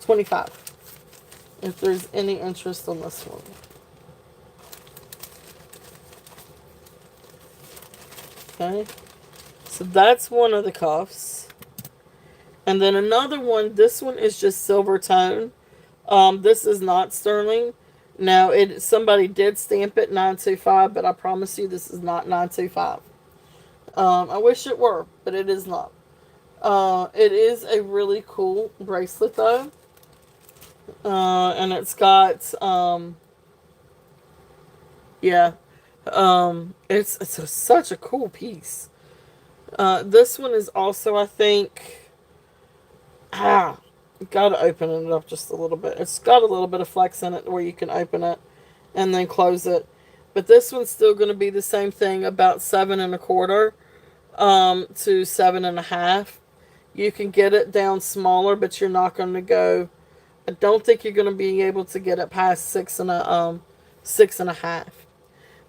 25. If there's any interest on this one. Okay, so that's one of the cuffs. And then another one, this one is just silver tone. This is not sterling. Now, somebody did stamp it 925, but I promise you this is not 925. I wish it were, but it is not. It is a really cool bracelet though. And it's got, yeah, such a cool piece. This one is also, I think, gotta open it up just a little bit. It's got a little bit of flex in it where you can open it and then close it. But this one's still going to be the same thing, about 7 1/4 to 7 1/2. You can get it down smaller, but you're not going to go. I don't think you're going to be able to get it past 6 1/2.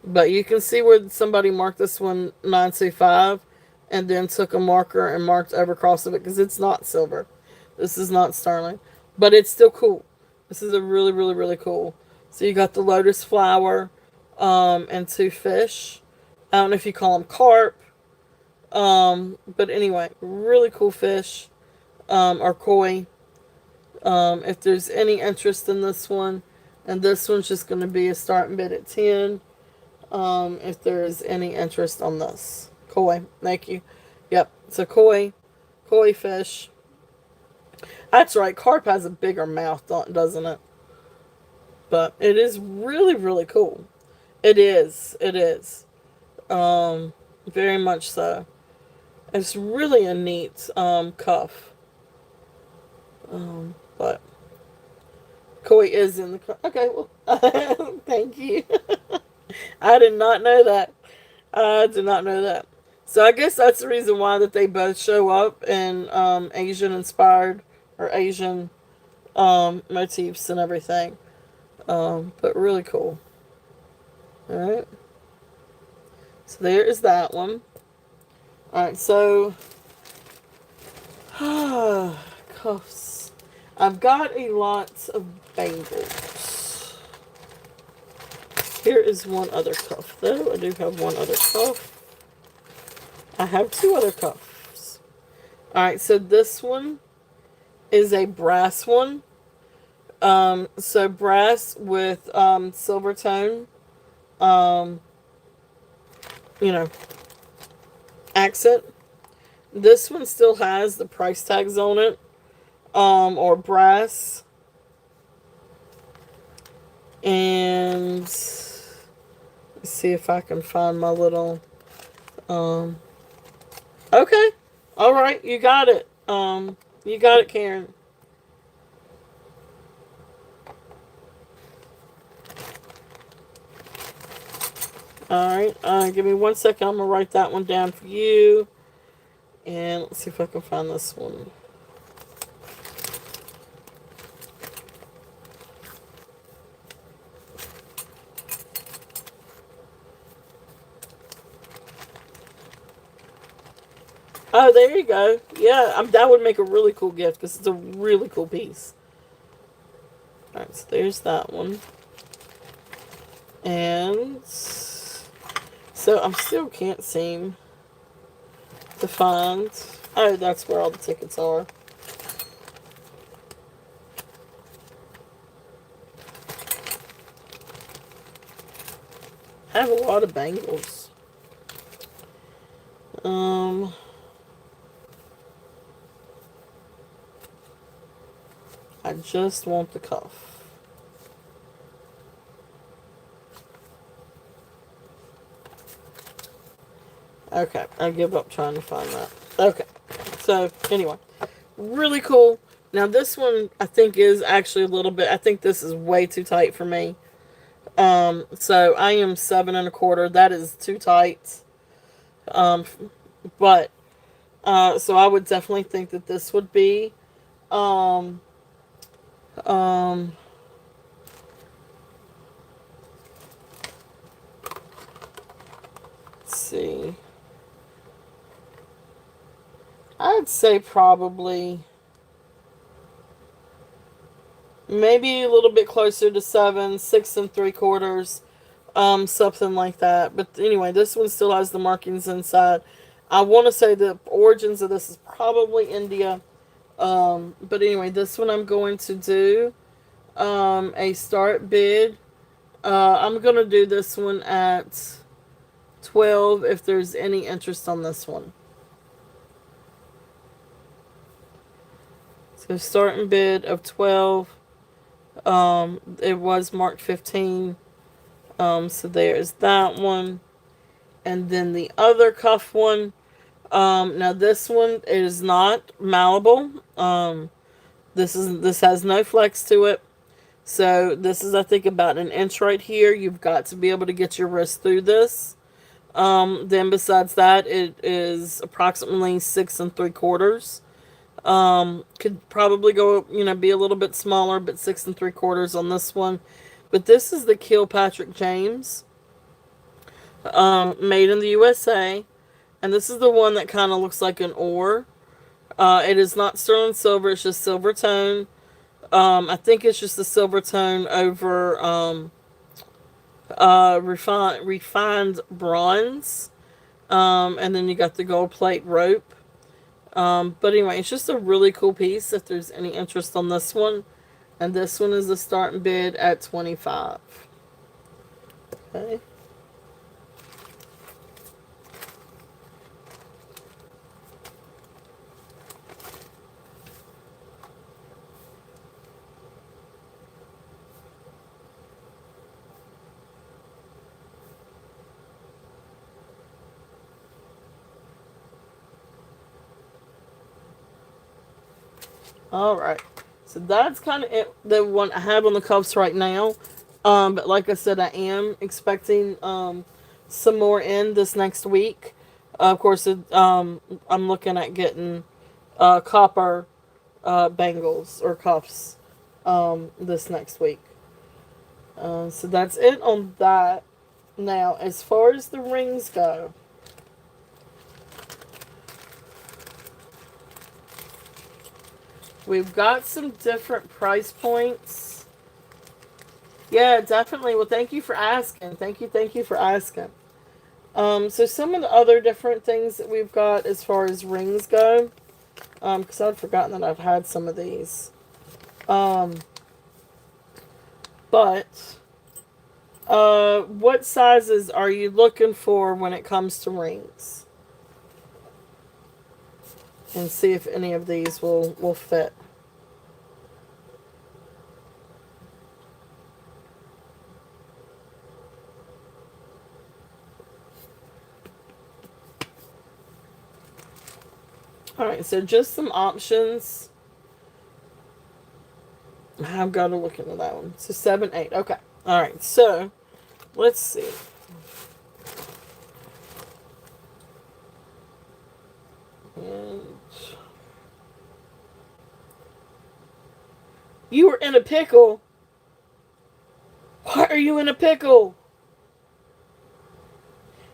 But you can see where somebody marked this one 925 and then took a marker and marked over across of it because it's not silver. This is not sterling, but it's still cool. This is a really, really, really cool. So you got the lotus flower and 2 fish. I don't know if you call them carp. But anyway, really cool fish or koi. If there's any interest in this one, and this one's just going to be a starting bid at 10. If there's any interest on this. Koi, thank you. Yep, it's a koi fish. That's right, carp has a bigger mouth, doesn't it? But it is really, really cool. It is. Very much so. It's really a neat cuff. But koi is in the cuff. Okay, well, thank you. I did not know that. I did not know that. So I guess that's the reason why that they both show up in Asian inspired or Asian motifs and everything. But really cool. Alright. So there is that one. Alright, so cuffs. I've got a lot of bangles. Here is one other cuff, though. I do have one other cuff. I have 2 other cuffs. Alright, so this one is a brass one. So brass with silver tone. Accent. This one still has the price tags on it. Or brass. And let's see if I can find my little okay. Alright, you got it. You got it, Karen. Alright, give me 1 second. I'm going to write that one down for you. And let's see if I can find this one. Oh, there you go. Yeah, that would make a really cool gift because it's a really cool piece. Alright, so there's that one. And so I'm still can't seem to find. Oh, that's where all the tickets are. I have a lot of bangles. I just want the cuff. Okay, I give up trying to find that. Okay, so anyway, really cool. Now this one I think is actually a little bit. I think this is way too tight for me. So I am 7 1/4. That is too tight. Um, but so I would definitely think that this would be um um let's see. I'd say probably maybe a little bit closer to 7, 6 3/4, something like that. But anyway, this one still has the markings inside. I want to say the origins of this is probably India. But anyway, this one I'm going to do a start bid. I'm gonna do this one at 12 if there's any interest on this one. So starting bid of 12. It was marked 15. So there's that one. And then the other cuff one. Now this one is not malleable. This has no flex to it. So this is I think about an inch right here. You've got to be able to get your wrist through this. Then besides that, it is approximately 6 3/4. Could probably go, be a little bit smaller, but 6 3/4 on this one. But this is the Kilpatrick James, made in the USA, and this is the one that kind of looks like an ore. It is not sterling silver; it's just silver tone. I think it's just the silver tone over refined bronze, and then you got the gold plate rope. But anyway, it's just a really cool piece if there's any interest on this one. And this one is the starting bid at 25. Okay. All right. So that's kind of it, the one I have on the cuffs right now. But like I said, I am expecting some more in this next week. Of course, I'm looking at getting copper bangles or cuffs this next week. So that's it on that. Now, as far as the rings go, we've got some different price points. Yeah, definitely. Well, thank you for asking. Thank you for asking. So some of the other different things that we've got as far as rings go, because I'd forgotten that I've had some of these. But what sizes are you looking for when it comes to rings? And see if any of these will fit. Alright, so just some options. I've got to look into that one. So 7, 8. Okay. All right. So let's see. And you were in a pickle. Why are you in a pickle?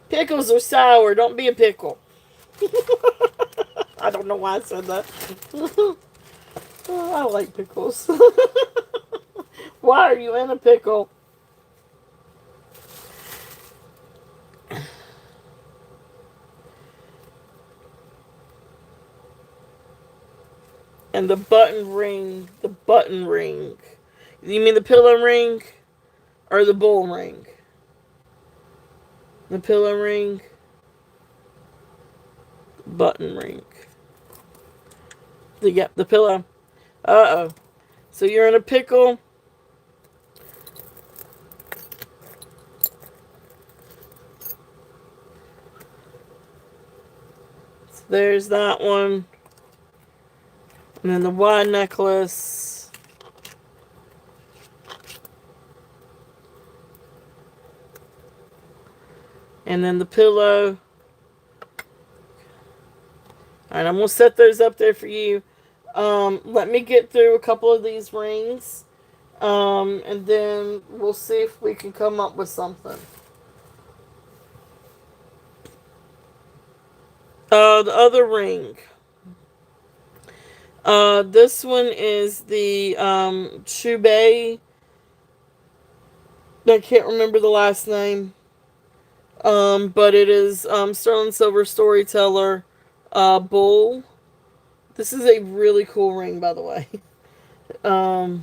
Pickles are sour. Don't be a pickle. I don't know why I said that. Oh, I like pickles. Why are you in a pickle? And the button ring. The button ring. You mean the pillow ring? Or the bull ring? The pillow ring. Button ring. The pillow. Uh-oh. So you're in a pickle. So there's that one. And then the wine necklace. And then the pillow. Alright, I'm going to set those up there for you. Let me get through a couple of these rings. And then we'll see if we can come up with something. The other ring. This one is the Chubei. I can't remember the last name. But it is Sterling Silver Storyteller Bull. This is a really cool ring, by the way. Let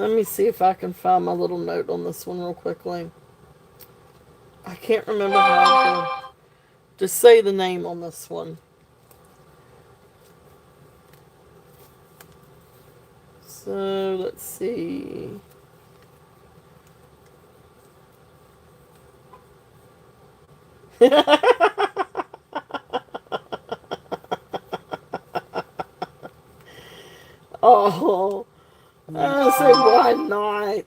me see if I can find my little note on this one real quickly. I can't remember how to say the name on this one. So, let's see. Oh, I say why not?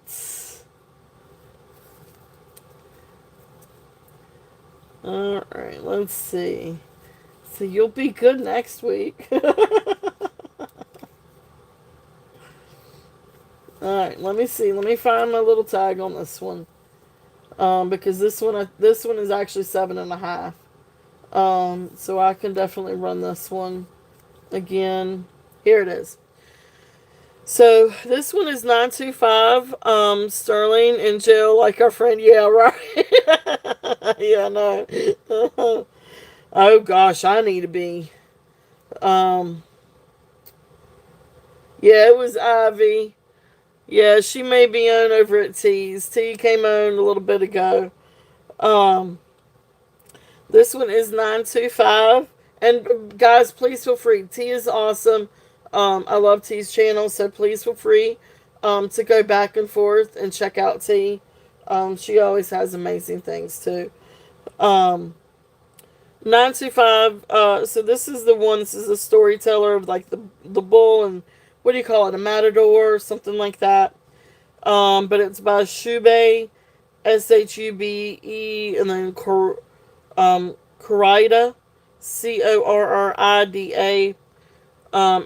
Alright, let's see. So you'll be good next week. Alright, let me see. Let me find my little tag on this one. Because this one is actually 7.5. So I can definitely run this one again. Here it is. So this one is 925. Sterling in jail like our friend. Yeah, right. Yeah, no. Oh gosh, I need to be. Yeah, it was Ivy. Yeah, she may be on over at T's. T came on a little bit ago. This one is 925. And guys, please feel free. T is awesome. I love T's channel, so please feel free to go back and forth and check out T. She always has amazing things too. 925. So this is the one. This is a storyteller of like the bull and what do you call it? A matador or something like that. But it's by Shube, Shube, and then Corrida, Corrida.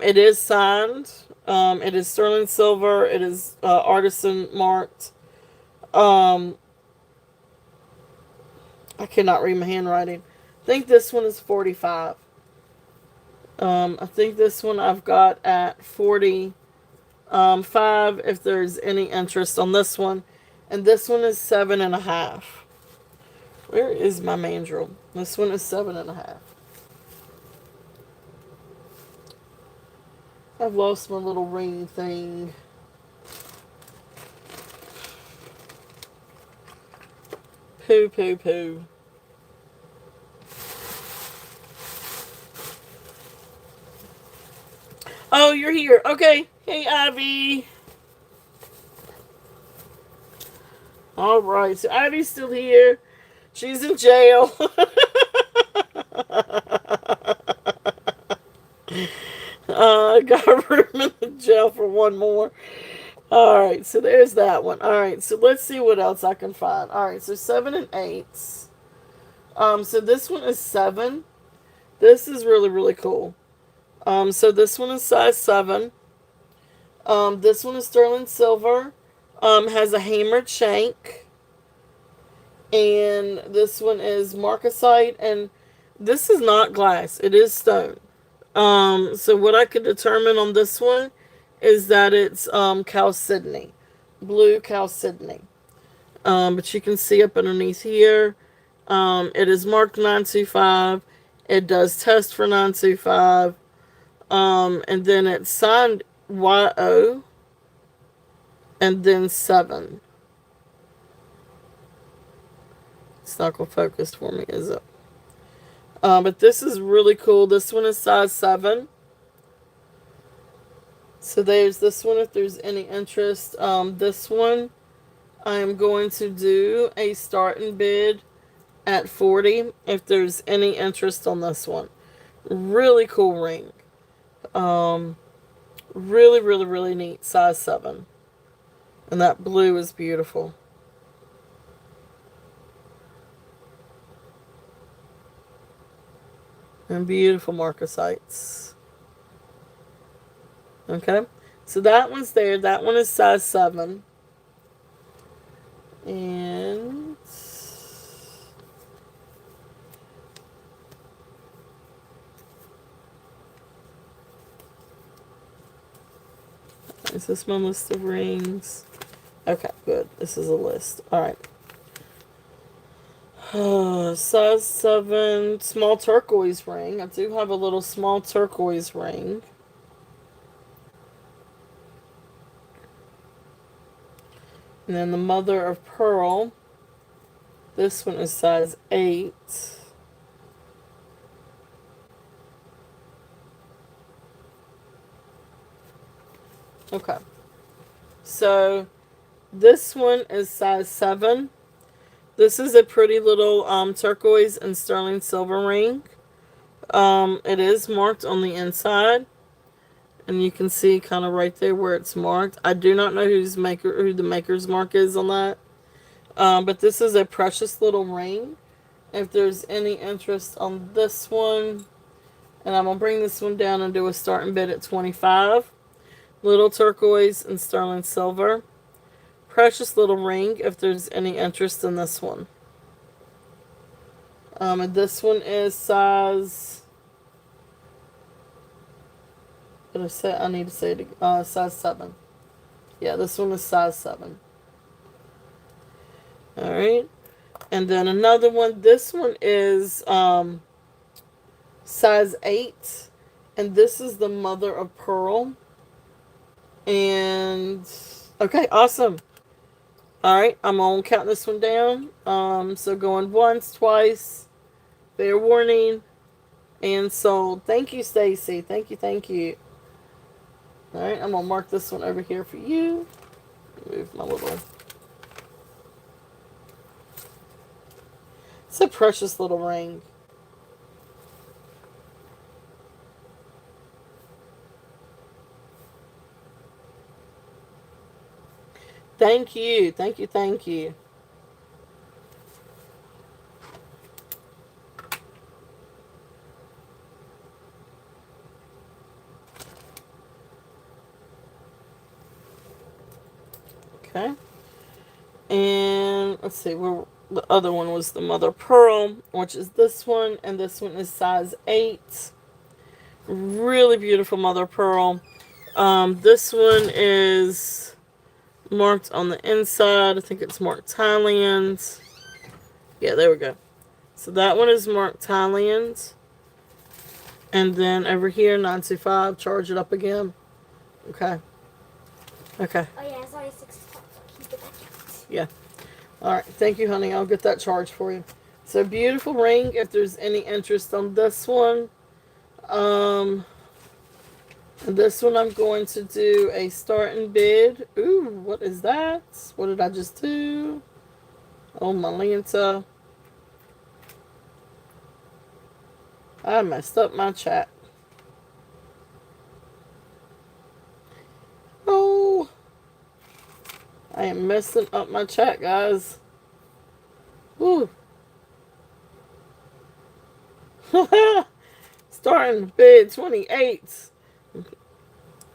It is signed. It is sterling silver. It is artisan marked. I cannot read my handwriting. I think this one is 45. I think this one I've got at 45 if there's any interest on this one. And this one is 7.5. Where is my mandrel? This one is 7.5. I've lost my little ring thing. Poo, poo, poo. Oh, you're here. Okay. Hey, Ivy. All right. So Ivy's still here. She's in jail. Got room in the jail for one more. Alright, so there's that one. Alright, so let's see what else I can find. Alright, so 7 and 8s. So this one is 7. This is really, really cool. So this one is size 7. This one is sterling silver. Has a hammered shank. And this one is marcasite. And this is not glass. It is stone. So what I could determine on this one is that it's chalcedony. Blue chalcedony. But you can see up underneath here, it is marked 925. It does test for 925. And then it's signed YO and then 7. It's not going to focus for me, is it? But this is really cool. This one is size 7. So there's this one if there's any interest. This one I am going to do a starting bid at 40 if there's any interest on this one. Really cool ring. Really, really, really neat. Size 7. And that blue is beautiful. And beautiful marcasites. Okay. So that one's there. That one is size 7. And is this my list of rings? Okay, good. This is a list. Alright. Size 7 small turquoise ring. I do have a little small turquoise ring. And then the mother of pearl. This one is size 8. Okay. So this one is size 7. This is a pretty little turquoise and sterling silver ring. It is marked on the inside. And you can see kind of right there where it's marked. I do not know who the maker's mark is on that. But this is a precious little ring. If there's any interest on this one. And I'm going to bring this one down and do a starting bid at 25. Little turquoise and sterling silver. Precious little ring if there's any interest in this one. And this one is size... Did I say? I need to say it. Size 7. Yeah, this one is size 7. Alright. And then another one. This one is size 8. And this is the mother of pearl. And okay, awesome. Alright, I'm gonna count this one down. So going once, twice, fair warning, and sold. Thank you, Stacy. Thank you, thank you. Alright, I'm gonna mark this one over here for you. Move my little... It's a precious little ring. Thank you. Thank you. Thank you. Okay. And let's see, where the other one was the mother pearl, which is this one, and this one is size 8. Really beautiful mother pearl. This one is marked on the inside. I think it's marked Thailand. Yeah, there we go. So that one is marked Thailand. And then over here, 925, charge it up again. Okay. Okay. Oh yeah, it's only 6 o'clock. Keep it back out. Yeah. Alright, thank you, honey. I'll get that charge for you. So, beautiful ring. If there's any interest on this one. And this one I'm going to do a starting bid. Ooh, what is that? What did I just do? Oh, my Lanta. I messed up my chat. I am messing up my chat, guys. Woo. Starting bid 28.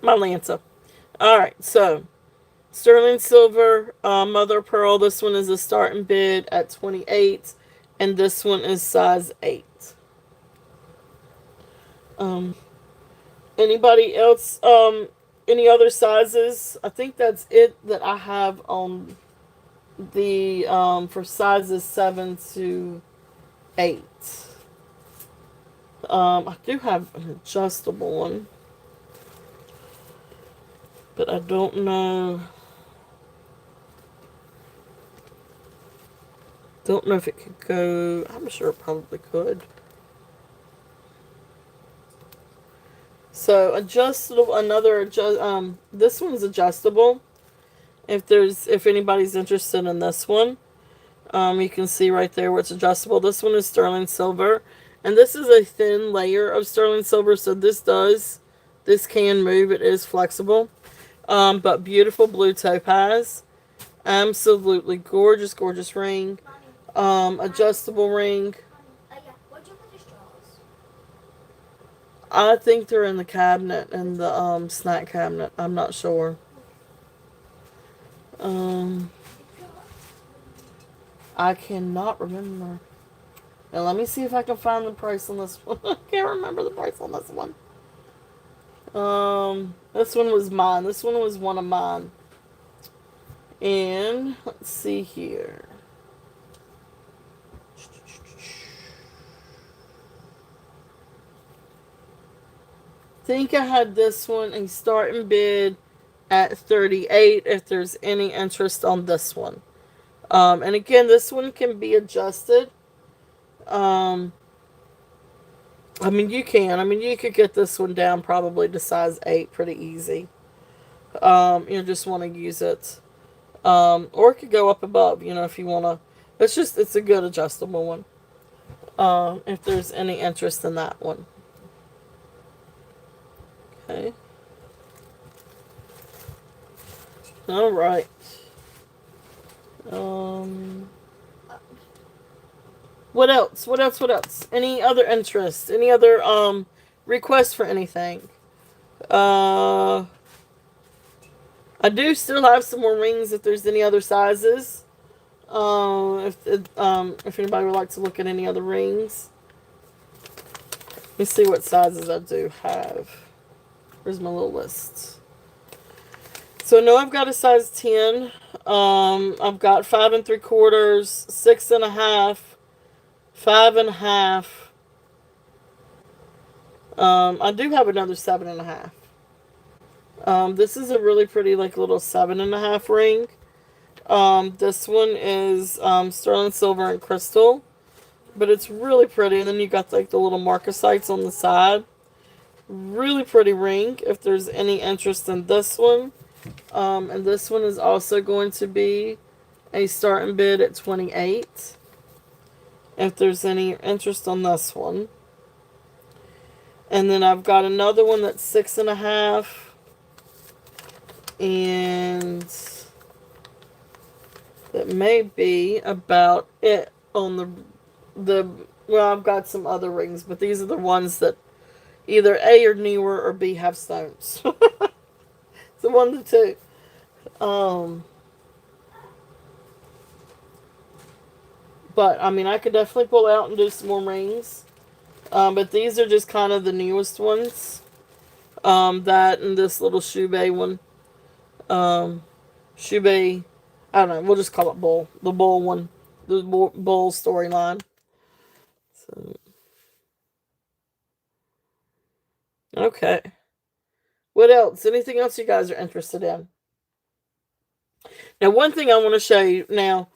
My Lanza. Alright, so sterling silver, mother of pearl. This one is a starting bid at 28. And this one is size 8. Anybody else? Any other sizes? I think that's it that I have on the for sizes 7 to 8. I do have an adjustable one, but I don't know. Don't know if it could go. I'm sure it probably could. So adjustable. This one's adjustable. If anybody's interested in this one, you can see right there where it's adjustable. This one is sterling silver, and this is a thin layer of sterling silver. So this can move. It is flexible, but beautiful blue topaz. Absolutely gorgeous, gorgeous ring. Adjustable ring. Yeah. What'd you put the straws? I think they're in the cabinet, in the snack cabinet. I'm not sure. I cannot remember. Now let me see if I can find the price on this one. I can't remember the price on this one. This one was mine. This one was one of mine. And let's see here. Think I had this one a starting bid at 38 if there's any interest on this one. And again, this one can be adjusted. I mean, you can. I mean, you could get this one down probably to size 8 pretty easy. You just want to use it. Or it could go up above, if you want to. It's a good adjustable one. If there's any interest in that one. Okay. All right. What else? What else? What else? Any other interest? Any other requests for anything? I do still have some more rings if there's any other sizes. If anybody would like to look at any other rings. Let me see what sizes I do have. Where's my little list? So I know I've got a size 10. I've got 5 3/4, 6 1/2, 5 1/2. I do have another 7 1/2. This is a really pretty, little 7 1/2 ring. This one is sterling silver and crystal, but it's really pretty. And then you got the little marcasites on the side. Really pretty ring. If there's any interest in this one, and this one is also going to be a starting bid at 28. If there's any interest on this one. And then I've got another one that's 6 1/2. And that may be about it on well, I've got some other rings, but these are the ones that either A or newer or B have stones. So 1 to 2. But I mean, I could definitely pull out and do some more rings. But these are just kind of the newest ones. That and this little shoe one. Shoe, I don't know, we'll just call it Bull. The Bull one. The Bull storyline. So, okay. What else? Anything else you guys are interested in? Now, one thing I want to show you. Now,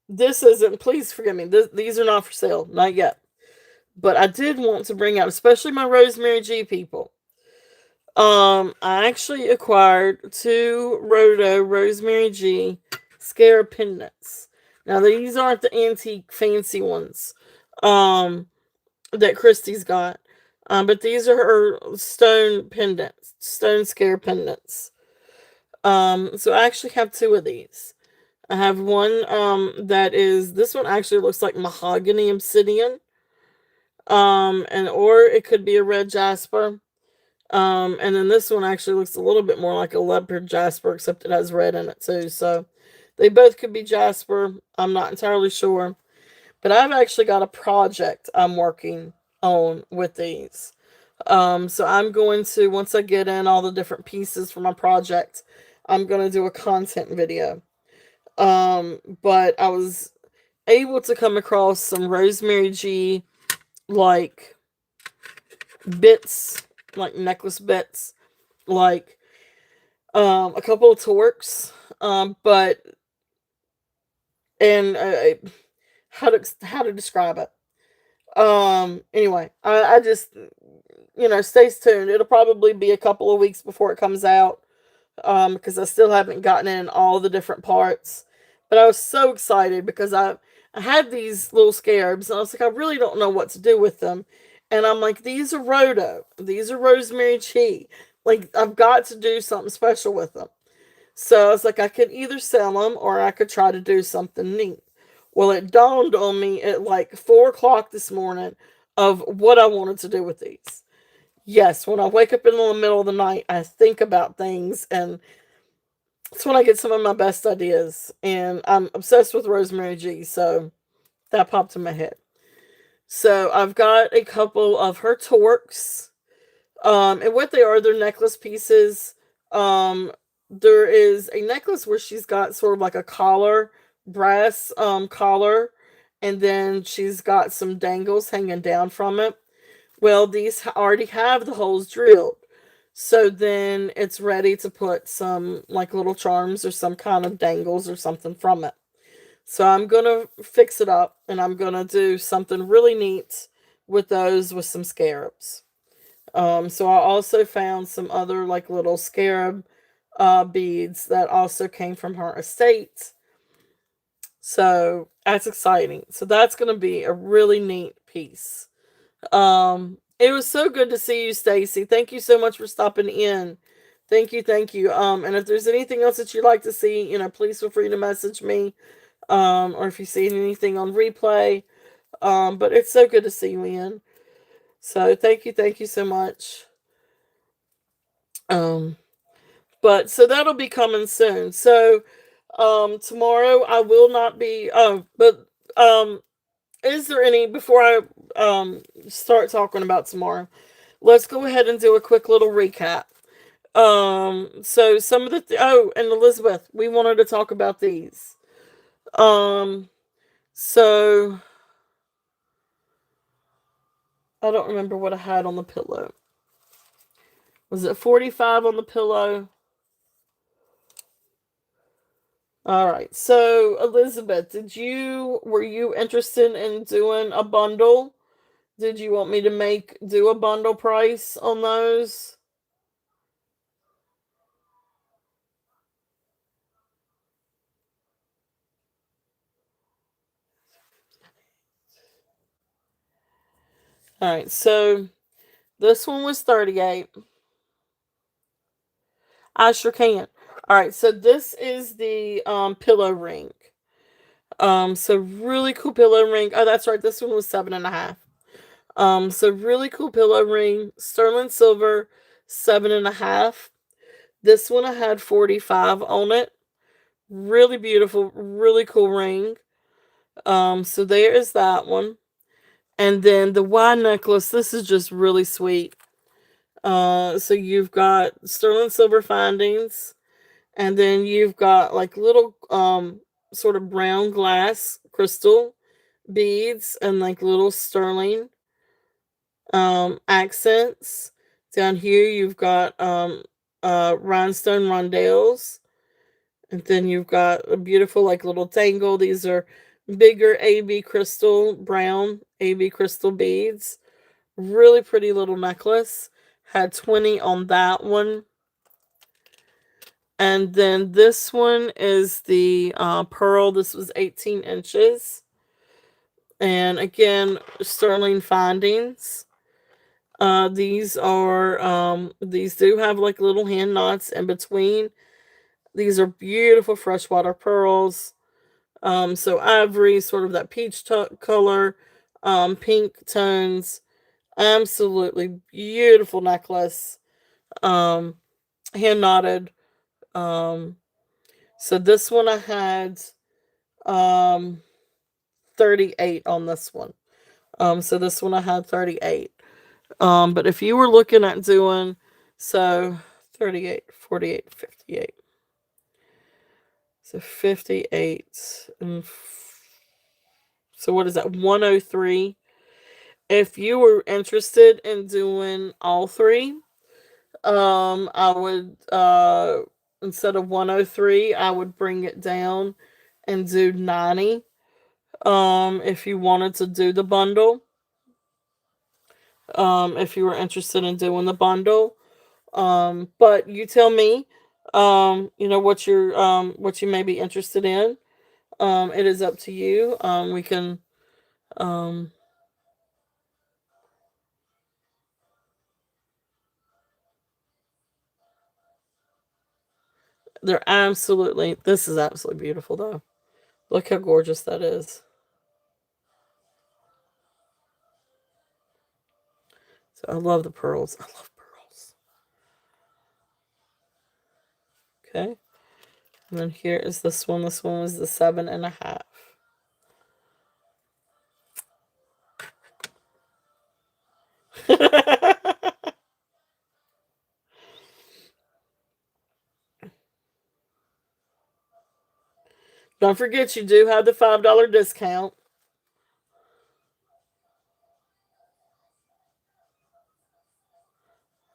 this isn't, please forgive me, these are not for sale. Not yet. But I did want to bring out, especially my Rosemary G people. I actually acquired 2 Rosemary G scarab pendants. Now, these aren't the antique fancy ones that Christy's got. But these are her stone pendants, stone scarab pendants. So I actually have two of these. I have one that is, this one actually looks like mahogany obsidian. And or it could be a red jasper. And then this one actually looks a little bit more like a leopard jasper, except it has red in it too. So they both could be jasper. I'm not entirely sure. But I've actually got a project I'm working on with these. So I'm going to, once I get in all the different pieces for my project, I'm going to do a content video. But I was able to come across some Rosemary G, like, bits, like necklace bits, like, a couple of torques, but, and, how to describe it. Anyway, I just, stay tuned. It'll probably be a couple of weeks before it comes out, because I still haven't gotten in all the different parts. But I was so excited because I had these little scarabs, and I was like, I really don't know what to do with them. And I'm like, these are Rhodo. These are Rosemary Chi. Like, I've got to do something special with them. So I was like, I could either sell them or I could try to do something neat. Well, it dawned on me at like 4 o'clock this morning of what I wanted to do with these. Yes, when I wake up in the middle of the night, I think about things, and it's when I get some of my best ideas. And I'm obsessed with Rosemary G, so that popped in my head. So I've got a couple of her torques. And what they are, they're necklace pieces. There is a necklace where she's got sort of like a collar, brass collar, and then she's got some dangles hanging down from it. Well, these already have the holes drilled. So then it's ready to put some like little charms or some kind of dangles or something from it. So I'm going to fix it up and I'm going to do something really neat with those with some scarabs. So I also found some other like little scarab beads that also came from her estate. So that's exciting. So that's going to be a really neat piece. It was so good to see you, Stacy. Thank you so much for stopping in. Thank you, thank you. And if there's anything else that you'd like to see, please feel free to message me. Or if you see anything on replay. But it's so good to see you in. So thank you so much. But so that'll be coming soon. So tomorrow I will not be but is there any, before I start talking about tomorrow, let's go ahead and do a quick little recap. So some of the oh, and Elizabeth, we wanted to talk about these. So I don't remember what I had on the pillow. Was it 45 on the pillow? All right. So Elizabeth, were you interested in doing a bundle? Did you want me to do a bundle price on those? All right. So this one was 38. I sure can. All right. So this is the pillow ring. So really cool pillow ring. Oh, that's right. This one was 7.5. So really cool pillow ring, sterling silver, 7.5. This one I had 45 on it. Really beautiful, really cool ring. So there is that one. And then the Y necklace, this is just really sweet. So you've got sterling silver findings, and then you've got like little sort of brown glass crystal beads and like little sterling accents. Down here you've got rhinestone rondelles, and then you've got a beautiful like little tangle. These are bigger AB crystal, brown AB crystal beads. Really pretty little necklace. Had 20 on that one. And then this one is the pearl. This was 18 inches. And again, sterling findings. These do have like little hand knots in between. These are beautiful freshwater pearls. So ivory, sort of that peach color, pink tones. Absolutely beautiful necklace. Um, Hand knotted. Um, so this one I had um 38 on this one. So this one I had 38. But if you were looking at doing so 38, 48, 58. So 58 and so what is that? 103. If you were interested in doing all three, I would instead of 103, I would bring it down and do 90. If you wanted to do the bundle, if you were interested in doing the bundle, but you tell me, what you may be interested in. It is up to you. We can, um, this is absolutely beautiful though. Look how gorgeous that is. So I love the pearls. I love pearls. Okay. And then here is this one. This one was the 7.5. Don't forget you do have the $5 discount.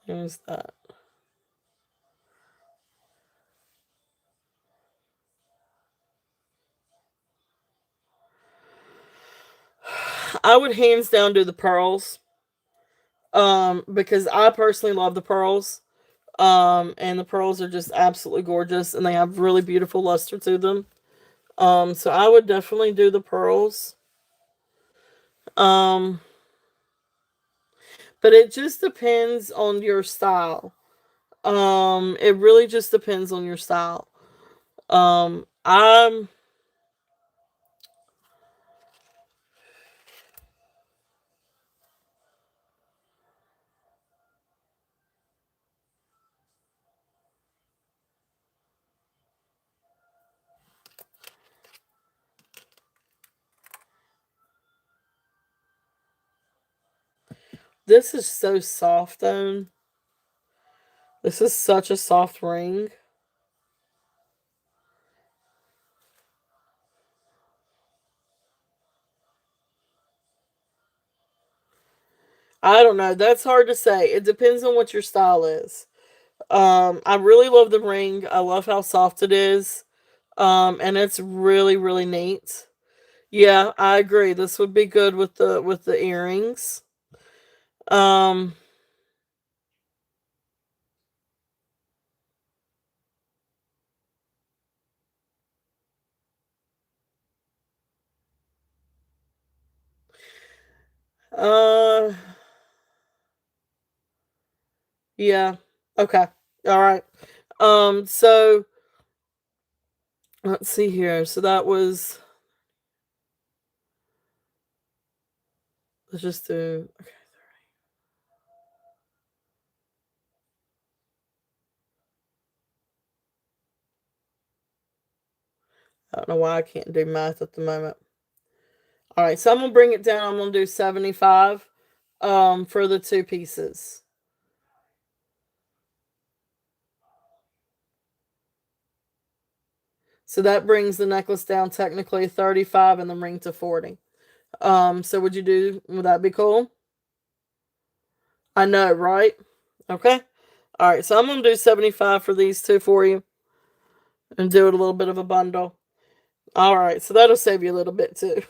Here's that. I would hands down do the pearls. Because I personally love the pearls. And the pearls are just absolutely gorgeous and they have really beautiful luster to them. So I would definitely do the pearls. Um, but it just depends on your style. It really just depends on your style. I'm This is so soft though. This is such a soft ring. I don't know. That's hard to say. It depends on what your style is. I really love the ring. I love how soft it is. And it's really, really neat. Yeah, I agree. This would be good with the earrings. Um, uh, yeah. Okay. All right. So let's see here. So that was, let's just do, okay. I don't know why I can't do math at the moment. All right. So I'm going to bring it down. I'm going to do 75, for the two pieces. So that brings the necklace down technically 35 and the ring to 40. So would that be cool? I know, right? Okay. All right. So I'm going to do 75 for these two for you and do it a little bit of a bundle. All right. So that'll save you a little bit too.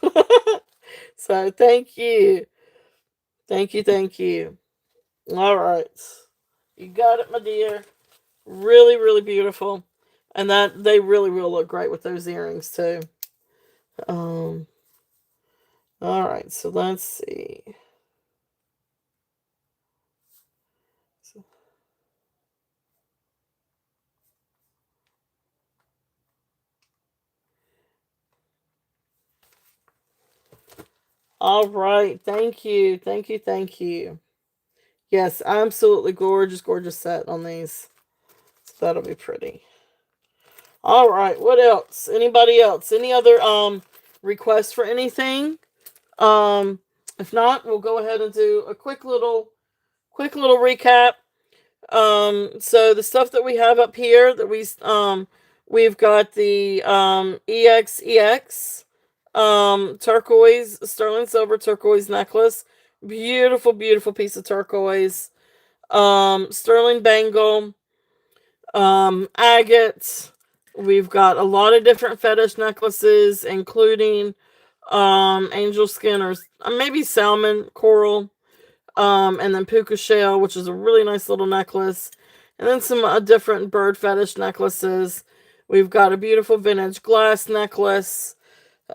So thank you. Thank you. Thank you. All right. You got it, my dear. Really, really beautiful. And that they really will look great with those earrings too. Um, all right, so let's see. All right. Thank you. Thank you. Thank you. Yes, absolutely gorgeous, gorgeous set on these. So that'll be pretty. All right. What else? Anybody else? Any other requests for anything? Um, if not, we'll go ahead and do a quick little recap. So the stuff that we have up here that we've got the EXEX turquoise, sterling silver turquoise necklace. Beautiful, beautiful piece of turquoise. Sterling bangle, agate. We've got a lot of different fetish necklaces, including angel skin or maybe salmon coral, and then puka shell, which is a really nice little necklace, and then some different bird fetish necklaces. We've got a beautiful vintage glass necklace.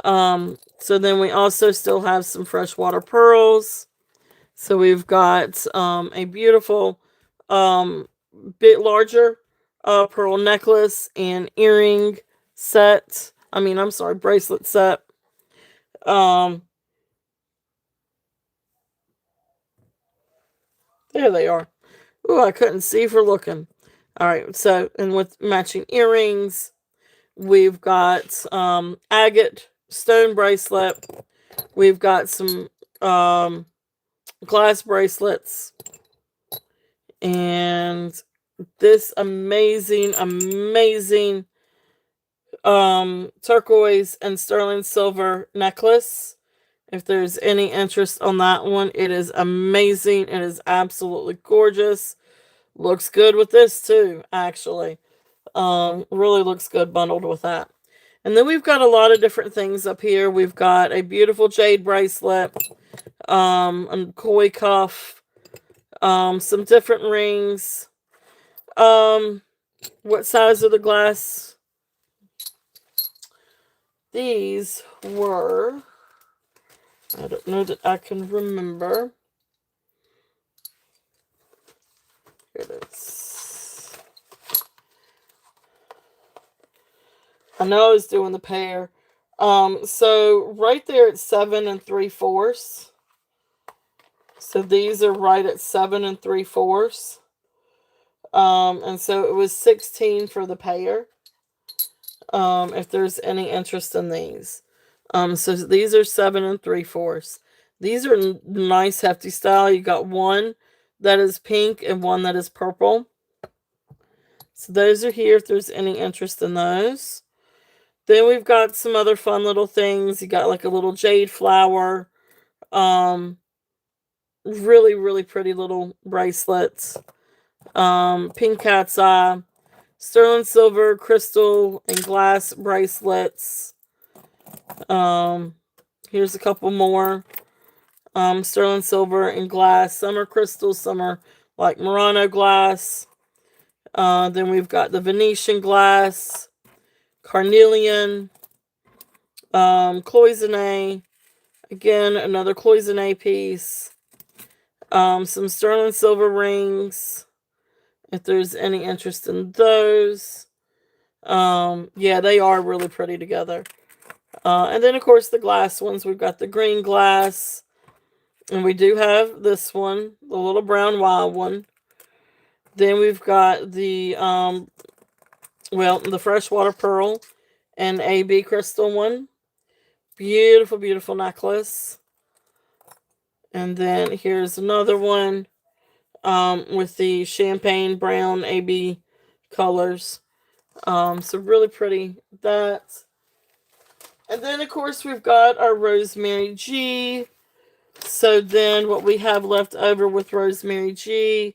So then we also still have some freshwater pearls. So we've got a beautiful, bit larger pearl necklace and earring set. I'm sorry, bracelet set. Um, there they are. Ooh, I couldn't see for looking. All right, so and with matching earrings, we've got agate stone bracelet. We've got some glass bracelets, and this amazing, amazing turquoise and sterling silver necklace. If there's any interest on that one, it is amazing. It is absolutely gorgeous. Looks good with this too, actually. Really looks good bundled with that. And then we've got a lot of different things up here. We've got a beautiful jade bracelet, a koi cuff, some different rings. What size are the glass? These were, I don't know that I can remember. Here it is. I know I was doing the pair. So right there at 7 3/4. So these are right at 7 3/4. And so it was 16 for the pair. If there's any interest in these. So these are 7 3/4. These are nice hefty style. You got one that is pink and one that is purple. So those are here if there's any interest in those. Then we've got some other fun little things. You got like a little jade flower. Really, really pretty little bracelets. Pink cat's eye. Sterling silver, crystal, and glass bracelets. Here's a couple more. Sterling silver and glass. Some are crystal, some are like Murano glass. Then we've got the Venetian glass, carnelian, cloisonne. Again, another cloisonne piece. Some sterling silver rings, if there's any interest in those. Yeah, they are really pretty together. And then, of course, the glass ones. We've got the green glass. And we do have this one, the little brown wild one. Then we've got the, the freshwater pearl and AB crystal one. Beautiful, beautiful necklace. And then here's another one with the champagne brown AB colors. So really pretty. That. And then, of course, we've got our Rosemary G. So then what we have left over with Rosemary G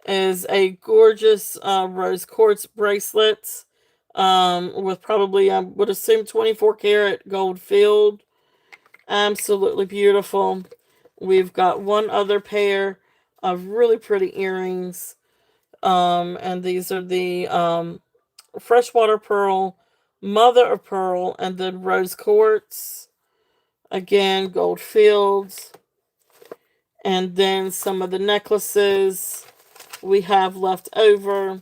is a gorgeous rose quartz bracelet with probably, I would assume, 24 karat gold filled. Absolutely beautiful. We've got one other pair of really pretty earrings. And these are the freshwater pearl, mother of pearl, and then rose quartz. Again, gold fields. And then some of the necklaces we have left over.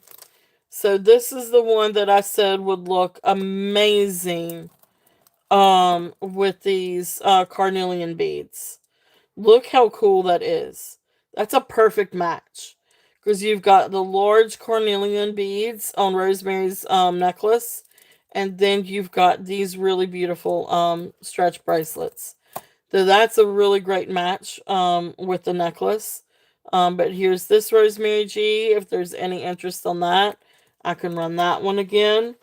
So this is the one that I said would look amazing with these carnelian beads. Look how cool that is. That's a perfect match. Because you've got the large carnelian beads on Rosemary's necklace, and then you've got these really beautiful stretch bracelets. So that's a really great match with the necklace. But here's this Rosemary G. If there's any interest on that, I can run that one again.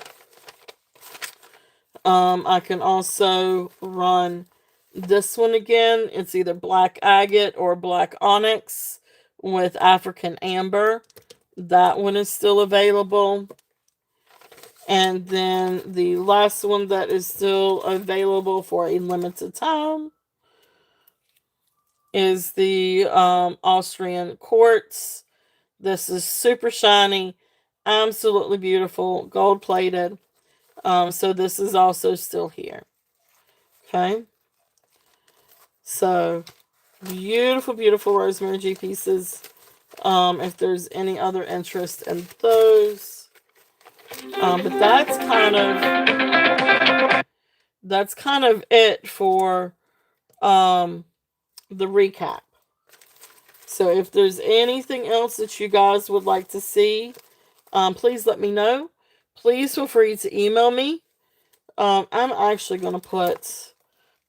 I can also run this one again. It's either black agate or black onyx with African amber. That one is still available. And then the last one that is still available for a limited time is the Austrian quartz. This is super shiny, absolutely beautiful, gold plated. So this is also still here. Okay. So beautiful, beautiful Rosemary G pieces. If there's any other interest in those. But that's kind of it for the recap. So if there's anything else that you guys would like to see, please let me know. Please feel free to email me. I'm actually going to put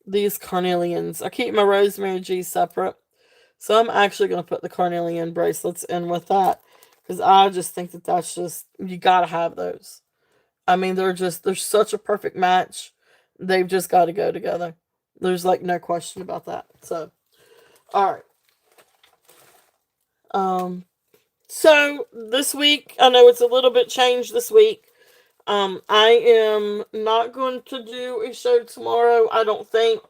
these carnelians. I keep my Rosemary G separate. So I'm actually going to put the carnelian bracelets in with that. Because I just think that that's just, you got to have those. I mean, they're such a perfect match. They've just got to go together. There's like no question about that. So, all right. So this week, I know it's a little bit changed this week. I am not going to do a show tomorrow, I don't think.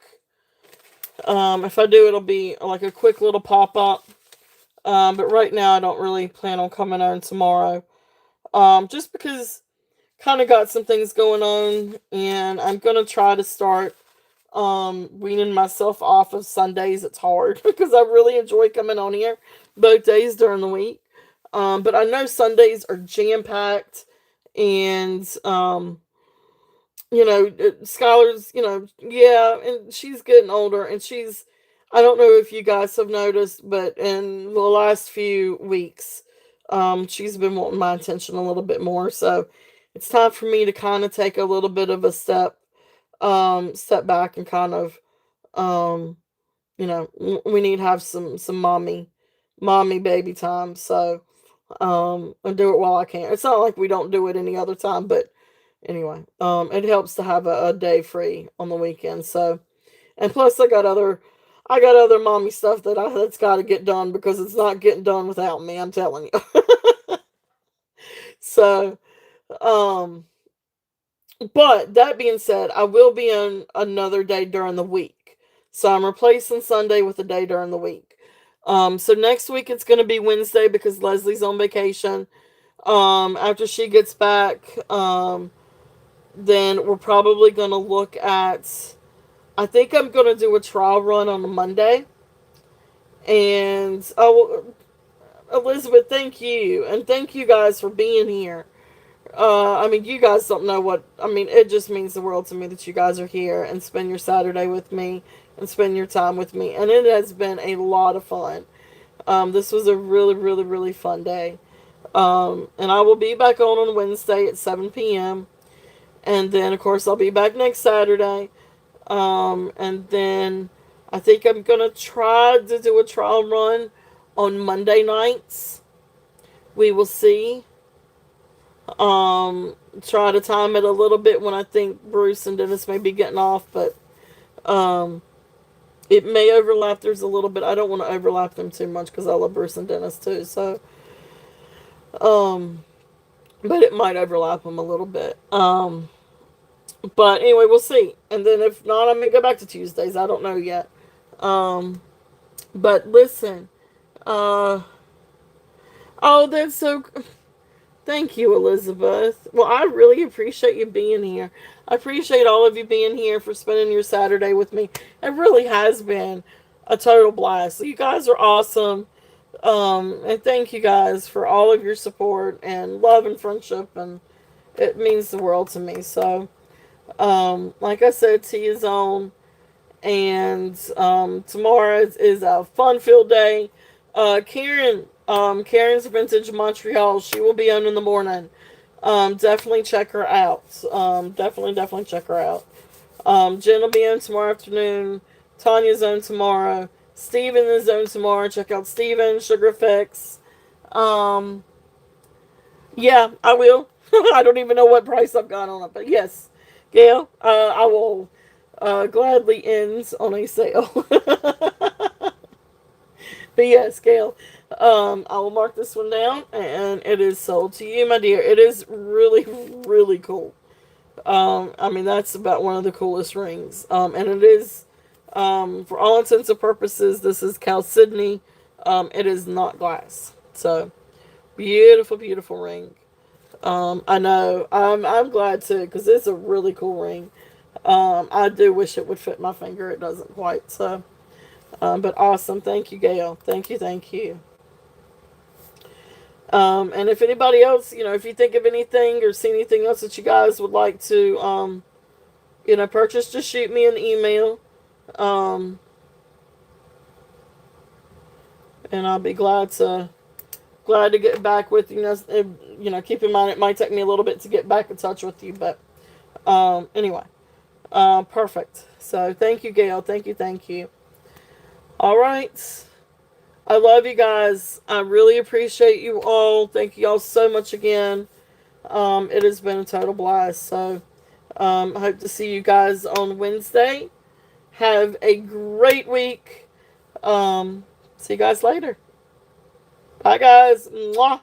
If I do, it'll be like a quick little pop-up. But right now, I don't really plan on coming on tomorrow. Just because kind of got some things going on, and I'm going to try to start weaning myself off of Sundays. It's hard because I really enjoy coming on here both days during the week. But I know Sundays are jam-packed, and Skylar's, yeah, and she's getting older, and I don't know if you guys have noticed, but in the last few weeks, she's been wanting my attention a little bit more, so it's time for me to kind of take a little bit of a step back and kind of, um, we need to have some mommy baby time, so, and do it while I can. It's not like we don't do it any other time, but anyway, it helps to have a day free on the weekend. So, and plus I got other mommy stuff that's got to get done because it's not getting done without me. I'm telling you. So, um, but that being said, I will be on another day during the week. So I'm replacing Sunday with a day during the week. So next week it's going to be Wednesday because Leslie's on vacation. After she gets back, then we're probably going to look at, I think I'm going to do a trial run on a Monday. And, Elizabeth, thank you. And thank you guys for being here. I mean, you guys don't know it just means the world to me that you guys are here and spend your Saturday with me and spend your time with me. And it has been a lot of fun. This was a really, really, really fun day. And I will be back on Wednesday at 7 p.m. And then, of course, I'll be back next Saturday. And then I think I'm going to try to do a trial run on Monday nights. We will see. Try to time it a little bit when I think Bruce and Dennis may be getting off, but it may overlap. There's a little bit. I don't want to overlap them too much because I love Bruce and Dennis too. So, but it might overlap them a little bit. But anyway, we'll see. And then if not, I'm gonna go back to Tuesdays. I don't know yet. But listen. Oh, that's so. Thank you, Elizabeth. Well, I really appreciate you being here. I appreciate all of you being here for spending your Saturday with me. It really has been a total blast. So you guys are awesome. And thank you guys for all of your support and love and friendship, and it means the world to me. So, Like I said, tea is on. And tomorrow is a fun-filled day. Karen's Vintage Montreal. She will be on in the morning. Definitely check her out. Definitely check her out. Jen will be on tomorrow afternoon. Tanya's on tomorrow. Steven is on tomorrow. Check out Steven, Sugar Fix. Um, yeah, I will. I don't even know what price I've got on it, but yes, Gail, I will gladly end on a sale. But yes, Gail, I will mark this one down, and it is sold to you, my dear. It is really cool. I mean, that's about one of the coolest rings. And it is, for all intents and purposes, this is Chalcedony. It is not glass. So, beautiful ring. I know. I'm glad too, because it's a really cool ring. I do wish it would fit my finger. It doesn't quite. So, but awesome. Thank you, Gail. Thank you. And if anybody else, if you think of anything or see anything else that you guys would like to, purchase, just shoot me an email. Um, and I'll be glad to get back with you. Keep in mind it might take me a little bit to get back in touch with you, but anyway, perfect. So thank you, Gail. Thank you. All right. I love you guys. I really appreciate you all. Thank you all so much again. It has been a total blast. So I hope to see you guys on Wednesday. Have a great week. See you guys later. Bye, guys. Mwah.